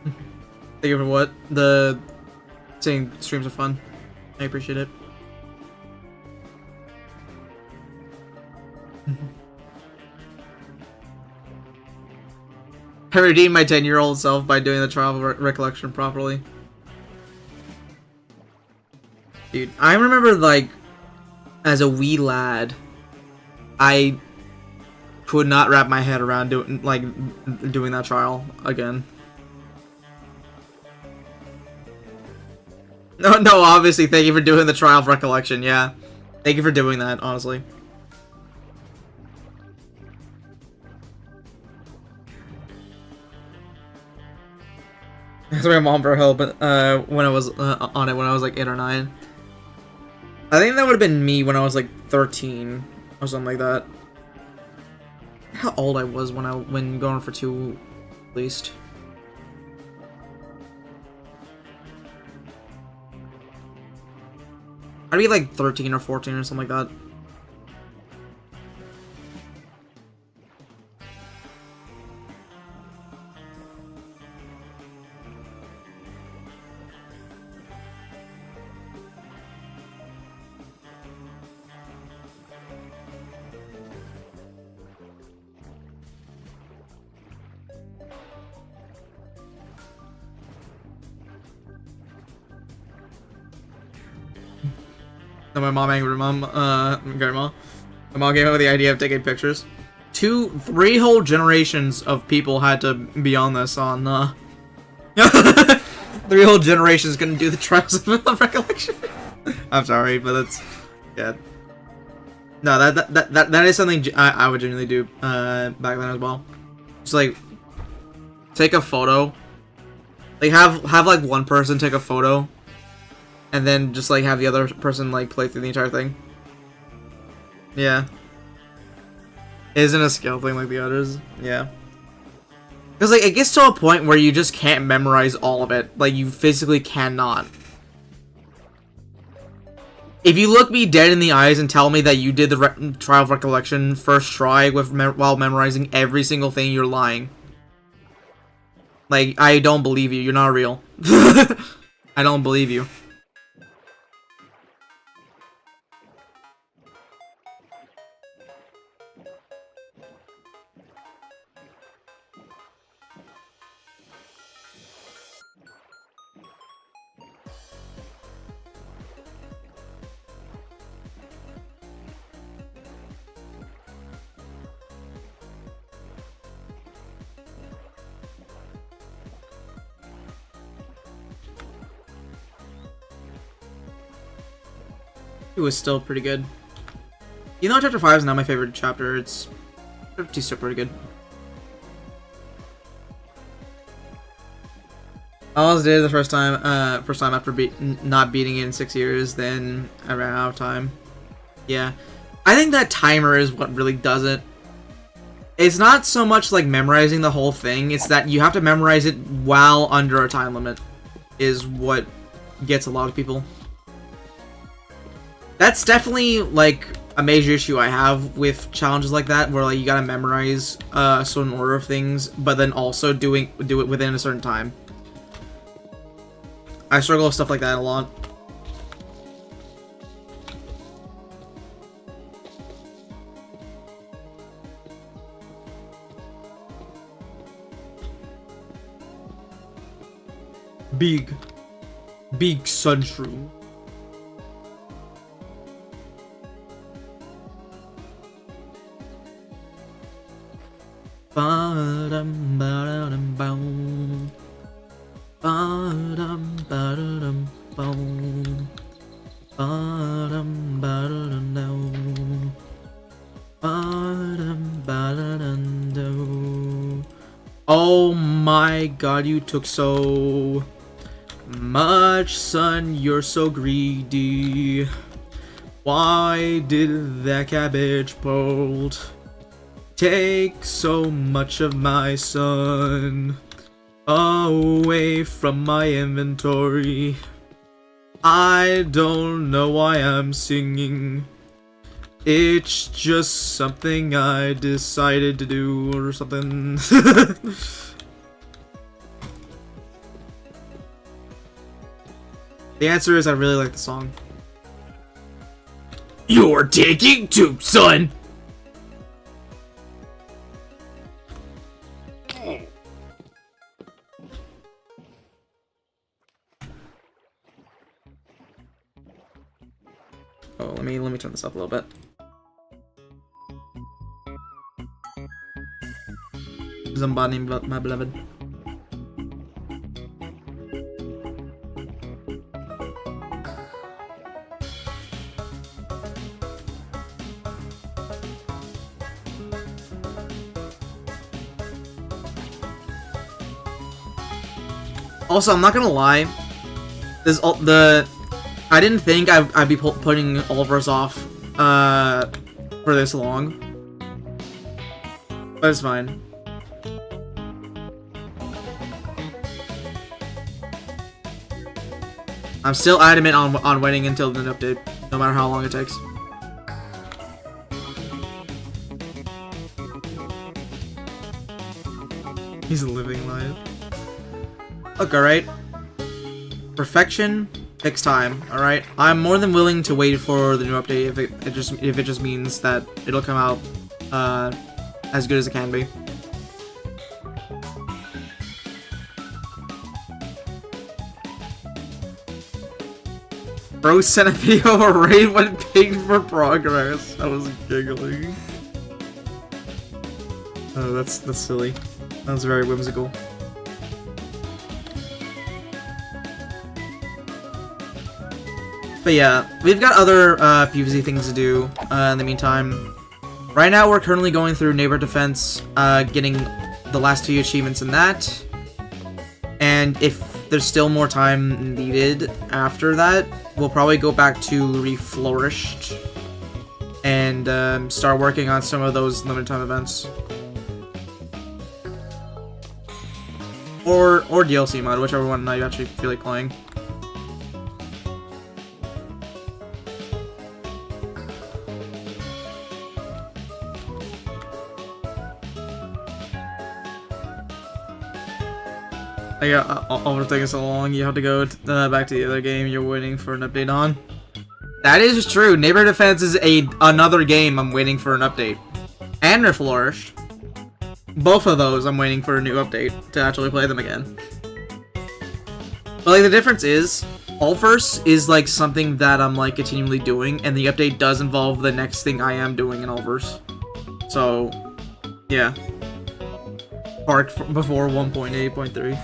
Thank you for what? The saying streams are fun. I appreciate it. I redeemed my 10-year-old self by doing the trial of recollection properly. Dude, I remember, like, as a wee lad, I could not wrap my head around doing that trial again. No, obviously, thank you for doing the trial of recollection, yeah. Thank you for doing that, honestly. That's my mom for help, but when I was on it when I was like 8 or 9. I think that would have been me when I was like 13 or something like that. How old I was when going for 2, at least. I'd be like 13 or 14 or something like that. No, my mom angered my mom, grandma. My mom came up with the idea of taking pictures. 3 whole generations of people had to be on this on, 3 whole generations couldn't do the Trials of Recollection. I'm sorry, but that's, yeah. No, that is something I would genuinely do, back then as well. Just, like, take a photo. Like, have like, one person take a photo, and then just, like, have the other person, like, play through the entire thing. Yeah. Isn't a skill thing like the others. Yeah. Because, like, it gets to a point where you just can't memorize all of it. Like, you physically cannot. If you look me dead in the eyes and tell me that you did the Trial of Recollection first try while memorizing every single thing, you're lying. Like, I don't believe you. You're not real. I don't believe you. It was still pretty good. You know, Chapter 5 is not my favorite chapter. It's still pretty good. I almost did it the first time after not beating it in 6 years. Then I ran out of time. Yeah, I think that timer is what really does it. It's not so much like memorizing the whole thing. It's that you have to memorize it while under a time limit. Is what gets a lot of people. That's definitely, like, a major issue I have with challenges like that, where, like, you gotta memorize a certain order of things, but then also do it within a certain time. I struggle with stuff like that a lot. Big Sunshroom. Ba-dum, ba-dum, boom. Ba-dum, ba-dum, boom. Ba-dum, ba-dum, down. Ba-dum, ba-dum, down. Oh my god, you took so much, son. You're so greedy. Why did that cabbage bolt take so much of my sun away from my inventory? I don't know why I'm singing. It's just something I decided to do or something. The answer is I really like the song. You're taking two, son! Oh, let me turn this up a little bit. Somebody, my beloved. Also, I'm not gonna lie. I didn't think I'd be putting all of us off for this long, but it's fine. I'm still adamant on waiting until the update, no matter how long it takes. He's living life. Look, alright. Perfection takes time, alright? I'm more than willing to wait for the new update if it just means that it'll come out as good as it can be. Bro sent a video of a raid when pinged for progress. I was giggling. Oh, that's silly. That's very whimsical. But yeah, we've got other PvZ things to do in the meantime. Right now, we're currently going through Neighborhood Defense, getting the last 2 achievements in that. And if there's still more time needed after that, we'll probably go back to Reflourished and start working on some of those limited time events. Or DLC mode, whichever one you actually feel like playing. Yeah, over taking so long, you have to go back to the other game you're waiting for an update on. That is true. Neighborhood Defense is another game I'm waiting for an update. And Reflourished. Both of those I'm waiting for a new update to actually play them again. But like the difference is, Ulverse is like something that I'm like continually doing, and the update does involve the next thing I am doing in Ulverse. So, yeah. Parked before 1.8.3.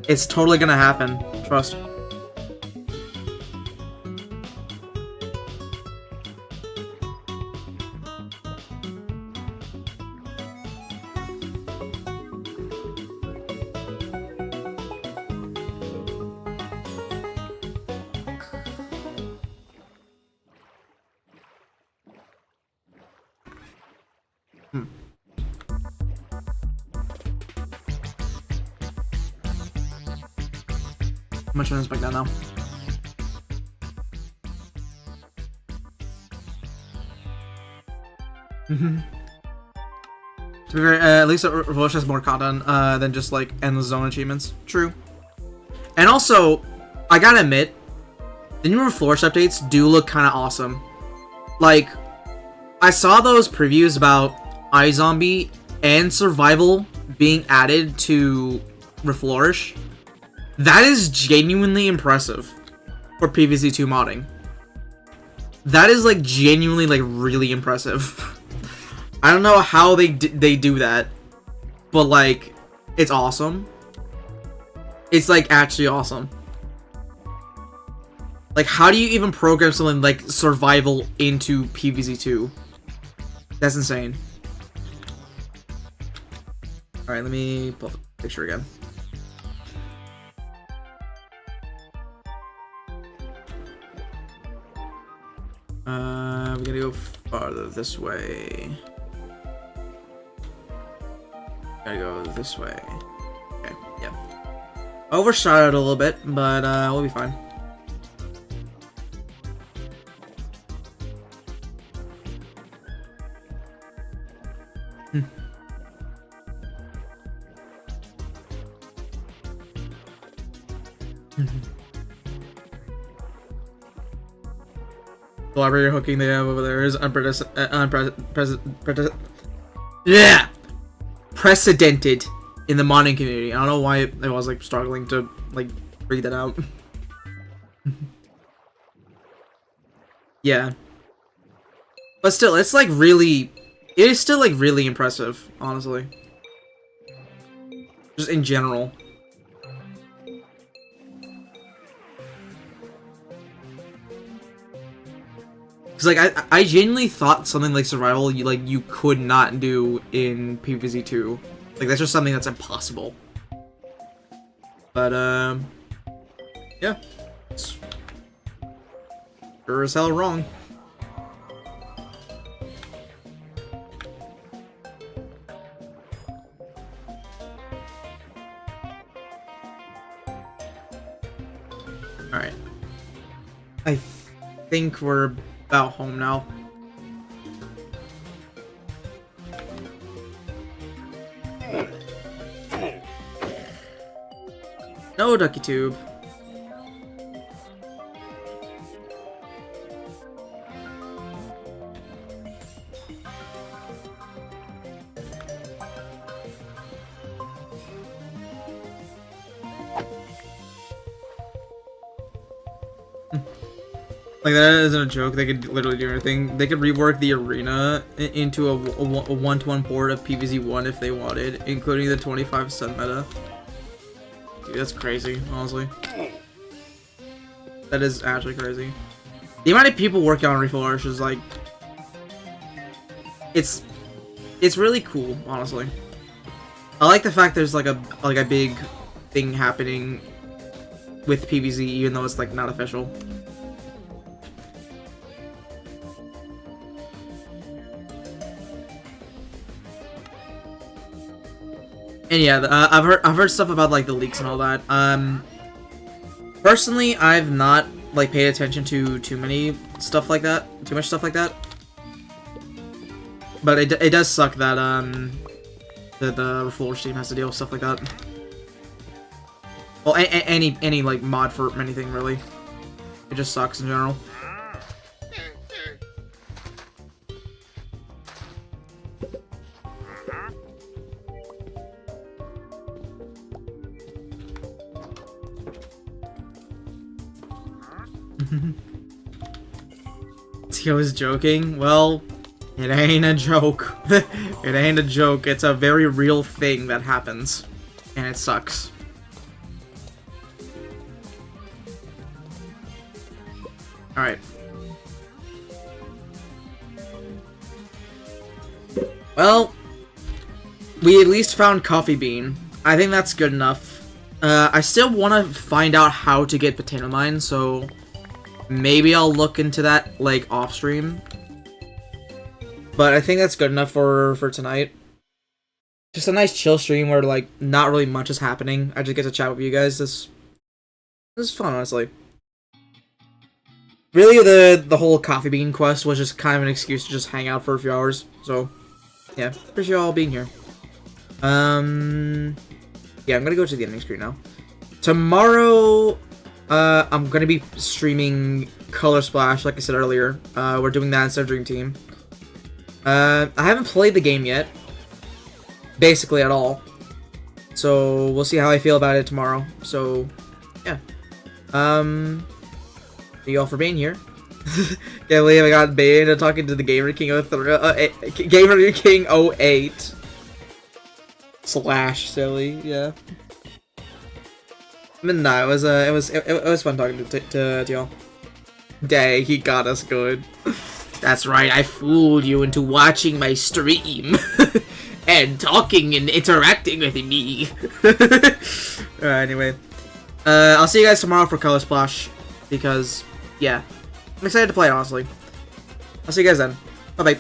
It's totally gonna happen. Trust. I'm gonna turn this back down now. To be fair, at least Revolution has more content than just like endless zone achievements. True. And also, I gotta admit, the new Reflourished updates do look kind of awesome. Like, I saw those previews about iZombie and Survival being added to Reflourished. That is genuinely impressive for PvZ2 modding. That is like genuinely like really impressive. I don't know how they do that, but like it's awesome. It's like actually awesome. Like how do you even program something like Survival into PvZ2? That's insane. All right, let me pull up the picture again. We're gonna go farther this way. Gotta go this way. Okay, yeah. Overshot it a little bit, but we'll be fine. The library hooking they have over there is precedented in the modding community. I don't know why I was like struggling to like read that out. Yeah, but still, it's like really, it is still like really impressive, honestly. Just in general. Cause like I genuinely thought something like Survival you could not do in PvZ2. Like that's just something that's impossible. But yeah, it's sure as hell wrong. All right, I think we're about home now. No ducky tube. Like, that isn't a joke. They could literally do anything. They could rework the arena into a one-to-one port of PvZ1 if they wanted, including the 25% meta. Dude, that's crazy, honestly. That is actually crazy. The amount of people working on Refill Arch is like... It's really cool, honestly. I like the fact there's like a big thing happening with PvZ, even though it's like not official. And yeah, I've heard stuff about like the leaks and all that. Personally, I've not like paid attention to too much stuff like that. But it does suck that the Reforged team has to deal with stuff like that. Well, any like mod for anything really. It just sucks in general. Tio is joking. Well, it ain't a joke. It ain't a joke. It's a very real thing that happens, and it sucks. All right. Well, we at least found Coffee Bean. I think that's good enough. I still want to find out how to get Potato Mine, so maybe I'll look into that, like, off-stream. But I think that's good enough for tonight. Just a nice chill stream where, like, not really much is happening. I just get to chat with you guys. This is fun, honestly. Really, the whole Coffee Bean quest was just kind of an excuse to just hang out for a few hours. So, yeah, appreciate you all being here. Yeah, I'm gonna go to the ending screen now. Tomorrow, I'm gonna be streaming Color Splash, like I said earlier. We're doing that instead of Dream Team. I haven't played the game yet, basically at all. So we'll see how I feel about it tomorrow. So, yeah. Thank you all for being here. Can't believe I got baited into talking to the Gamer King 03, Gamer King 08. Slash silly, yeah. But no, it was fun talking to y'all. Dang, he got us good. That's right, I fooled you into watching my stream and talking and interacting with me. Anyway, I'll see you guys tomorrow for Color Splash because yeah, I'm excited to play it, honestly. I'll see you guys then. Bye bye.